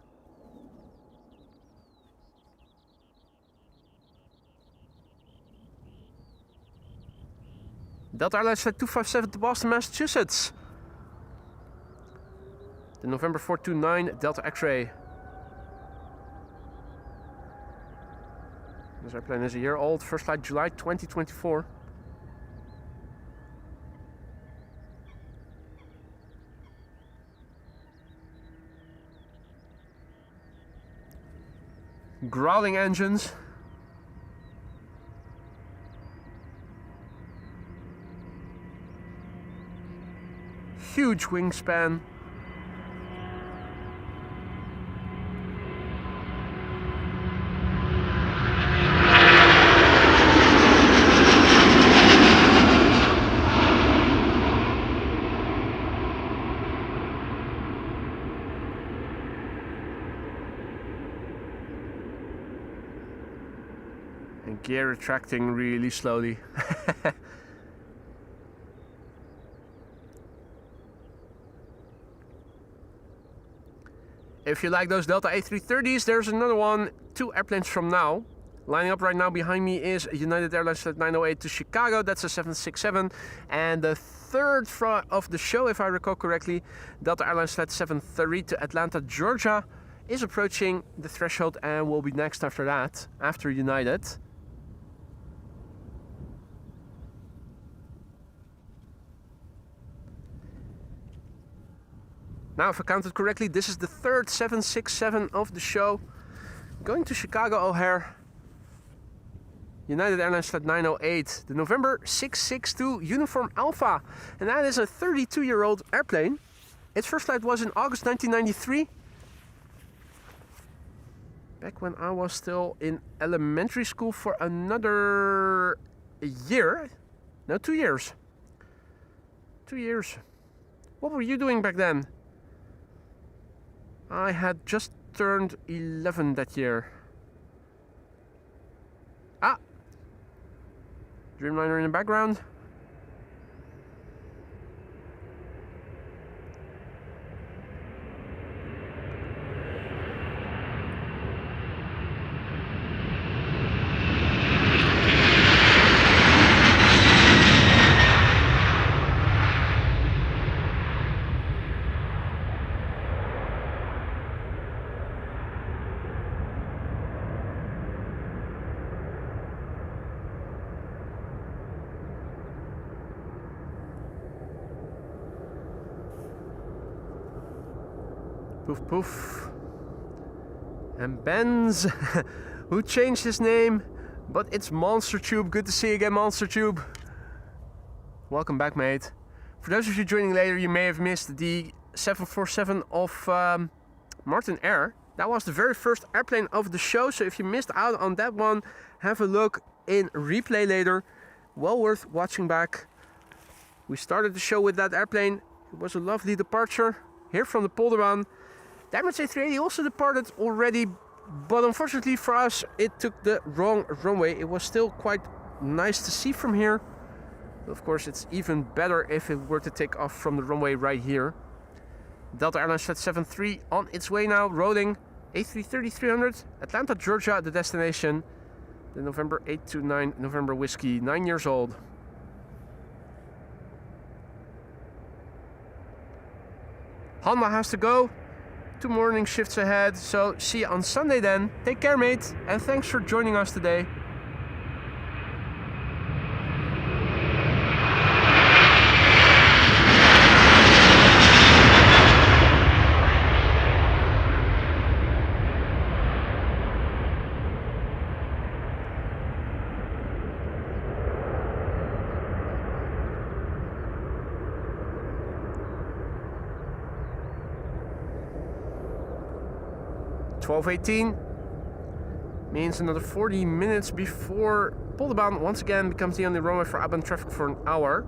Delta Airlines Flight 257 to Boston, Massachusetts. The November 429 Delta X-Ray. This airplane is a year old, first flight July 2024. Growling engines. Huge wingspan. Gear retracting really slowly. If you like those Delta A330s, there's another one 2 airplanes from now. Lining up right now behind me is United Airlines Flight 908 to Chicago. That's a 767. And the third of the show, if I recall correctly, Delta Airlines Flight 730 to Atlanta, Georgia, is approaching the threshold and will be next after that, after United. Now, if I counted correctly, this is the third 767 of the show. Going to Chicago O'Hare. United Airlines Flight 908, the November 662 Uniform Alpha. And that is a 32-year-old airplane. Its first flight was in August 1993. Back when I was still in elementary school for another year. No, 2 years. 2 years. What were you doing back then? I had just turned 11 that year. Ah, Dreamliner in the background. Poof poof. And Benz, who changed his name, but it's Monster Tube. Good to see you again, Monster Tube. Welcome back, mate. For those of you joining later, you may have missed the 747 of Martin Air. That was the very first airplane of the show, so if you missed out on that one, have a look in replay later. Well worth watching back. We started the show with that airplane. It was a lovely departure here from the Polderbaan. The Emirates A380 also departed already, but unfortunately for us, it took the wrong runway. It was still quite nice to see from here. Of course, it's even better if it were to take off from the runway right here. Delta Airlines Flight 73 on its way now, rolling A330-300, Atlanta, Georgia, the destination. The November 829 November Whiskey, 9 years old. Honda has to go. 2 morning shifts ahead, so see you on Sunday then. Take care, mate, and thanks for joining us today. (12:18) means another 40 minutes before Polderbaan once again becomes the only runway for outbound traffic for an hour.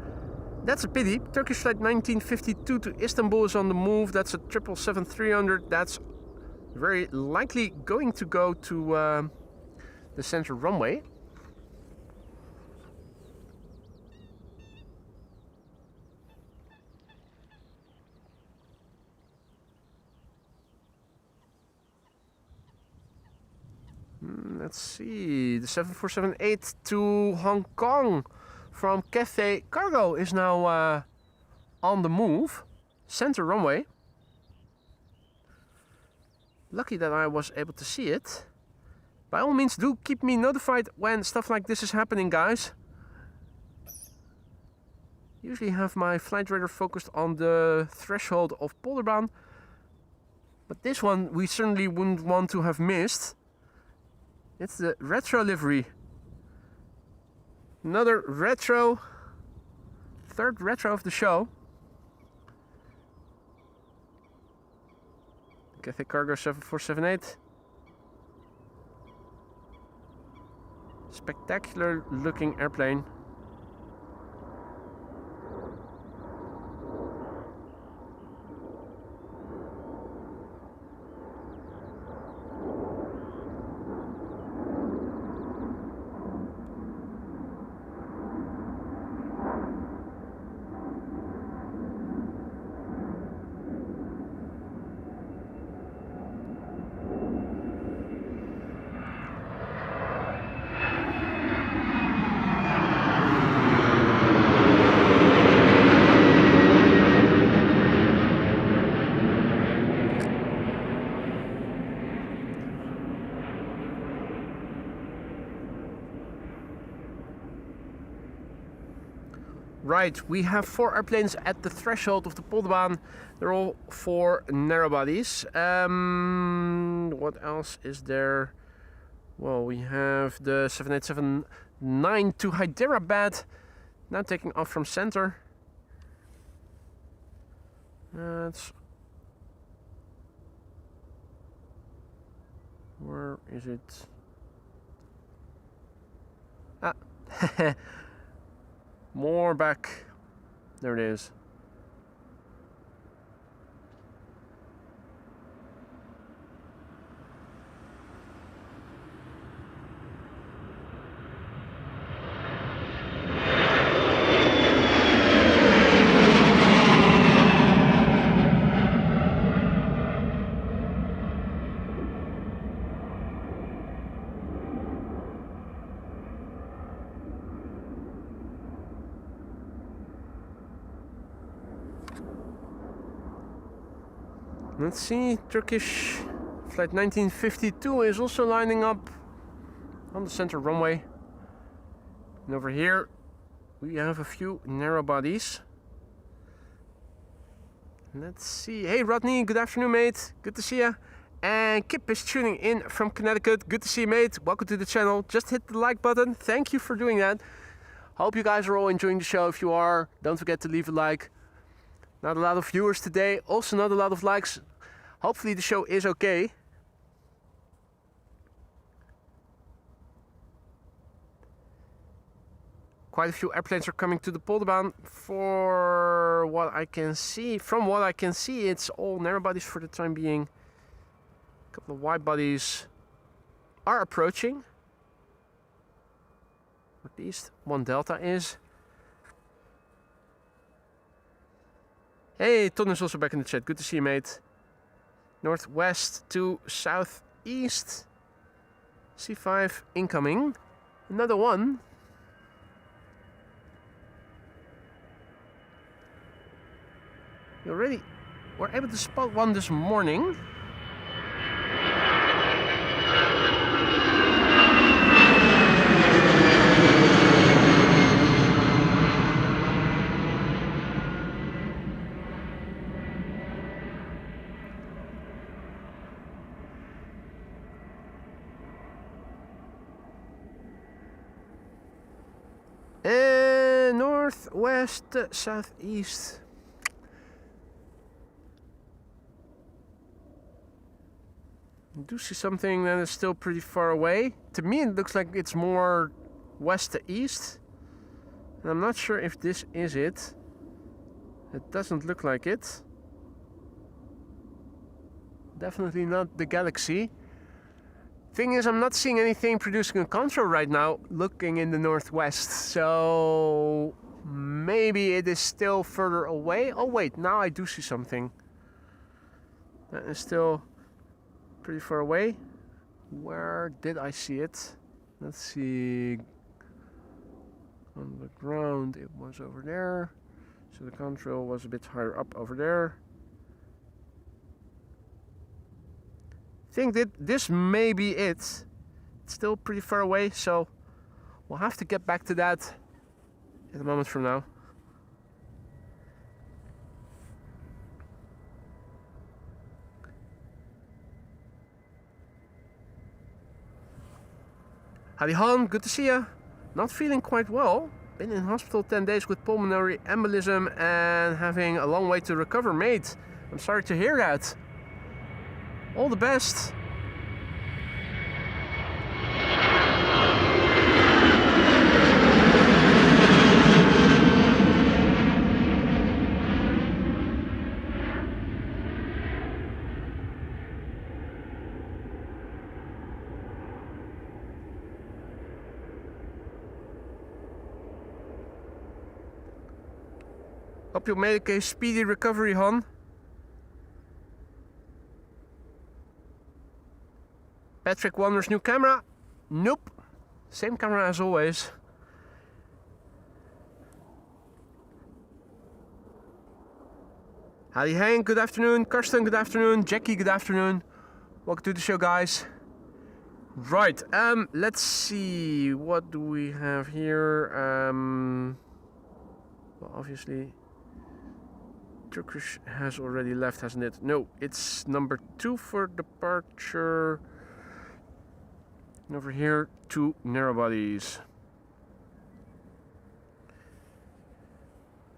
That's a pity. Turkish flight 1952 to Istanbul is on the move. That's a 777-300. That's very likely going to go to the center runway. Let's see, the 747-8 to Hong Kong from Cathay Cargo is now on the move, center runway. Lucky that I was able to see it. By all means, do keep me notified when stuff like this is happening, guys. Usually have my flight radar focused on the threshold of Polderbaan, but this one we certainly wouldn't want to have missed. It's the retro livery. Another retro, third retro of the show. Cathay Cargo 7478. Spectacular looking airplane. Right, we have 4 airplanes at the threshold of the Polderbaan. They're all 4 narrow bodies. What else is there? Well, we have the 787-9 to Hyderabad, now taking off from center. That's... Where is it? Ah, more back. There it is. Let's see, Turkish flight 1952 is also lining up on the center runway. And over here we have a few narrow bodies. Let's see. Hey Rodney, good afternoon mate. Good to see ya. And Kip is tuning in from Connecticut. Good to see you mate. Welcome to the channel. Just hit the like button. Thank you for doing that. Hope you guys are all enjoying the show. If you are, don't forget to leave a like. Not a lot of viewers today. Also not a lot of likes. Hopefully the show is okay. Quite a few airplanes are coming to the Polderbaan. For what I can see, from what I can see, it's all narrow bodies for the time being. A couple of wide bodies are approaching. At least one Delta is. Hey, Ton is also back in the chat. Good to see you, mate. Northwest to southeast. C5 incoming. Another one. We already were able to spot one this morning. And northwest, southeast. I do see something that is still pretty far away. To me it looks like it's more west to east. And I'm not sure if this is it. It doesn't look like it. Definitely not the Galaxy. Thing is, I'm not seeing anything producing a contour right now looking in the northwest. So maybe it is still further away. Oh wait, now I do see something. That is still pretty far away. Where did I see it? Let's see. On the ground it was over there. So the control was a bit higher up over there. I think that this may be it. It's still pretty far away, so we'll have to get back to that in a moment from now. Howdy Han, good to see ya. Not feeling quite well. Been in hospital 10 days with pulmonary embolism and having a long way to recover, mate. I'm sorry to hear that. All the best. Hope you make a speedy recovery, Han. Patrick Wonders new camera? Nope. Same camera as always. Howdy Hank, good afternoon. Karsten, good afternoon. Jackie, good afternoon. Welcome to the show, guys. Right, let's see. What do we have here? Well, obviously Turkish has already left, hasn't it? No, it's number 2 for departure. And over here, 2 narrow bodies.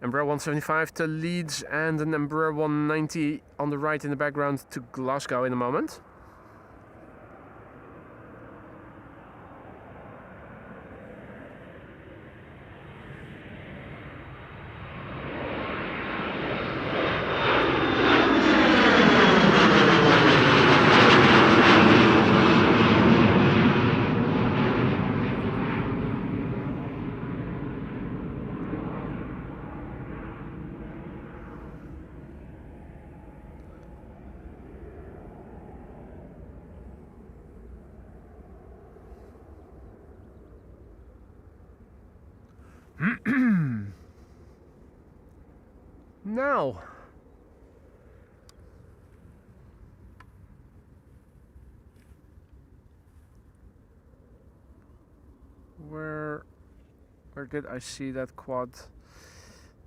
Embraer 175 to Leeds and an Embraer 190 on the right in the background to Glasgow in a moment. Now, Where did I see that quad?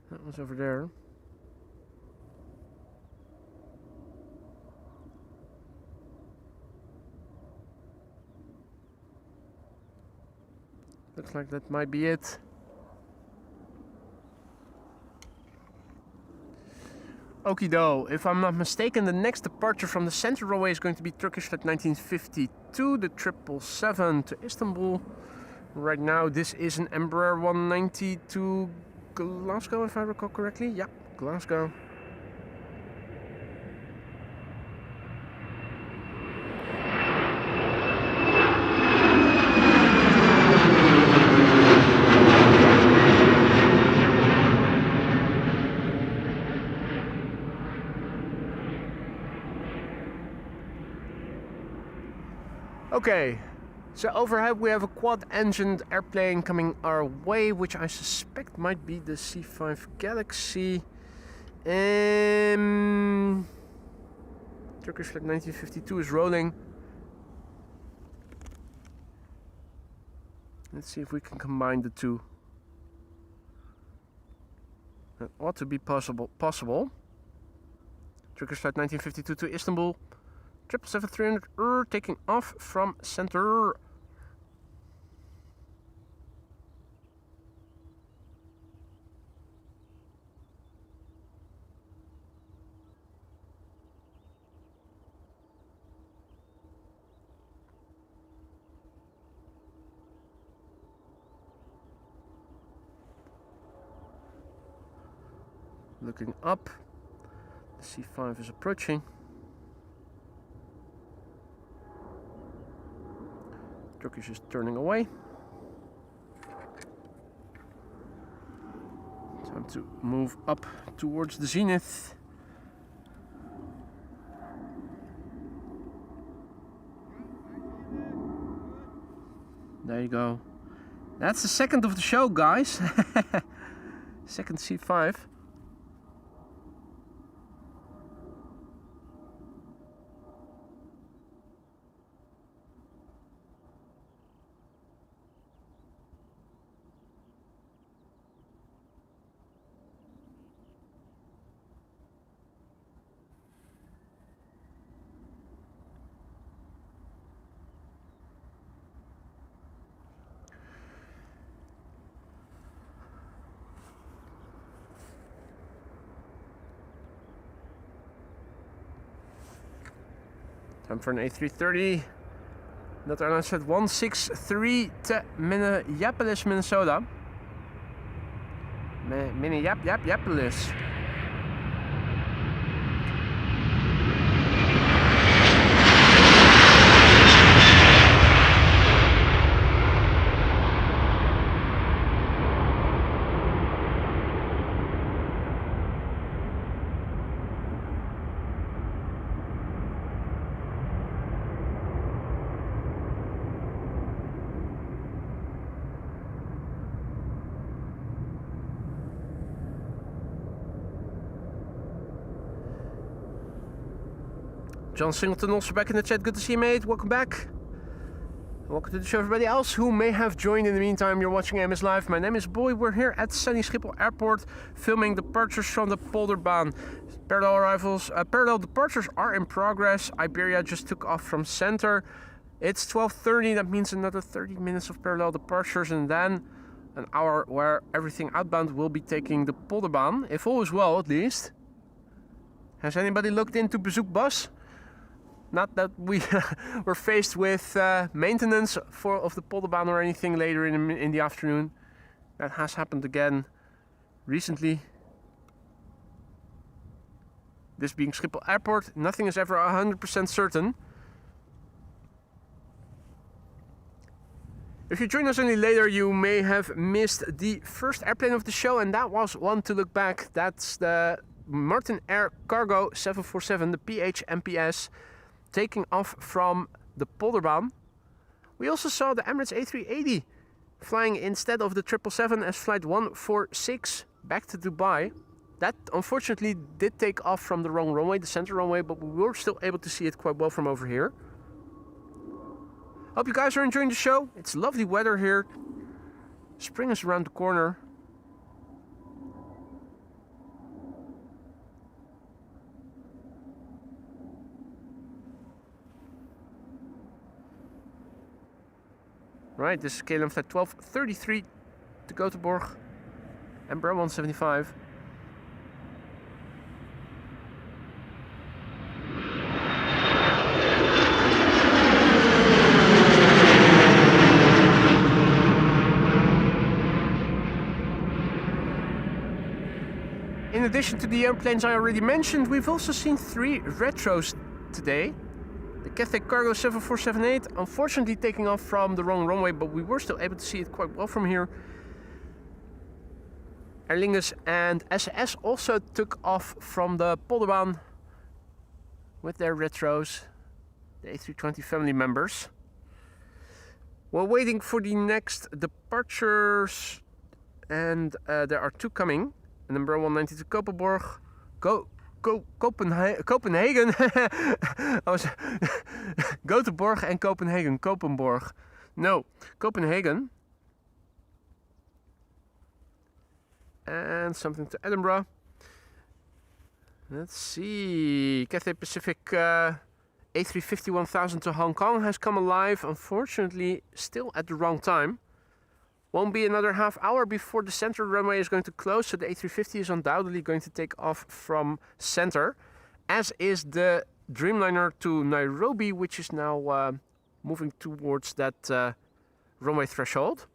That was over there. Looks like that might be it. Okido, if I'm not mistaken, the next departure from the center runway is going to be Turkish Flight 1952, the 777 to Istanbul. Right now, this is an Embraer 190 to Glasgow, if I recall correctly. Yeah, Glasgow. Okay, so overhead we have a quad-engined airplane coming our way, which I suspect might be the C5 Galaxy. Turkish Flight 1952 is rolling. Let's see if we can combine the two. That ought to be possible. Turkish Flight 1952 to Istanbul. 777-300 taking off from center. Looking up, the C5 is approaching. Turkish is turning away. Time to move up towards the zenith. There you go. That's the second of the show, guys. Second C5. Time for an A330. That airline said 163 to Minneapolis, Minnesota. Minneapolis. John Singleton also back in the chat. Good to see you, mate. Welcome back. Welcome to the show, everybody else who may have joined in the meantime. You're watching AMS Live. My name is Boy. We're here at sunny Schiphol Airport filming departures from the Polderbaan. Parallel departures are in progress. Iberia just took off from center. It's 12:30. That means another 30 minutes of parallel departures, and then an hour where everything outbound will be taking the Polderbaan, if all is well, at least. Has anybody looked into Bezoekbus? Not that we were faced with maintenance of the Polderbaan or anything later in the afternoon. That has happened again recently. This being Schiphol Airport, nothing is ever 100% certain. If you join us any later, you may have missed the first airplane of the show, and that was one to look back. That's the Martin Air Cargo 747, the PH-MPS. Taking off from the Polderbaan. We also saw the Emirates A380 flying instead of the 777 as flight 146 back to Dubai. That unfortunately did take off from the wrong runway, the center runway, but we were still able to see it quite well from over here. Hope you guys are enjoying the show. It's lovely weather here. Spring is around the corner. Right, this is KLM flight 1233 to Göteborg. Embraer 175. In addition to the airplanes I already mentioned, we've also seen 3 retros today. The Cathay Cargo 7478, unfortunately taking off from the wrong runway, but we were still able to see it quite well from here. Aer Lingus and SAS also took off from the Polderbaan with their retros, the A320 family members. We're waiting for the next departures, and there are 2 coming. And number 190 to Kopenborg. Copenhagen. I was Göteborg and Copenhagen. Kopenborg. No, Copenhagen. And something to Edinburgh. Let's see. Cathay Pacific A350 1000 to Hong Kong has come alive. Unfortunately, still at the wrong time. Won't be another half hour before the center runway is going to close, so the A350 is undoubtedly going to take off from center, as is the Dreamliner to Nairobi, which is now moving towards that runway threshold.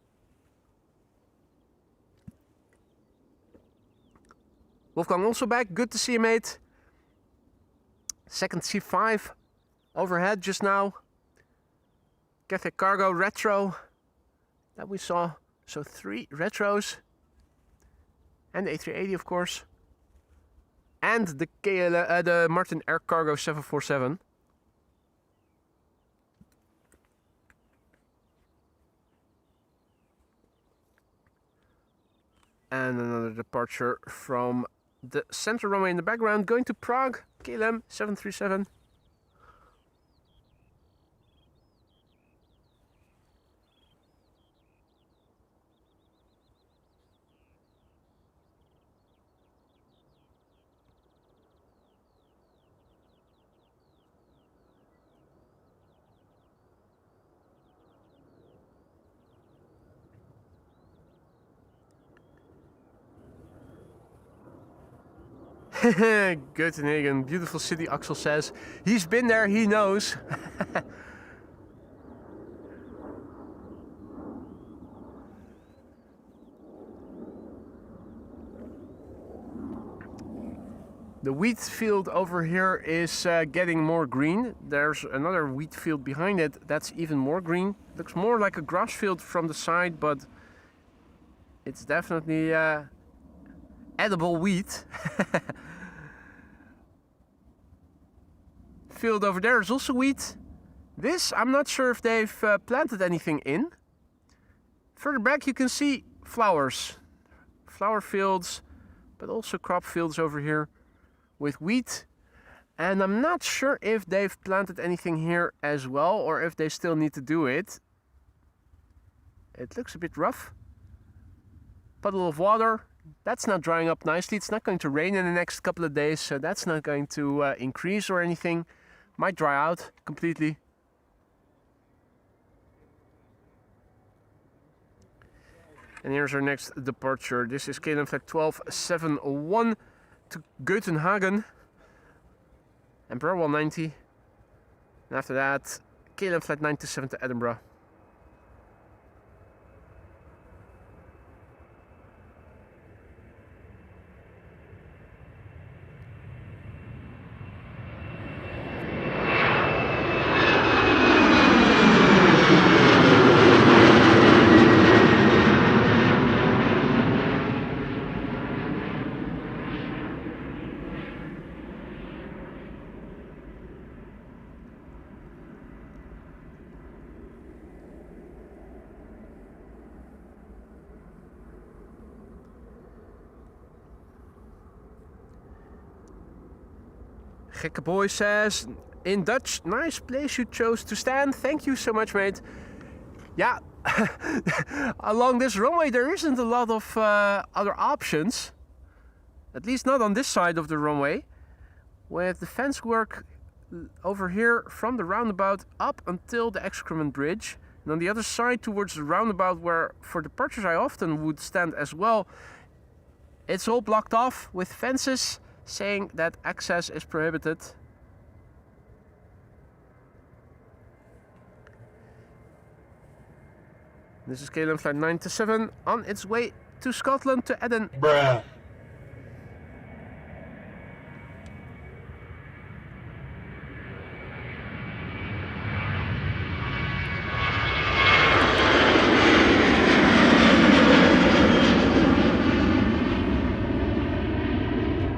Wolfgang also back, good to see you, mate. Second C5 overhead just now. Cathay Cargo retro that we saw. So 3 retros, and the A380 of course, and the Martin Air Cargo 747. And another departure from the center runway in the background, going to Prague, KLM 737. Copenhagen, beautiful city, Axel says. He's been there, he knows. The wheat field over here is getting more green. There's another wheat field behind it that's even more green. Looks more like a grass field from the side, but it's definitely edible wheat. Field over there is also wheat. This, I'm not sure if they've planted anything in. Further back you can see flowers. Flower fields, but also crop fields over here with wheat. And I'm not sure if they've planted anything here as well, or if they still need to do it. It looks a bit rough. Puddle of water. That's not drying up nicely. It's not going to rain in the next couple of days, so that's not going to increase or anything. Might dry out completely. And here's our next departure. This is KLM flight 1271 to Göteborg. Embraer 190. And after that, KLM flight 927 to Edinburgh. Gekke Boy says, in Dutch, nice place you chose to stand. Thank you so much, mate. Ja, along this runway there isn't a lot of other options. At least not on this side of the runway. With the fence work over here from the roundabout up until the excrement bridge. And on the other side towards the roundabout where for departures I often would stand as well. It's all blocked off with fences saying that access is prohibited. This is KLM flight 97 on its way to Scotland to Eden. Bruh.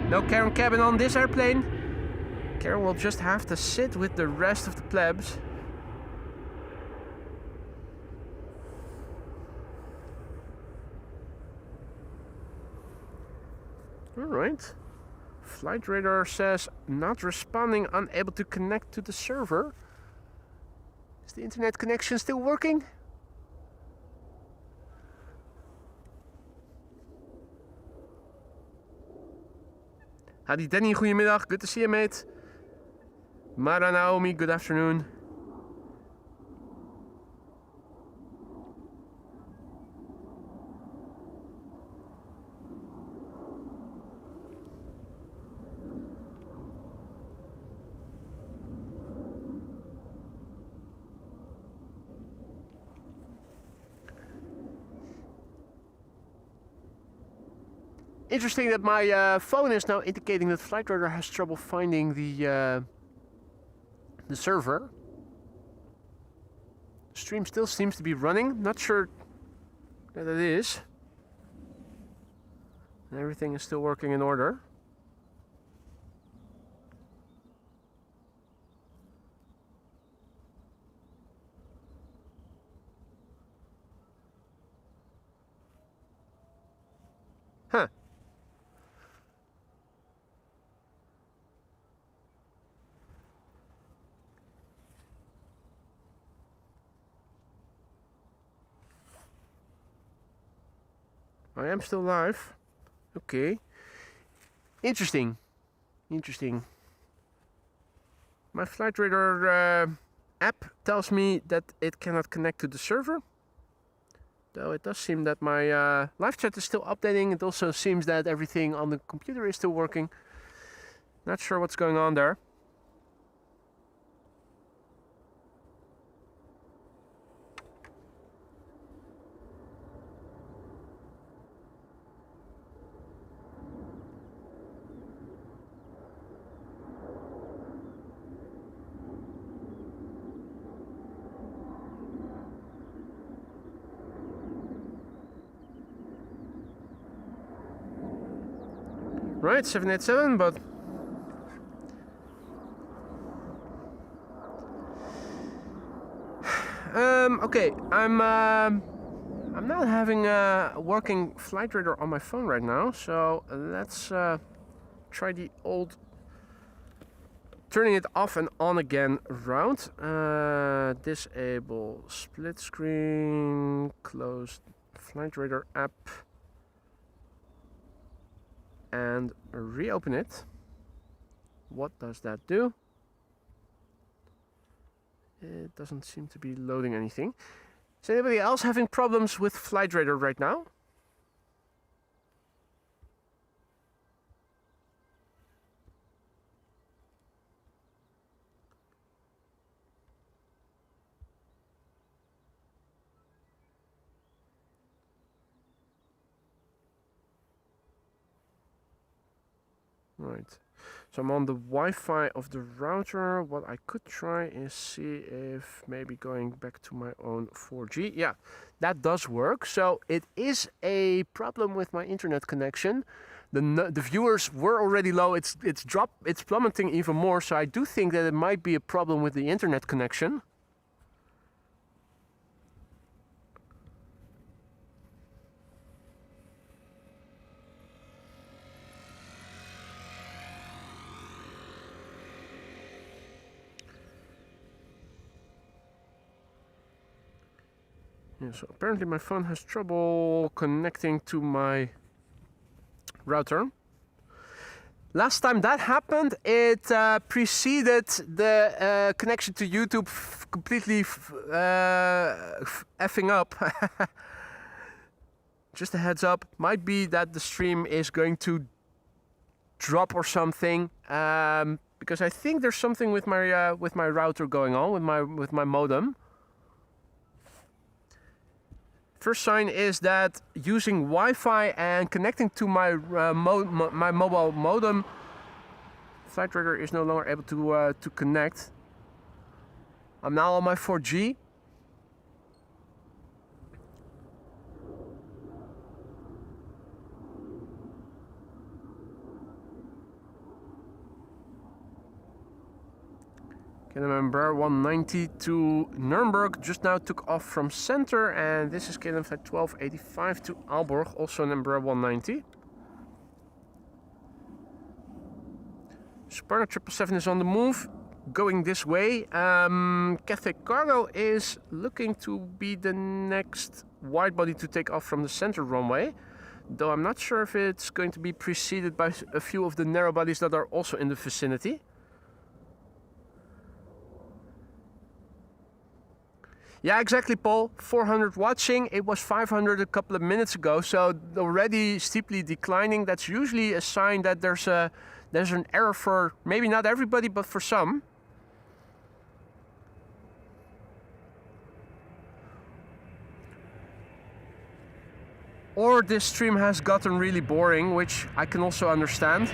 No Karen cabin on this airplane. Karen will just have to sit with the rest of the plebs. Alright. Flight radar says not responding, unable to connect to the server. Is the internet connection still working? Hadi Danny, goedemiddag. Good to see you, mate. Mara Naomi, good afternoon. Interesting that my phone is now indicating that flight radar has trouble finding the server. Stream still seems to be running. Not sure that it is. Everything is still working in order. Huh. I am still live. Okay. Interesting. Interesting. My flight radar app tells me that it cannot connect to the server. Though it does seem that my live chat is still updating. It also seems that everything on the computer is still working. Not sure what's going on there. Right, 787, but okay, I'm not having a working flight radar on my phone right now, so let's try the old turning it off and on again route. Disable split screen, close flight radar app, and reopen it. What does that do? It doesn't seem to be loading anything. Is anybody else having problems with flight radar right now? Right, so I'm on the Wi-Fi of the router. What I could try is see if maybe going back to my own 4G. Yeah, that does work. So it is a problem with my internet connection. The viewers were already low. It's plummeting even more. So I do think that it might be a problem with the internet connection. Yeah, so apparently my phone has trouble connecting to my router. Last time that happened, it preceded the connection to YouTube completely effing up. Just a heads up, might be that the stream is going to drop or something, because I think there's something with my router going on with my modem. First sign is that using Wi-Fi and connecting to my my mobile modem, Flight Radar is no longer able to connect. I'm now on my 4G. KLM Embraer 190 to Nuremberg just now took off from center, and this is KLM Flight 1285 to Aalborg, also an Embraer 190. Sparta 777 is on the move, going this way. Cathay Cargo is looking to be the next widebody to take off from the center runway, though I'm not sure if it's going to be preceded by a few of the narrow bodies that are also in the vicinity. Yeah, exactly, Paul. 400 watching. It was 500 a couple of minutes ago, so already steeply declining. That's usually a sign that there's an error for maybe not everybody, but for some. Or this stream has gotten really boring, which I can also understand.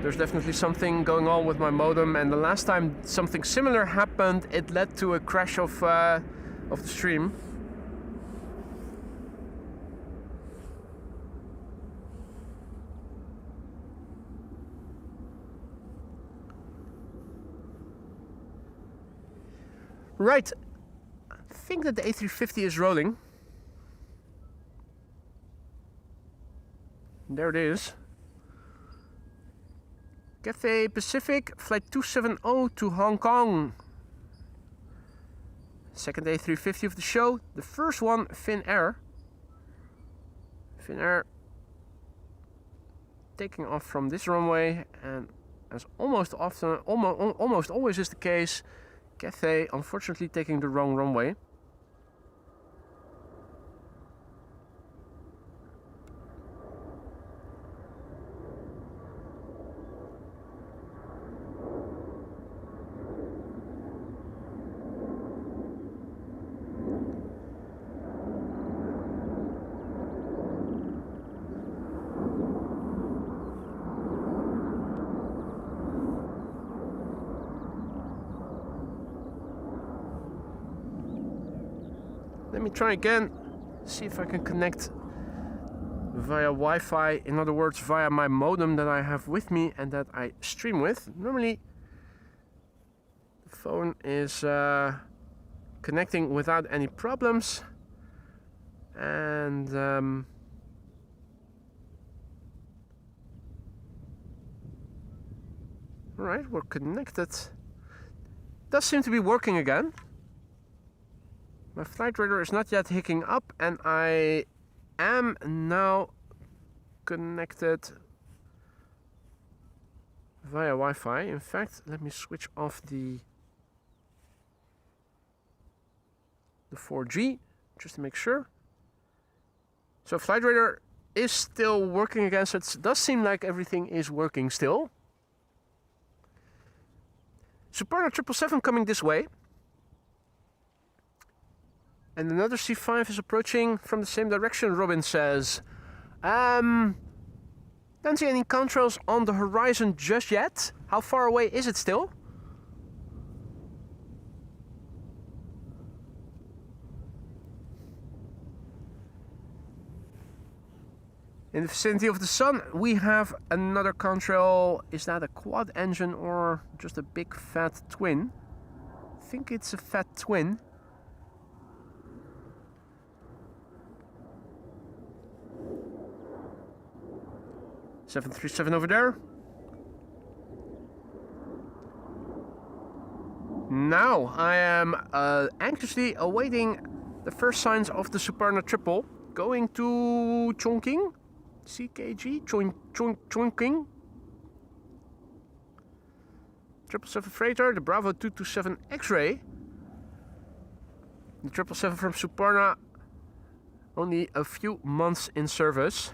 There's definitely something going on with my modem, and the last time something similar happened, it led to a crash of the stream. Right, I think that the A350 is rolling. There it is. Cathay Pacific, flight 270 to Hong Kong. Second A350 of the show. The first one, Finnair. Finnair taking off from this runway, and as almost always is the case, Cathay unfortunately taking the wrong runway. Let me try again, see if I can connect via Wi-Fi, in other words via my modem that I have with me and that I stream with. Normally the phone is connecting without any problems, and alright, we're connected. Does seem to be working again. My flight radar is not yet hicking up, and I am now connected via Wi-Fi. In fact, let me switch off the 4G just to make sure. So flight radar is still working again, so it does seem like everything is working still. Sparta 777 coming this way. And another C5 is approaching from the same direction, Robin says. Don't see any contrails on the horizon just yet. How far away is it still? In the vicinity of the sun, we have another contrail. Is that a quad engine or just a big fat twin? I think it's a fat twin. 737 over there. Now I am anxiously awaiting the first signs of the Suparna triple going to Chongqing, CKG, Chongqing. 777 freighter, the Bravo 227 X-ray. The 777 from Suparna, only a few months in service.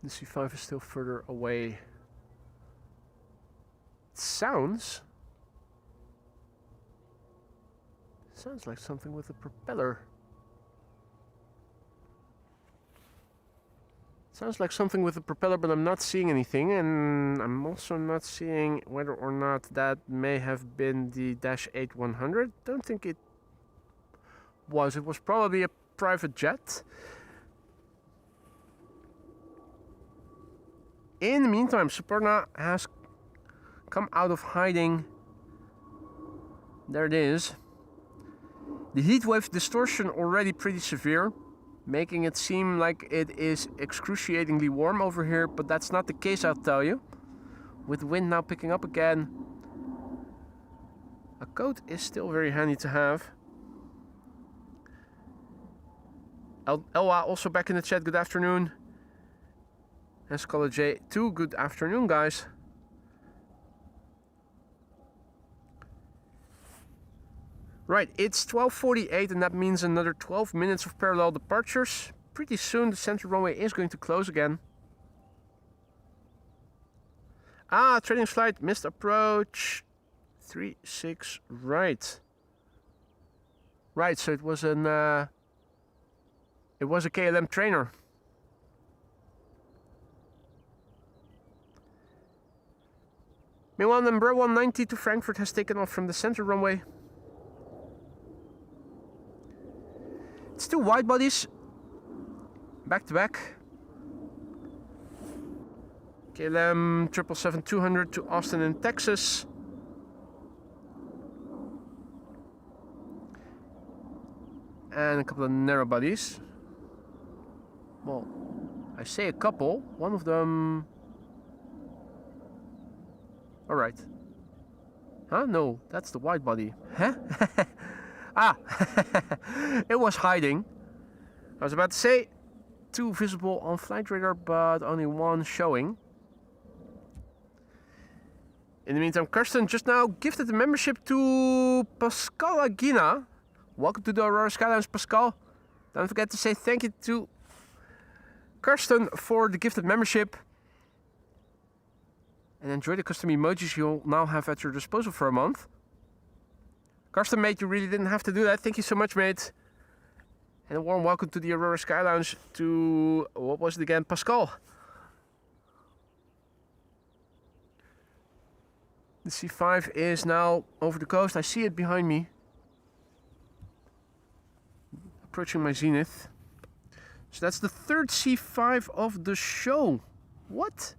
The C5 is still further away. It sounds like something with a propeller. Sounds like something with a propeller, but I'm not seeing anything, and I'm also not seeing whether or not that may have been the Dash 8-100. Don't think it was. It was probably a private jet. In the meantime, Suparna has come out of hiding. There it is. The heatwave distortion already pretty severe, making it seem like it is excruciatingly warm over here, but that's not the case, I'll tell you. With the wind now picking up again, a coat is still very handy to have. Elwa also back in the chat, good afternoon. And Scholar J2, good afternoon, guys. Right, it's 12:48, and that means another 12 minutes of parallel departures. Pretty soon the center runway is going to close again. Ah, trailing flight, missed approach. 36, right. Right, so it was a KLM trainer. Meanwhile, number 190 to Frankfurt has taken off from the center runway. It's two wide bodies, back to back. KLM 777-200 to Austin in Texas. And a couple of narrow bodies. Well, I say a couple, one of them... Alright. Huh? No, that's the wide body. Huh? Ah! It was hiding. I was about to say, two visible on flight radar, but only one showing. In the meantime, Karsten just now gifted the membership to Pascal Aguina. Welcome to the Aurora Skylines, Pascal. Don't forget to say thank you to Karsten for the gifted membership. And enjoy the custom emojis you'll now have at your disposal for a month. Karsten, mate, you really didn't have to do that. Thank you so much, mate. And a warm welcome to the Aurora Sky Lounge to, what was it again, Pascal. The C5 is now over the coast. I see it behind me. Approaching my zenith. So that's the third C5 of the show. What?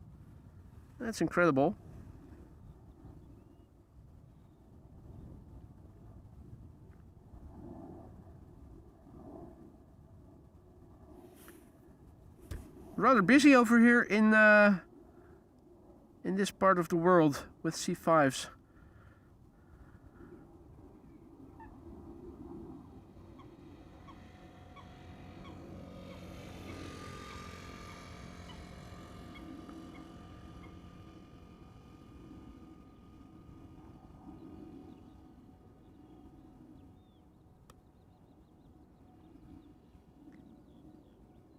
That's incredible. Rather busy over here in this part of the world with C5s.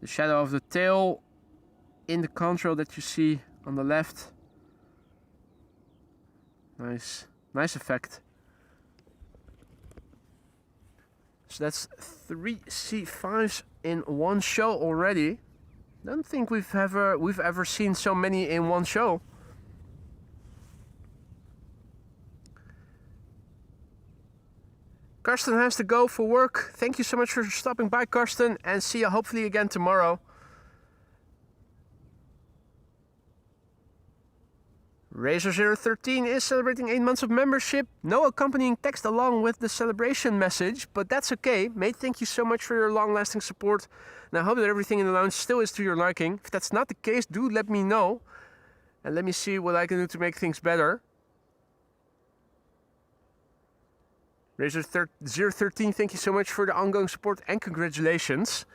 The shadow of the tail in the contrail that you see on the left. Nice effect. So that's 3 C5s in one show already. Don't think we've ever seen so many in one show. Karsten has to go for work. Thank you so much for stopping by, Karsten, and see you hopefully again tomorrow. Razor013 is celebrating 8 months of membership. No accompanying text along with the celebration message, but that's okay. Mate, thank you so much for your long-lasting support. And I hope that everything in the lounge still is to your liking. If that's not the case, do let me know. And let me see what I can do to make things better. Razor013, thank you so much for the ongoing support and congratulations.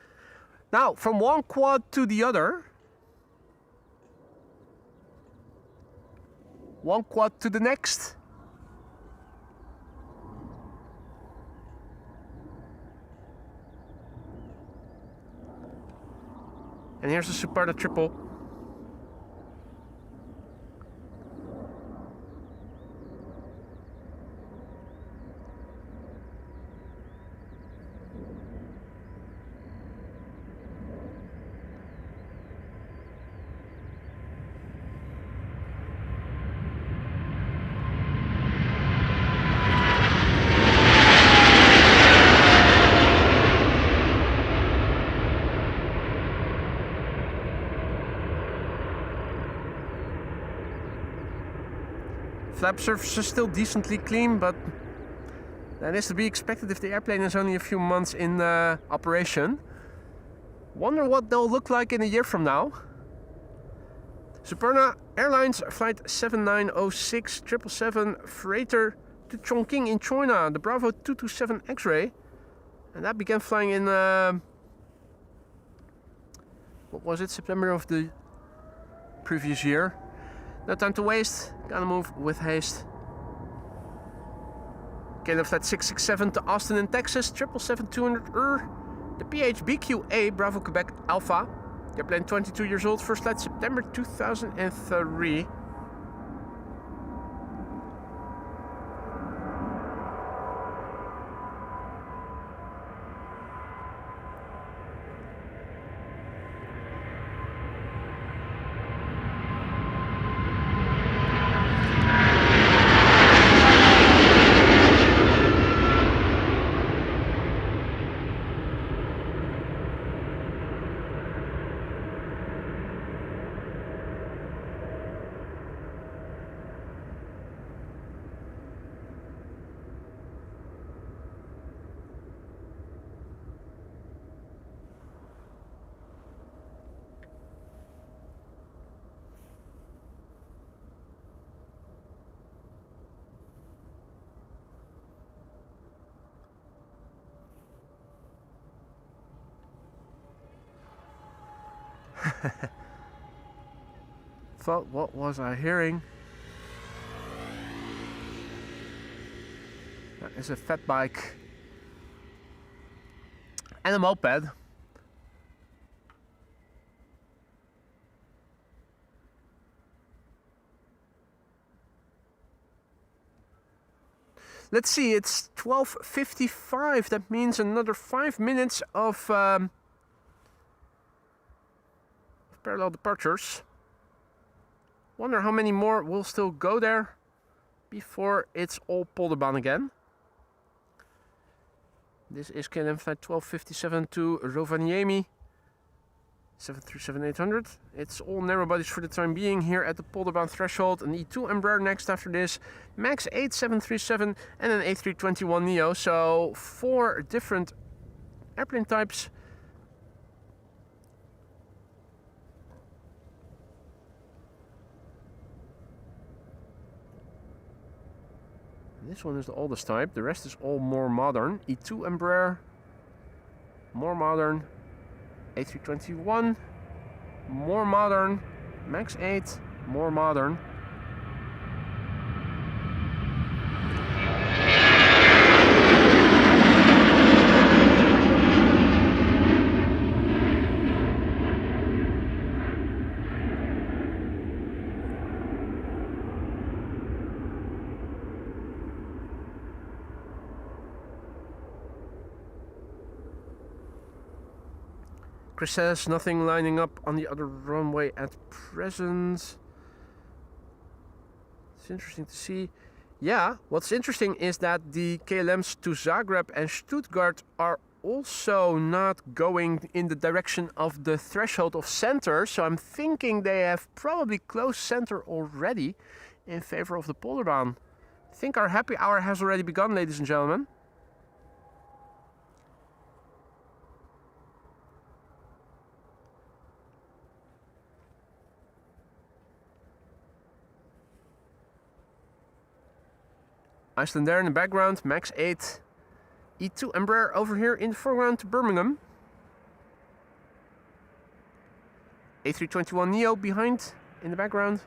Now, from one quad to the other. One quad to the next. And here's the Suparta triple. Flap surface is still decently clean, but that is to be expected if the airplane is only a few months in operation. Wonder what they'll look like in a year from now. Suparna Airlines Flight 7906 777 freighter to Chongqing in China, the Bravo 227 X-ray. And that began flying in, what was it, September of the previous year. No time to waste, gotta move with haste. KLM Flight 667 to Austin in Texas, 777-200 the PHBQA Bravo Quebec Alpha. The airplane 22 years old, first flight September 2003. Thought, what was I hearing? That is a fat bike and a moped. Let's see, it's 12:55. That means another 5 minutes of parallel departures. Wonder how many more will still go there before it's all Polderbaan again. This is KLM Flight 1257 to Rovaniemi, 737-800. It's all narrow bodies for the time being here at the Polderbaan threshold. An E2 Embraer next after this, MAX 8 737 and an A321neo. So 4 different airplane types. This one is the oldest type, the rest is all more modern. E2 Embraer, more modern. A321, more modern. MAX 8, more modern. Chris says nothing lining up on the other runway at present. It's interesting to see. Yeah, what's interesting is that the KLMs to Zagreb and Stuttgart are also not going in the direction of the threshold of center. So I'm thinking they have probably closed center already in favor of the Polderbaan. I think our happy hour has already begun, ladies and gentlemen. Iceland there in the background, Max 8. E2 Embraer over here in the foreground to Birmingham. A321neo behind in the background.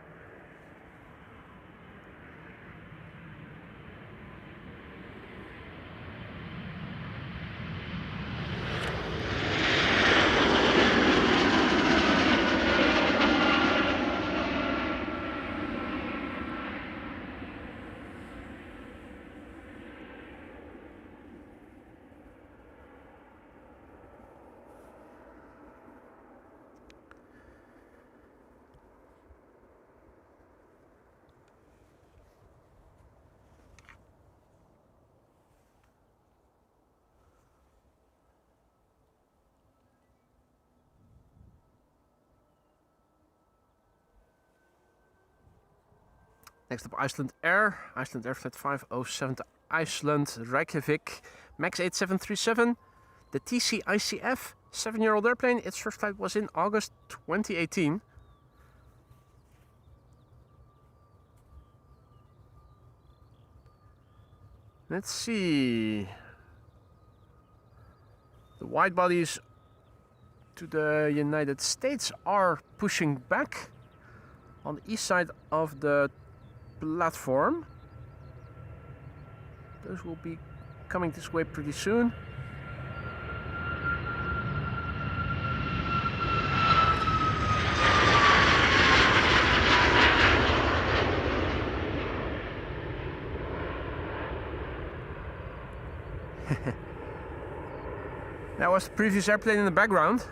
Next up, Iceland Air Flight 507 to Iceland, Reykjavik, Max 8737, the TC ICF, 7-year-old airplane. Its first flight was in August 2018. Let's see. The wide bodies to the United States are pushing back on the east side of the platform. Those will be coming this way pretty soon. That was the previous airplane in the background.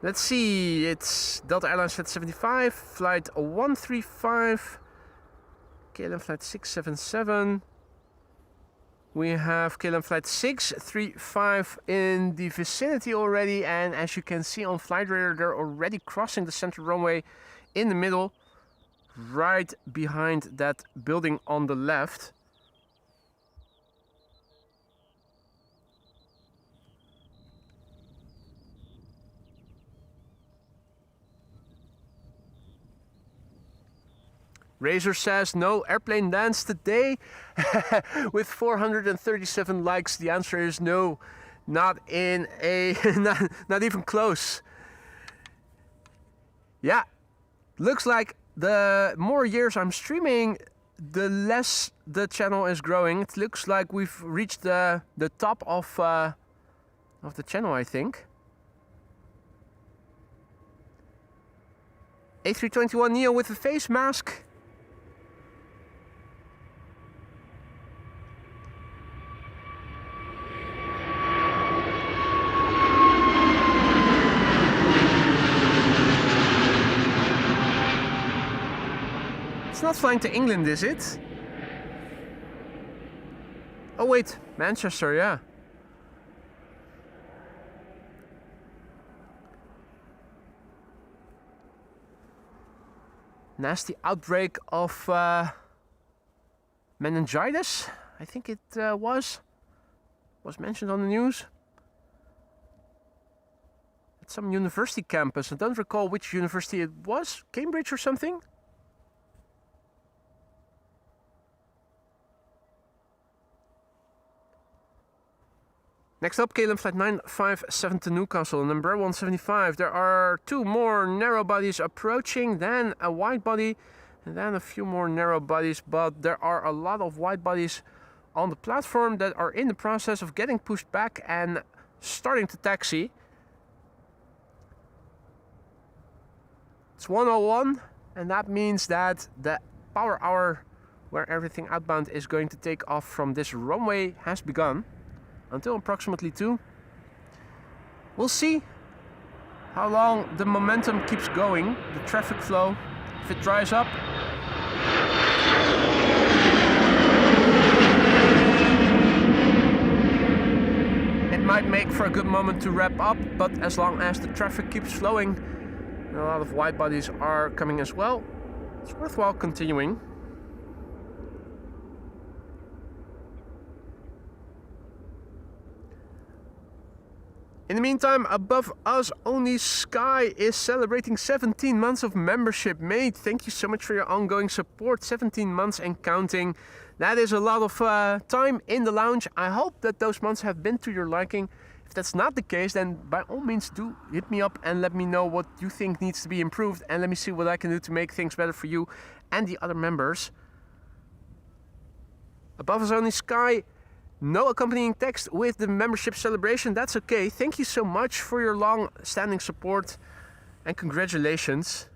Let's see, it's Delta Airlines Flight 75, Flight 135, KLM Flight 677. We have KLM Flight 635 in the vicinity already, and as you can see on Flight Radar, they're already crossing the center runway in the middle, right behind that building on the left. Razor says no airplane lands today. With 437 likes, the answer is no. Not in a not even close. Yeah, looks like the more years I'm streaming, the less the channel is growing. It looks like we've reached the top of the channel, I think. A321neo with a face mask. It's not flying to England, is it? Oh wait, Manchester, yeah. Nasty outbreak of meningitis, I think it was mentioned on the news. At some university campus, I don't recall which university it was, Cambridge or something? Next up, KLM Flight 957 to Newcastle, number 175. There are two more narrow bodies approaching, then a wide body, and then a few more narrow bodies. But there are a lot of wide bodies on the platform that are in the process of getting pushed back and starting to taxi. It's 1:01, and that means that the power hour where everything outbound is going to take off from this runway has begun. Until approximately 2. We'll see how long the momentum keeps going, the traffic flow, if it dries up. It might make for a good moment to wrap up, but as long as the traffic keeps flowing, And a lot of wide bodies are coming as well. It's worthwhile continuing. In the meantime, above us, only Sky is celebrating 17 months of membership. Mate, thank you so much for your ongoing support. 17 months and counting. That is a lot of time in the lounge. I hope that those months have been to your liking. If that's not the case, then by all means do hit me up and let me know what you think needs to be improved. And let me see what I can do to make things better for you and the other members. Above us, only Sky. No accompanying text with the membership celebration. That's okay. Thank you so much for your long-standing support and congratulations.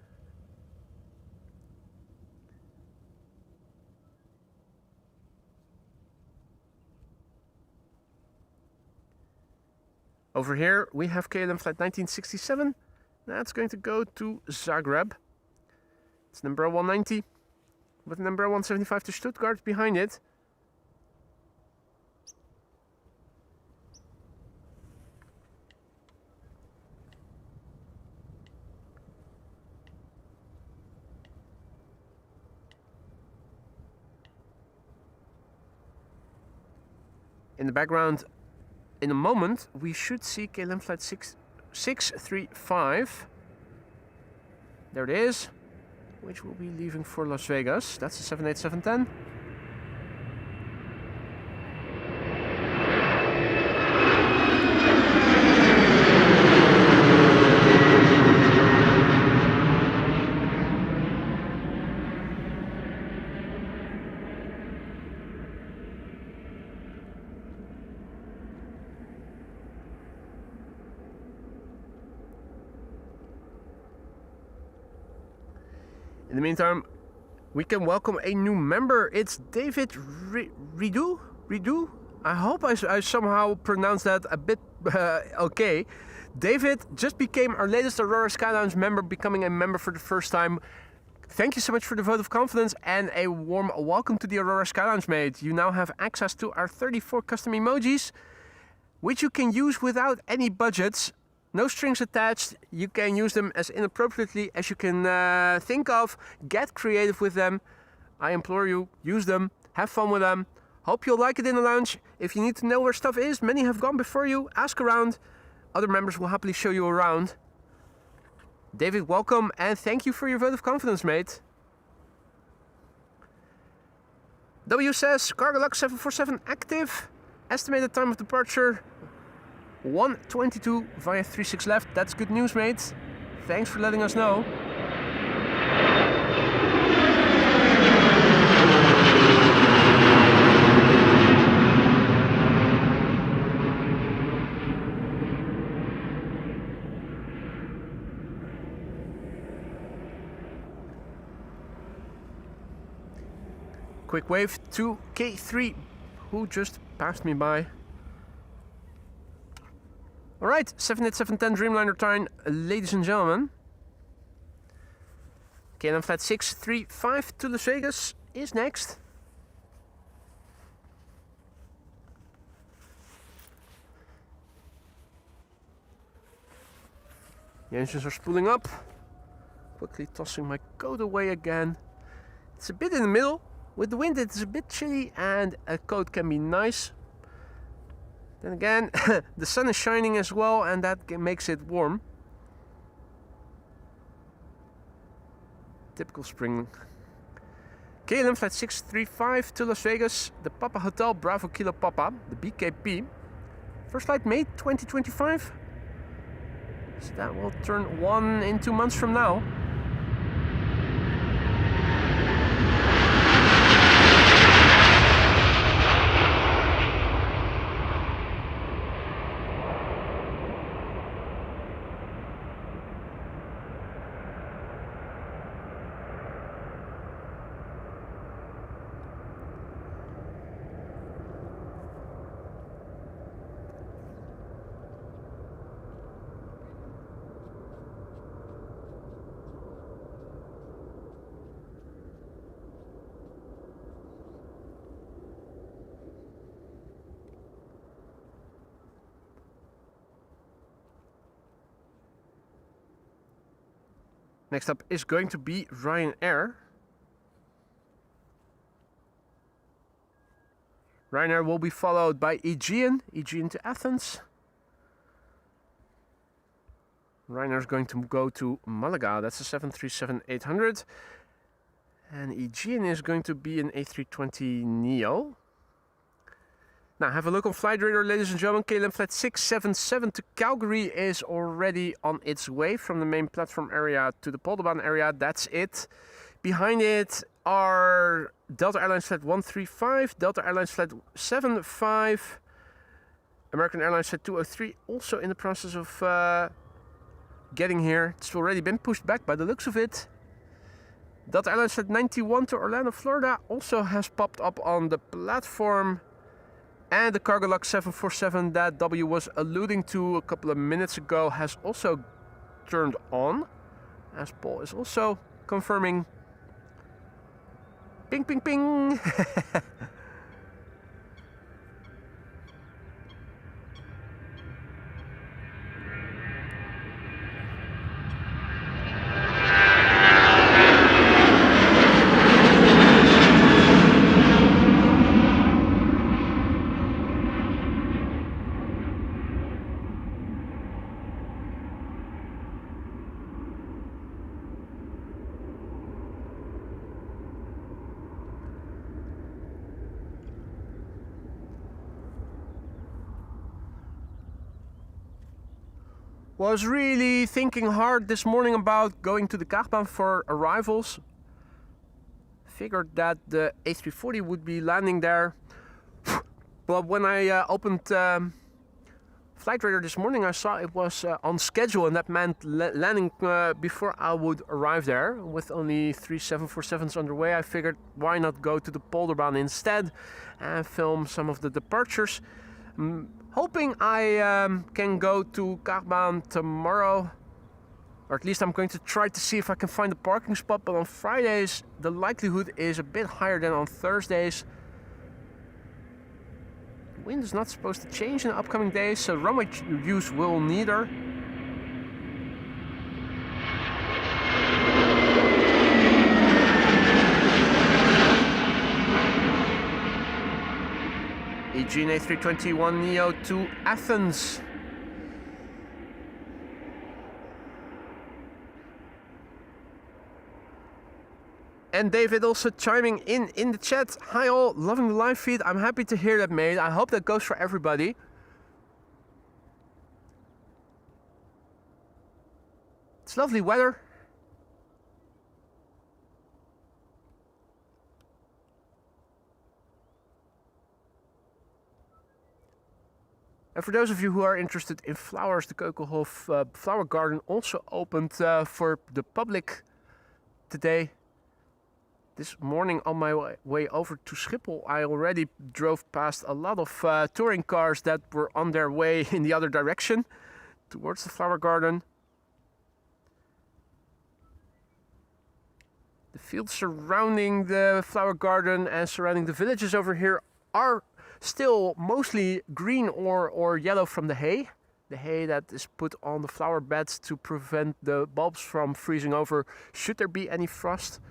Over here we have KLM flight 1967. That's going to go to Zagreb. It's number 190 with number 175 to Stuttgart behind it. In the background, in a moment, we should see KLM flight 635. There it is, which will be leaving for Las Vegas. That's the 787-10. In the meantime, we can welcome a new member. It's David Ridu. I hope I somehow pronounced that a bit okay. David just became our latest Aurora Sky Lounge member, becoming a member for the first time. Thank you so much for the vote of confidence and a warm welcome to the Aurora Sky Lounge, mate. You now have access to our 34 custom emojis, which you can use without any budgets. No strings attached. You can use them as inappropriately as you can think of. Get creative with them. I implore you, use them. Have fun with them. Hope you'll like it in the lounge. If you need to know where stuff is, many have gone before you. Ask around. Other members will happily show you around. David, welcome and thank you for your vote of confidence, mate. W says, Cargolux 747 active. Estimated time of departure 1:22 via 36 left. That's good news, mate. Thanks for letting us know. Quick wave to K3, who just passed me by. Alright, 787-10 Dreamliner time, ladies and gentlemen. KLM flight 635 to Las Vegas is next. The engines are spooling up. Quickly tossing my coat away again. It's a bit in the middle. With the wind it's a bit chilly and a coat can be nice. Then again, the sun is shining as well and that makes it warm. Typical spring. KLM flight 635 to Las Vegas, the Papa Hotel Bravo Kilo Papa, the BKP. First flight May 2025. So that will turn 1 in 2 months from now. Next up is going to be Ryanair. Ryanair will be followed by Aegean to Athens. Ryanair is going to go to Malaga, that's a 737-800. And Aegean is going to be an A320neo. Now have a look on Flight Radar, ladies and gentlemen. KLM flight 677 to Calgary is already on its way from the main platform area to the Polderbaan area. That's it. Behind it are Delta Airlines flight 135, Delta Airlines flight 75, American Airlines flight 203, also in the process of getting here. It's already been pushed back by the looks of it. Delta Airlines flight 91 to Orlando, Florida also has popped up on the platform. And the Cargolux 747 that W was alluding to a couple of minutes ago has also turned on, as Paul is also confirming. Ping, ping, ping. Was really thinking hard this morning about going to the Kagbaan for arrivals. Figured that the A340 would be landing there. But when I opened Flight Radar this morning, I saw it was on schedule, and that meant landing before I would arrive there. With only 3 747s underway, I figured why not go to the Polderbaan instead and film some of the departures. Hoping I can go to Kagbaan tomorrow, or at least I'm going to try to see if I can find a parking spot. But on Fridays the likelihood is a bit higher than on Thursdays. The wind is not supposed to change in the upcoming days, so runway use will neither. Aegean A321neo to Athens. And David also chiming in the chat. Hi all, loving the live feed. I'm happy to hear that, mate. I hope that goes for everybody. It's lovely weather. And for those of you who are interested in flowers, the Keukenhof Flower Garden also opened for the public today. This morning on my way over to Schiphol, I already drove past a lot of touring cars that were on their way in the other direction towards the flower garden. The fields surrounding the flower garden and surrounding the villages over here are still mostly green or yellow from the hay. The hay that is put on the flower beds to prevent the bulbs from freezing over should there be any frost.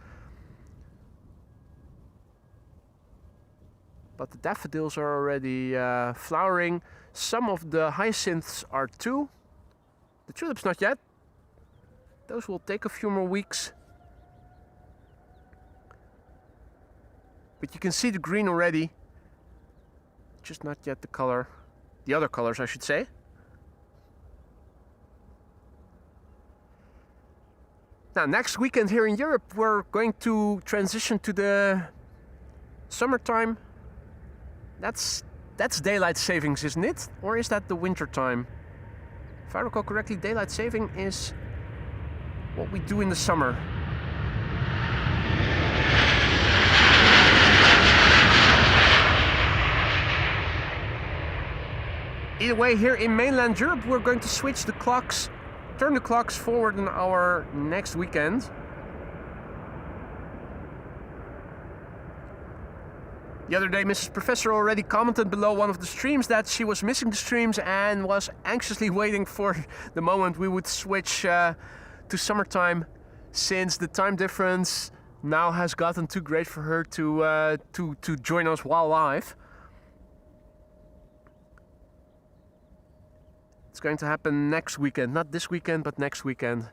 But the daffodils are already flowering. Some of the hyacinths are too. The tulips not yet. Those will take a few more weeks. But you can see the green already. Just not yet the color, the other colors I should say. Now next weekend here in Europe we're going to transition to the summertime. That's daylight savings, isn't it? Or is that the winter time? If I recall correctly, daylight saving is what we do in the summer. Either way, here in mainland Europe, we're going to switch the clocks, turn the clocks forward an hour next weekend. The other day, Mrs. Professor already commented below one of the streams that she was missing the streams and was anxiously waiting for the moment we would switch to summertime since the time difference now has gotten too great for her to join us while live. It's going to happen next weekend, not this weekend, but next weekend.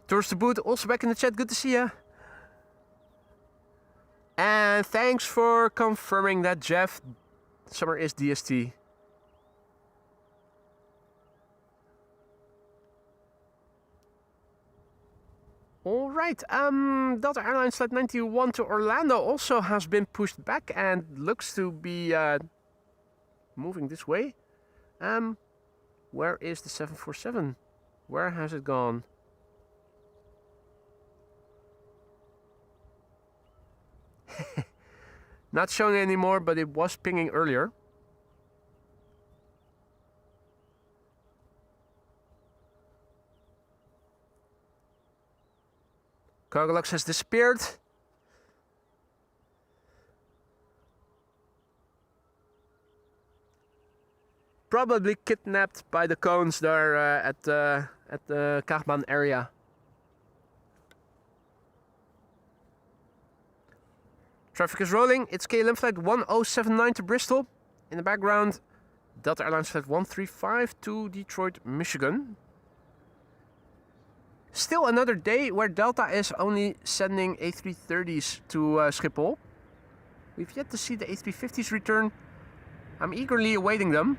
Tourist to Boot, also back in the chat, good to see ya. And thanks for confirming that, Jeff. Summer is DST. All right, Delta Airlines Flight 91 to Orlando also has been pushed back and looks to be moving this way. Where is the 747? Where has it gone? Not showing anymore, but it was pinging earlier. Cargolux has disappeared. Probably kidnapped by the cones there at the Kaagbaan area. Traffic is rolling. It's KLM flight 1079 to Bristol. In the background, Delta Airlines flight 135 to Detroit, Michigan. Still another day where Delta is only sending A330s to Schiphol. We've yet to see the A350s return. I'm eagerly awaiting them.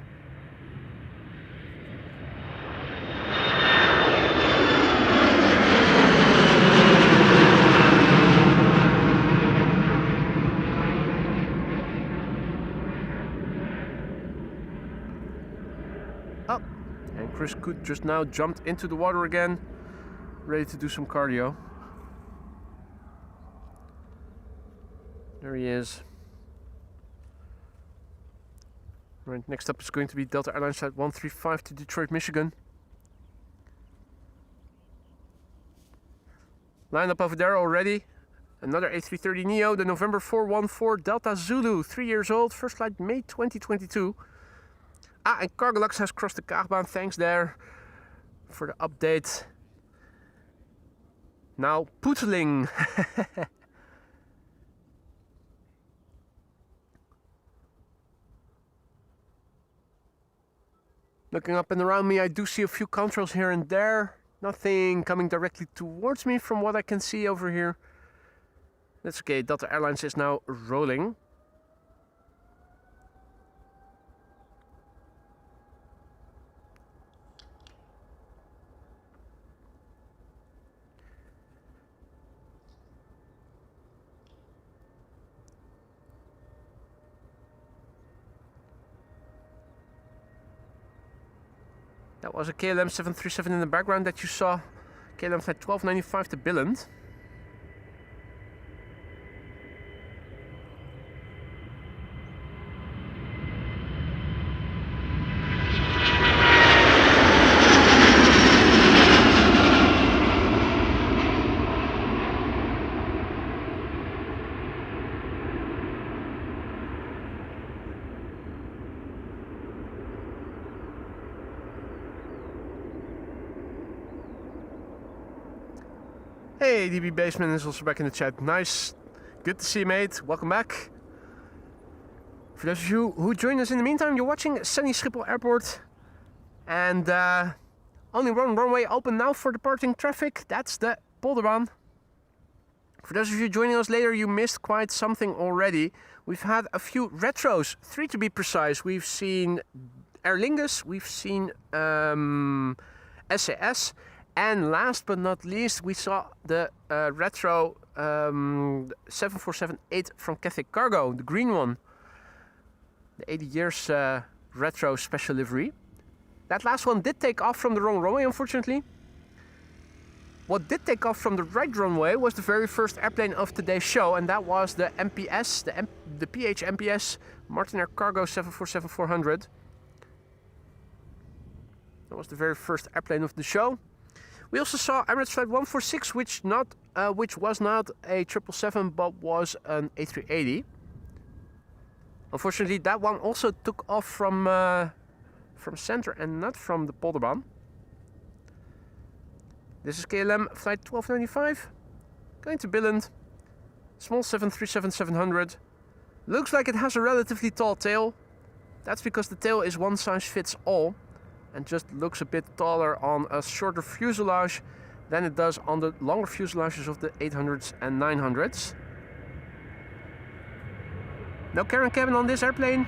Oh, and Chris Coot just now jumped into the water again. Ready to do some cardio. There he is. Right, next up is going to be Delta Airlines Flight 135 to Detroit, Michigan. Lined up over there already. Another A330neo, the November 414 Delta Zulu, 3 years old, first flight May 2022. And Cargolux has crossed the Kaagbaan, thanks there for the update. Now pootling. Looking up and around me, I do see a few contrails here and there. Nothing coming directly towards me from what I can see over here. That's okay, Delta Airlines is now rolling. That was a KLM 737 in the background that you saw. KLM flight 1295 to Billund. Hey, DB Basement is also back in the chat. Nice. Good to see you, mate. Welcome back. For those of you who joined us in the meantime, you're watching sunny Schiphol Airport. And only one runway open now for departing traffic. That's the Polderbaan. For those of you joining us later, you missed quite something already. We've had a few retros, 3 to be precise. We've seen Aer Lingus, we've seen SAS. And last but not least, we saw the retro 747-8 from Cathay Cargo, the green one. The 80 years retro special livery. That last one did take off from the wrong runway, unfortunately. What did take off from the right runway was the very first airplane of today's show, and that was the MPS, the PH MPS Martin Cargo 747-400. That was the very first airplane of the show. We also saw Emirates Flight 146, which was not a 777, but was an A380. Unfortunately, that one also took off from center and not from the Polderbaan. This is KLM flight 1295, going to Billund, small 737-700. Looks like it has a relatively tall tail. That's because the tail is one size fits all and just looks a bit taller on a shorter fuselage than it does on the longer fuselages of the 800s and 900s. No carrying cabin on this airplane.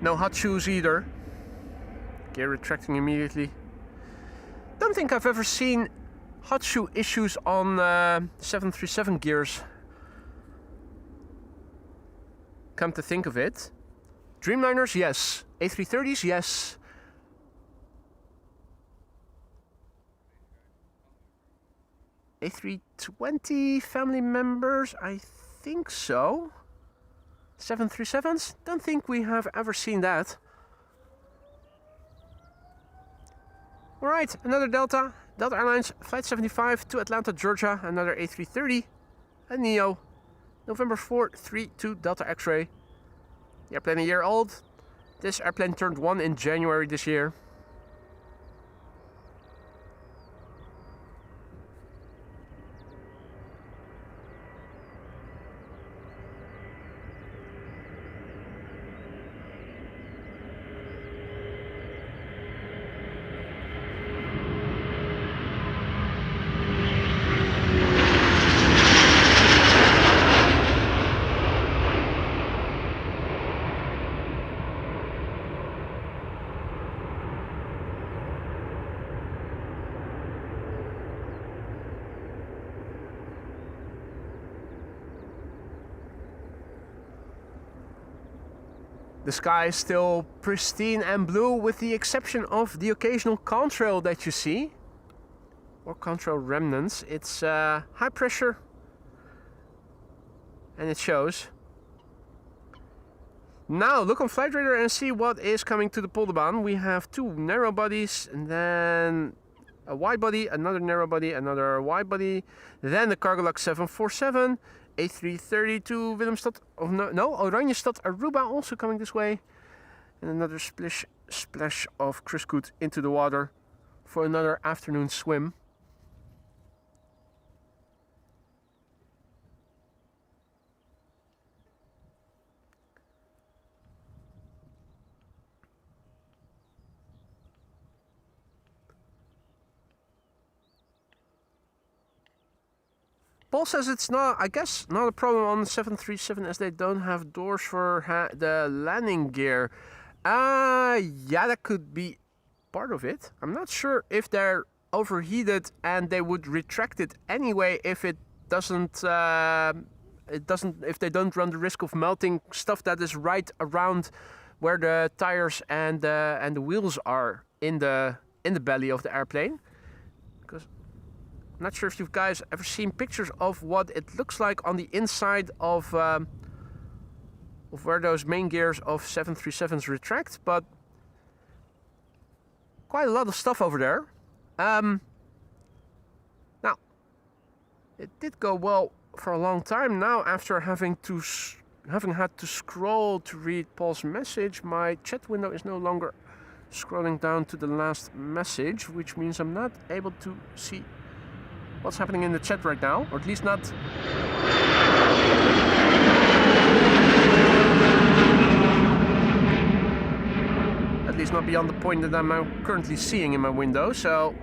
No hot shoes either. Gear retracting immediately. Don't think I've ever seen hot shoe issues on 737 gears. Come to think of it. Dreamliners, yes. A330s, yes. A320 family members, I think so. 737s? Don't think we have ever seen that. Alright, another Delta. Delta Airlines, Flight 75 to Atlanta, Georgia. Another A330. A Neo. November 432 Delta X-Ray. The airplane a year old. This airplane turned 1 in January this year. The sky is still pristine and blue with the exception of the occasional contrail that you see. Or contrail remnants. It's high pressure. And it shows. Now look on Flight Radar and see what is coming to the Polderbaan. We have 2 narrow bodies and then a wide body, another narrow body, another wide body. Then the Cargolac 747. A330 to Willemstad, Oranjestad, Aruba also coming this way. And another splash of Chris-Koot into the water for another afternoon swim. Paul says it's not, I guess, not a problem on the 737 as they don't have doors for the landing gear. Yeah, that could be part of it. I'm not sure if they're overheated and they would retract it anyway if it doesn't, if they don't run the risk of melting stuff that is right around where the tires and the wheels are in the belly of the airplane. Because I'm not sure if you guys ever seen pictures of what it looks like on the inside of where those main gears of 737s retract, but quite a lot of stuff over there. Now, it did go well for a long time now after having had to scroll to read Paul's message. My chat window is no longer scrolling down to the last message, which means I'm not able to see what's happening in the chat right now, or at least not. At least not beyond the point that I'm now currently seeing in my window, so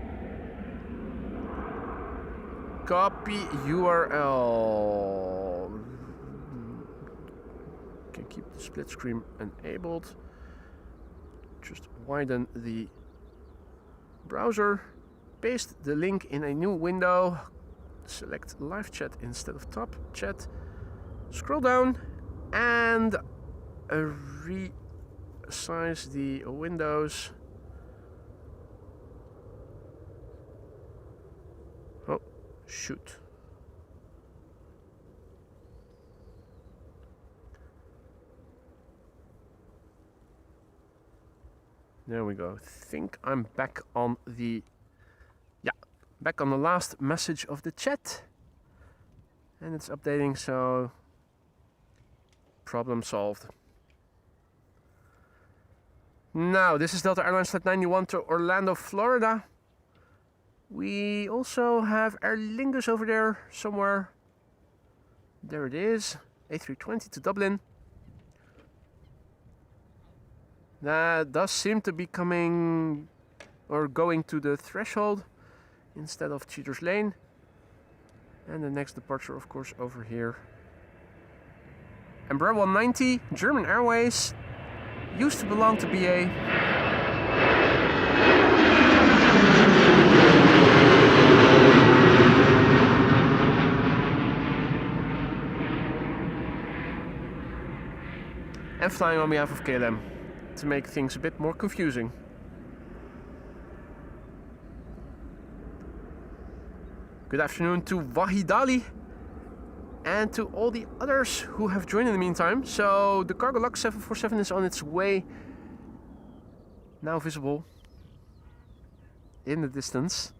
copy URL. Can keep the split screen enabled. Just widen the browser. Paste the link in a new window. Select live chat instead of top chat. Scroll down and resize the windows. Oh, shoot. There we go. I think I'm back on the... Yeah, back on the last message of the chat. And it's updating, so problem solved. Now, this is Delta Airlines Flight 91 to Orlando, Florida. We also have Aer Lingus over there somewhere. There it is, A320 to Dublin. That does seem to be coming or going to the threshold instead of Cheater's Lane. And the next departure, of course, over here. Embraer 190, German Airways, used to belong to BA. And flying on behalf of KLM to make things a bit more confusing. Good afternoon to Wahidali and to all the others who have joined in the meantime. So the Cargo Lux 747 is on its way, now visible in the distance.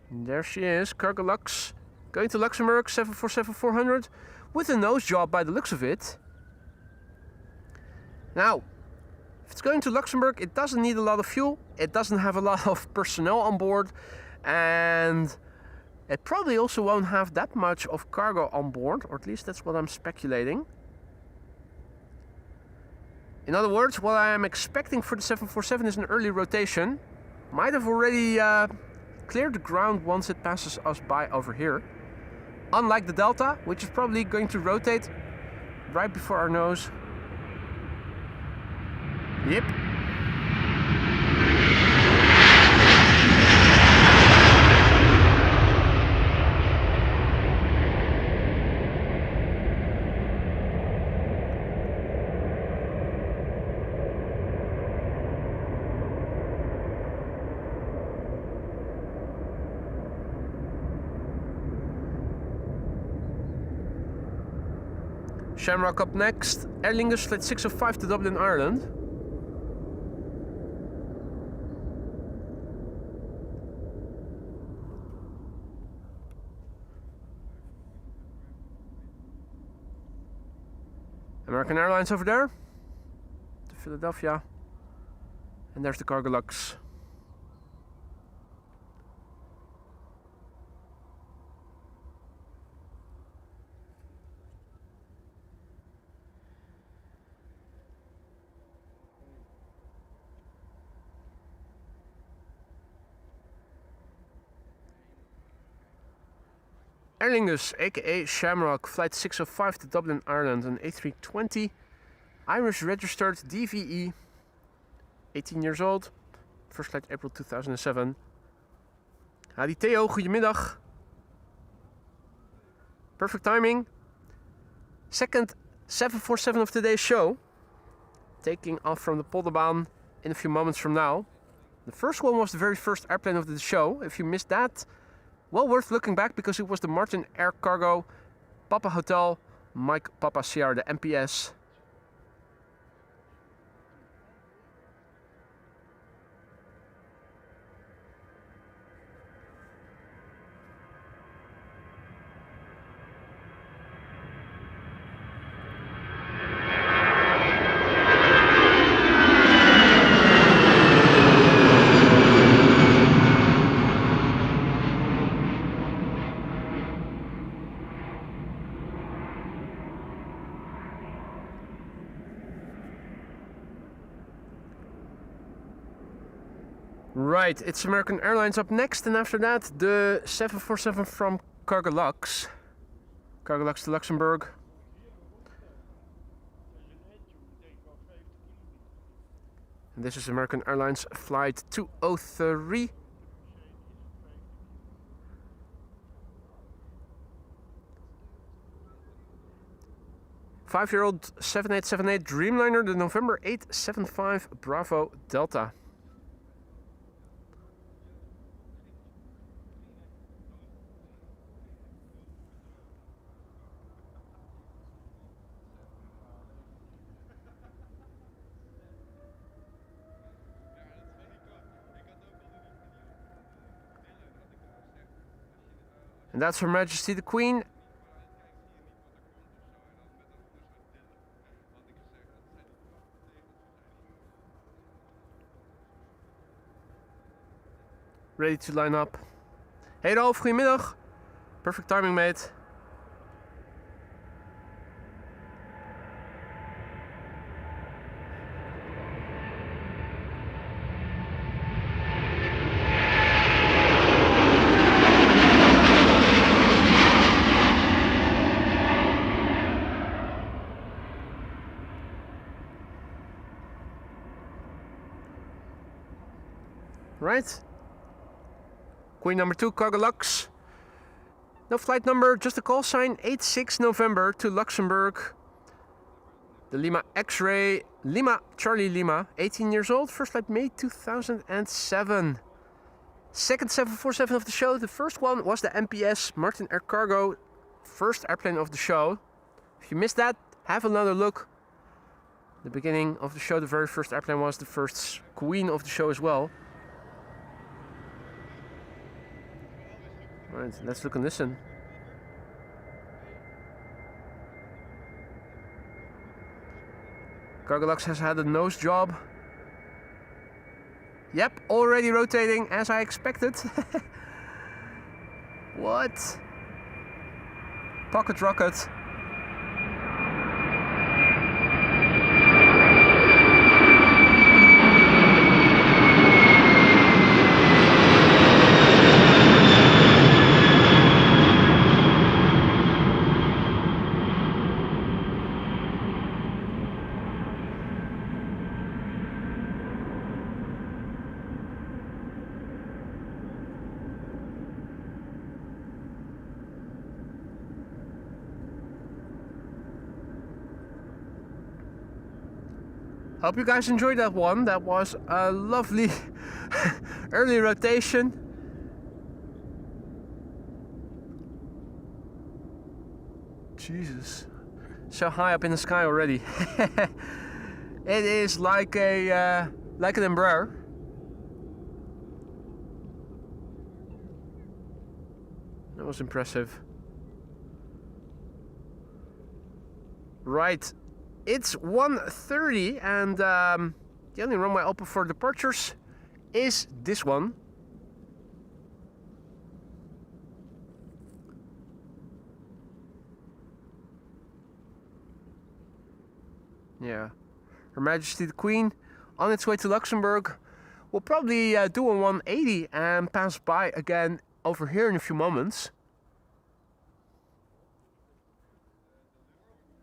And there she is, Cargo Lux, going to Luxembourg, 747-400, with a nose job by the looks of it. Now, if it's going to Luxembourg, it doesn't need a lot of fuel, it doesn't have a lot of personnel on board, and it probably also won't have that much of cargo on board, or at least that's what I'm speculating. In other words, what I am expecting for the 747 is an early rotation. Might have already cleared the ground once it passes us by over here. Unlike the Delta, which is probably going to rotate right before our nose. Yep. Shamrock up next, Aer Lingus Flight 605 to Dublin, Ireland. American Airlines over there, to Philadelphia. And there's the Cargo Lux. Aer Lingus, aka Shamrock, Flight 605 to Dublin, Ireland, an A320, Irish registered DVE, 18 years old, first flight April 2007. Hadi Theo, goedemiddag. Perfect timing. Second 747 of today's show, taking off from the Polderbaan in a few moments from now. The first one was the very first airplane of the show. If you missed that, well worth looking back, because it was the Martin Air Cargo Papa Hotel Mike Papa Sierra, the MPS. Right, it's American Airlines up next, and after that the 747 from Cargo Lux. Cargo Lux to Luxembourg. And this is American Airlines Flight 203. Five-year-old 7878 Dreamliner, the November 875 Bravo Delta. And And that's Her Majesty the Queen. Ready to line up. Hey Rolf, goedemiddag. Perfect timing, mate. Right. Queen number 2, Cargo Lux. No flight number, just a call sign, 86 November to Luxembourg. The Lima X-Ray, Lima, Charlie Lima, 18 years old, first flight May 2007. Second 747 of the show, the first one was the MPS, Martin Air Cargo, first airplane of the show. If you missed that, have another look. The beginning of the show, the very first airplane was the first queen of the show as well. Right, let's look and listen. Cargo Lux has had a nose job. Yep, already rotating as I expected. What? Pocket rocket. Hope you guys enjoyed that one. That was a lovely early rotation. Jesus, so high up in the sky already. It is like an Embraer. That was impressive. Right. It's 1:30 and the only runway open for departures is this one. Yeah, Her Majesty the Queen on its way to Luxembourg. We'll probably do a 180 and pass by again over here in a few moments.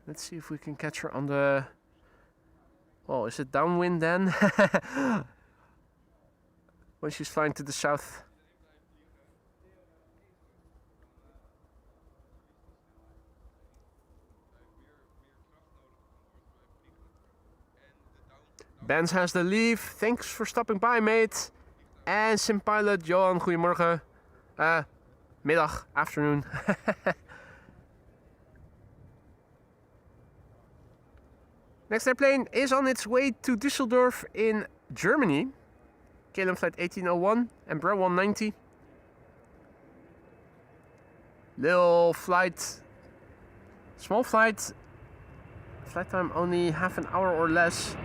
Let's see if we can catch her on the... Oh, is it downwind then? When she's flying to the south. Benz has the leave. Thanks for stopping by, mate. And Sim Pilot, Johan, goedemorgen. Middag, afternoon. Next airplane is on its way to Düsseldorf in Germany. KLM flight 1801, Embraer 190. Little flight, small flight. Flight time only half an hour or less.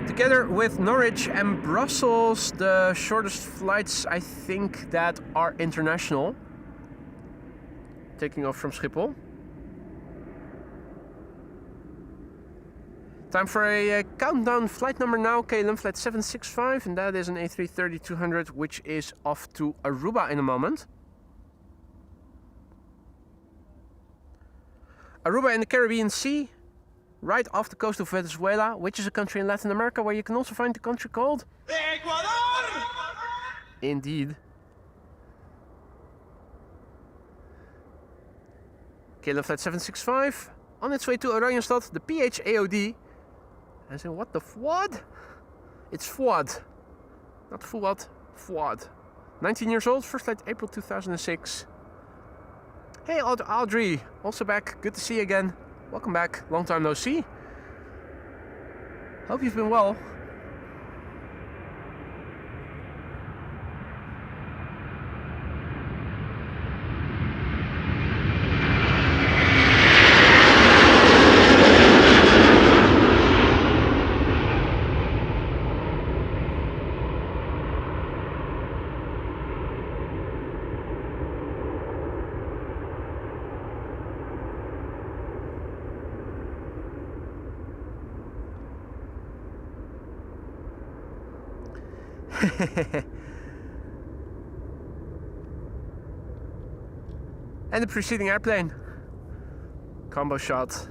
Together with Norwich and Brussels, the shortest flights I think that are international. Taking off from Schiphol. Time for a countdown flight number now, KLM flight 765, and that is an A330-200, which is off to Aruba in a moment. Aruba in the Caribbean Sea. Right off the coast of Venezuela, which is a country in Latin America where you can also find the country called Ecuador! Indeed. KLM flight 765 on its way to Oranjestad, the PHAOD. As in, what the FWAD? It's FWAD. Not FWAD, FWAD. 19 years old, first flight April 2006. Hey Audrey, also back. Good to see you again. Welcome back. Long time no see. Hope you've been well. And the preceding airplane. Combo shot.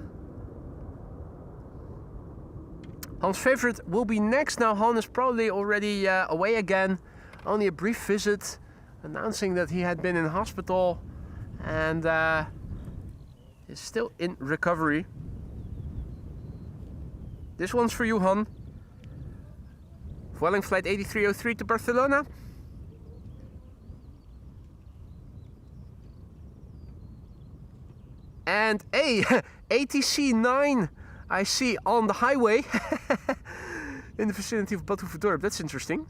Han's favorite will be next. Now Han is probably already away again. Only a brief visit, announcing that he had been in hospital and is still in recovery. This one's for you, Han. Vueling flight 8303 to Barcelona. And hey, ATC 9 I see on the highway in the vicinity of Bad Hoeverdorp. That's interesting.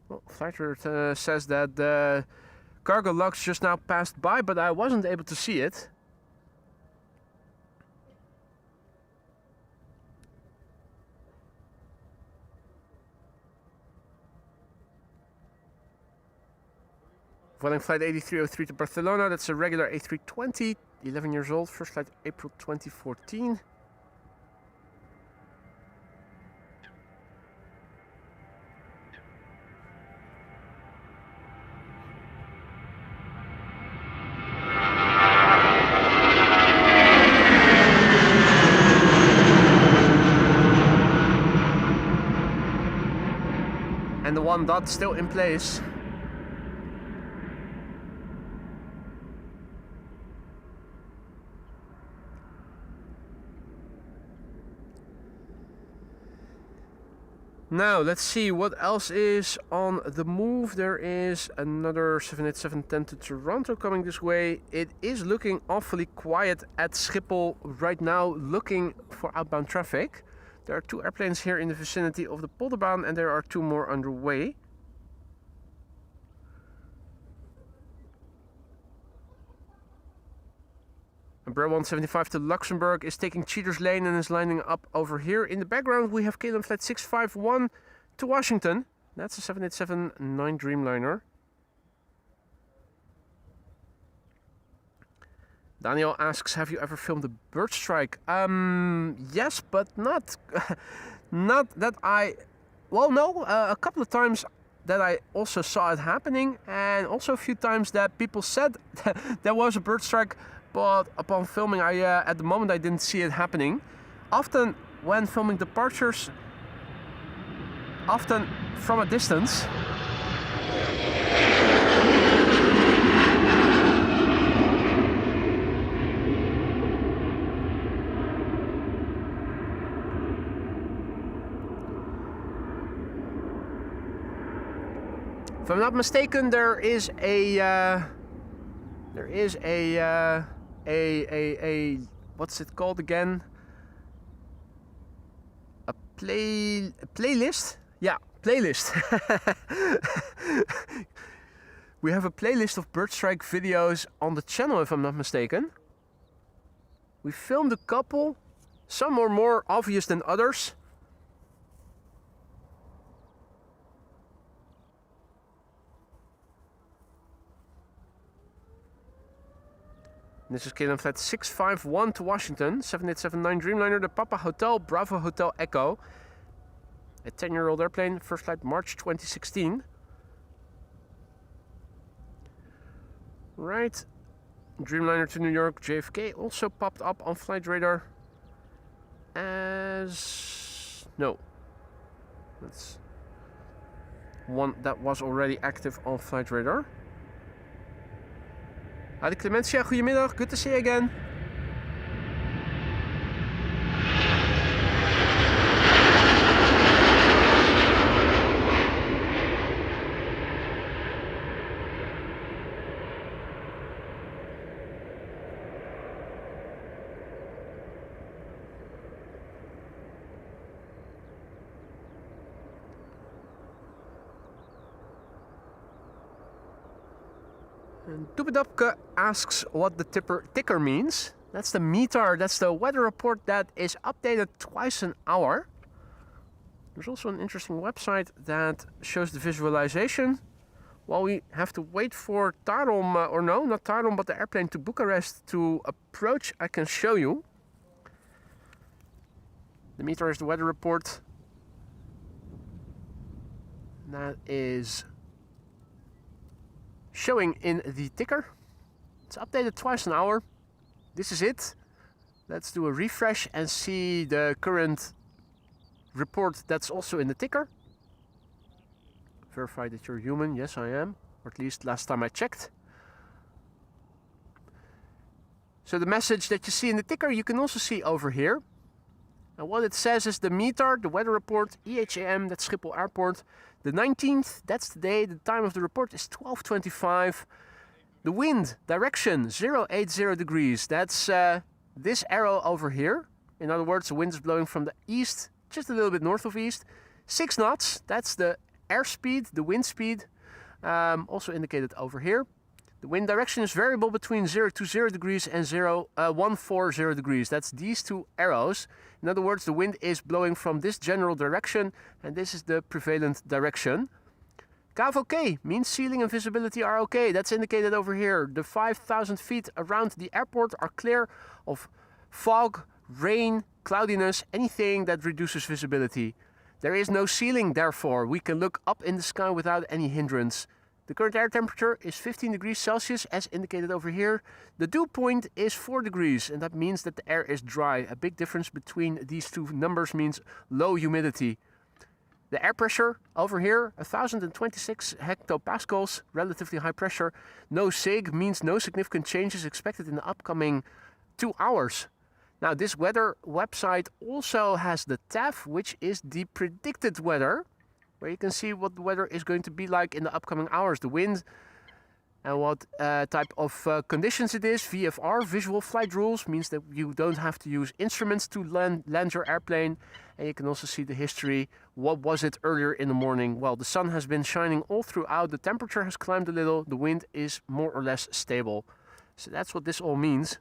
Well, flight alert says that the cargo logs just now passed by, but I wasn't able to see it. Vueling flight 8303 to Barcelona, that's a regular A320, 11 years old, first flight April 2014. And the 1 dot still in place. Now let's see what else is on the move. There is another 787-10 to Toronto coming this way. It is looking awfully quiet at Schiphol right now, looking for outbound traffic. There are 2 airplanes here in the vicinity of the Polderbaan and there are 2 more underway. Embraer 175 to Luxembourg is taking Cheaters Lane and is lining up over here. In the background we have KLM flight 651 to Washington. That's a 787-9 Dreamliner. Daniel asks, have you ever filmed a bird strike? Yes, but not that I... Well, no, a couple of times that I also saw it happening, and also a few times that people said that there was a bird strike, but upon filming, at the moment I didn't see it happening. Often when filming departures, often from a distance. If I'm not mistaken, there is a what's it called again? A playlist? Yeah, playlist. We have a playlist of bird strike videos on the channel, if I'm not mistaken. We filmed a couple, some are more obvious than others. This is KLM flight 651 to Washington, 787-9 Dreamliner, the Papa Hotel, Bravo Hotel Echo. A 10-year-old airplane, first flight March 2016. Right, Dreamliner to New York, JFK also popped up on flight radar as... no. That's one that was already active on flight radar. Hi Clementia, goedemiddag. Good to see you again. And Dubedupke asks what the ticker means. That's the meter, that's the weather report that is updated twice an hour. There's also an interesting website that shows the visualization. While we have to wait for Tarom, or no, not Tarom, but the airplane to Bucharest to approach, I can show you. The meter is the weather report. That is showing in the ticker. It's updated twice an hour. This is it. Let's do a refresh and see the current report that's also in the ticker. Verify that you're human. Yes, I am. Or at least last time I checked. So the message that you see in the ticker, you can also see over here. And what it says is the meter, the weather report, EHAM, that's Schiphol Airport. The 19th, that's the day, the time of the report is 12:25. The wind, direction, 080 degrees. That's this arrow over here. In other words, the wind is blowing from the east, just a little bit north of east. 6 knots, that's the airspeed, the wind speed, also indicated over here. The wind direction is variable between 020 degrees and 140 degrees. That's these two arrows. In other words, the wind is blowing from this general direction, and this is the prevalent direction. CAV OK means ceiling and visibility are okay. That's indicated over here. The 5,000 feet around the airport are clear of fog, rain, cloudiness, anything that reduces visibility. There is no ceiling, therefore. We can look up in the sky without any hindrance. The current air temperature is 15 degrees Celsius, as indicated over here. The dew point is 4 degrees, and that means that the air is dry. A big difference between these two numbers means low humidity. The air pressure over here, 1026 hectopascals, relatively high pressure. No SIG means no significant changes expected in the upcoming 2 hours. Now, this weather website also has the TAF, which is the predicted weather, where you can see what the weather is going to be like in the upcoming hours, the wind, and what type of conditions it is. VFR, visual flight rules, means that you don't have to use instruments to land your airplane. And you can also see the history. What was it earlier in the morning? Well, the sun has been shining all throughout. The temperature has climbed a little. The wind is more or less stable. So that's what this all means.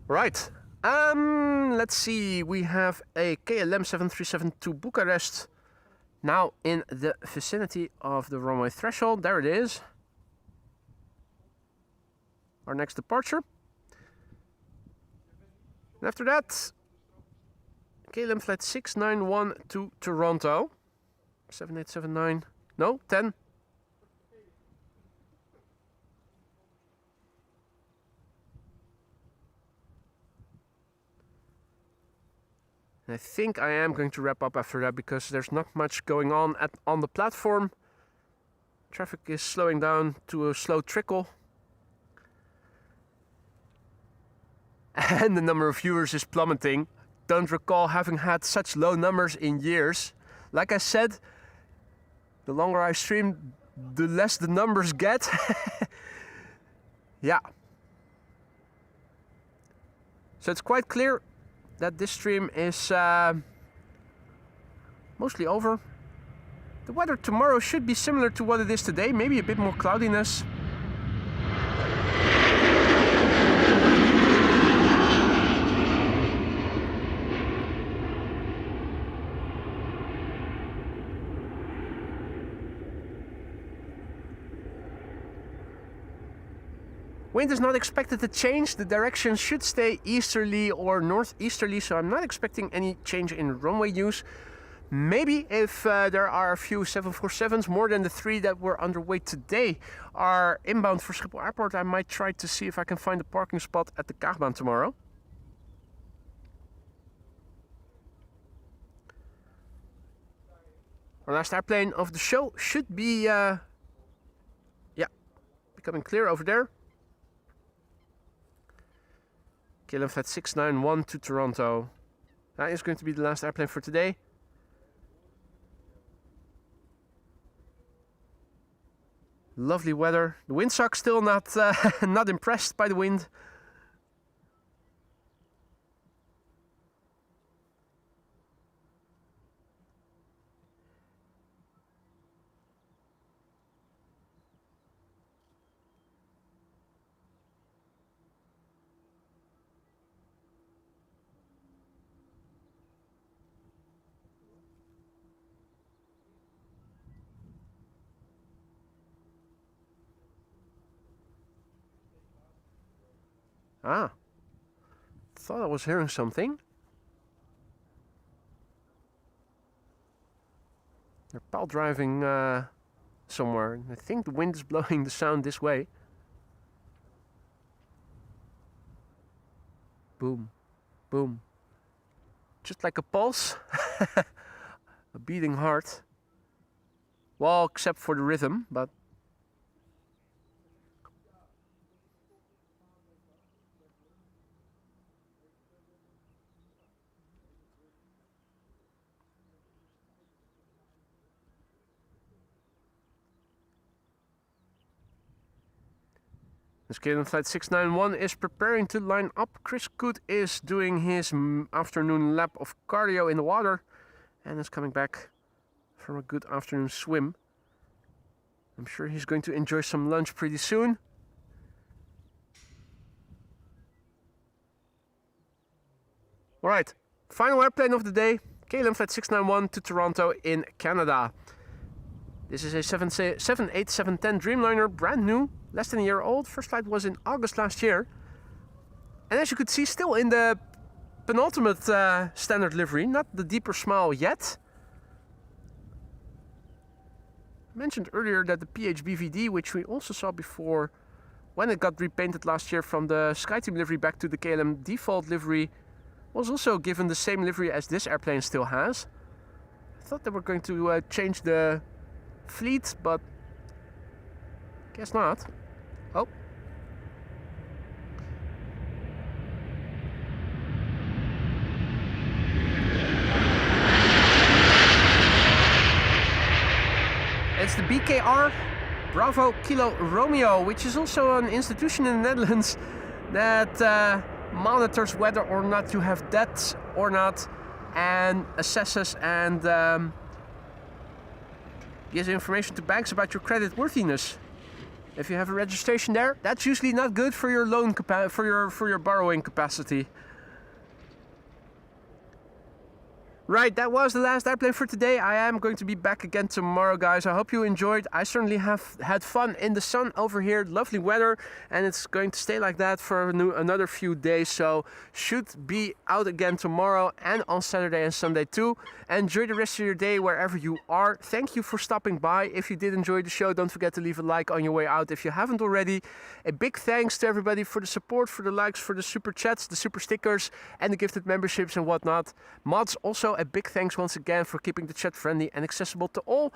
Right, let's see, we have a KLM 737 to Bucharest, now in the vicinity of the runway threshold. There it is. Our next departure. And after that, KLM flight 691 to Toronto. 7879, no, 10. I think I am going to wrap up after that because there's not much going on on the platform. Traffic is slowing down to a slow trickle. And the number of viewers is plummeting. Don't recall having had such low numbers in years. Like I said, the longer I stream, the less the numbers get. Yeah. So it's quite clear that this stream is mostly over. The weather tomorrow should be similar to what it is today, maybe a bit more cloudiness. Wind is not expected to change. The direction should stay easterly or northeasterly, so I'm not expecting any change in runway use. Maybe if there are a few 747s, more than the 3 that were underway today, are inbound for Schiphol Airport, I might try to see if I can find a parking spot at the Kaagbaan tomorrow. Our last airplane of the show should be, becoming clear over there. KLM Flight 691 to Toronto. That is going to be the last airplane for today. Lovely weather. The windsock's still not not impressed by the wind. Ah, thought I was hearing something. They're pile driving somewhere. I think the wind is blowing the sound this way. Boom, boom. Just like a pulse. A beating heart. Well, except for the rhythm, but... This KLM Flight 691 is preparing to line up. Chris Good is doing his afternoon lap of cardio in the water and is coming back from a good afternoon swim. I'm sure he's going to enjoy some lunch pretty soon. Alright, final airplane of the day, KLM Flight 691 to Toronto in Canada. This is a 787-10 Dreamliner, brand new, less than a year old. First flight was in August last year. And as you could see, still in the penultimate standard livery, not the deeper smile yet. I mentioned earlier that the PHBVD, which we also saw before when it got repainted last year from the SkyTeam livery back to the KLM default livery, was also given the same livery as this airplane still has. I thought they were going to change the fleet, but guess not. Oh. It's the BKR Bravo Kilo Romeo, which is also an institution in the Netherlands that monitors whether or not you have debts or not, and assesses and gives information to banks about your credit worthiness. If you have a registration there, that's usually not good for your loan for your borrowing capacity. Right, that was the last airplane for today. I am going to be back again tomorrow, guys. I hope you enjoyed. I certainly have had fun in the sun over here. Lovely weather, and it's going to stay like that for another few days. So should be out again tomorrow and on Saturday and Sunday too. Enjoy the rest of your day wherever you are. Thank you for stopping by. If you did enjoy the show, don't forget to leave a like on your way out if you haven't already. A big thanks to everybody for the support, for the likes, for the super chats, the super stickers, and the gifted memberships and whatnot. Mods, also a big thanks once again for keeping the chat friendly and accessible to all.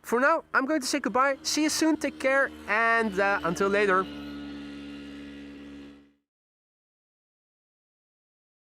For now, I'm going to say goodbye. See you soon, take care, and until later.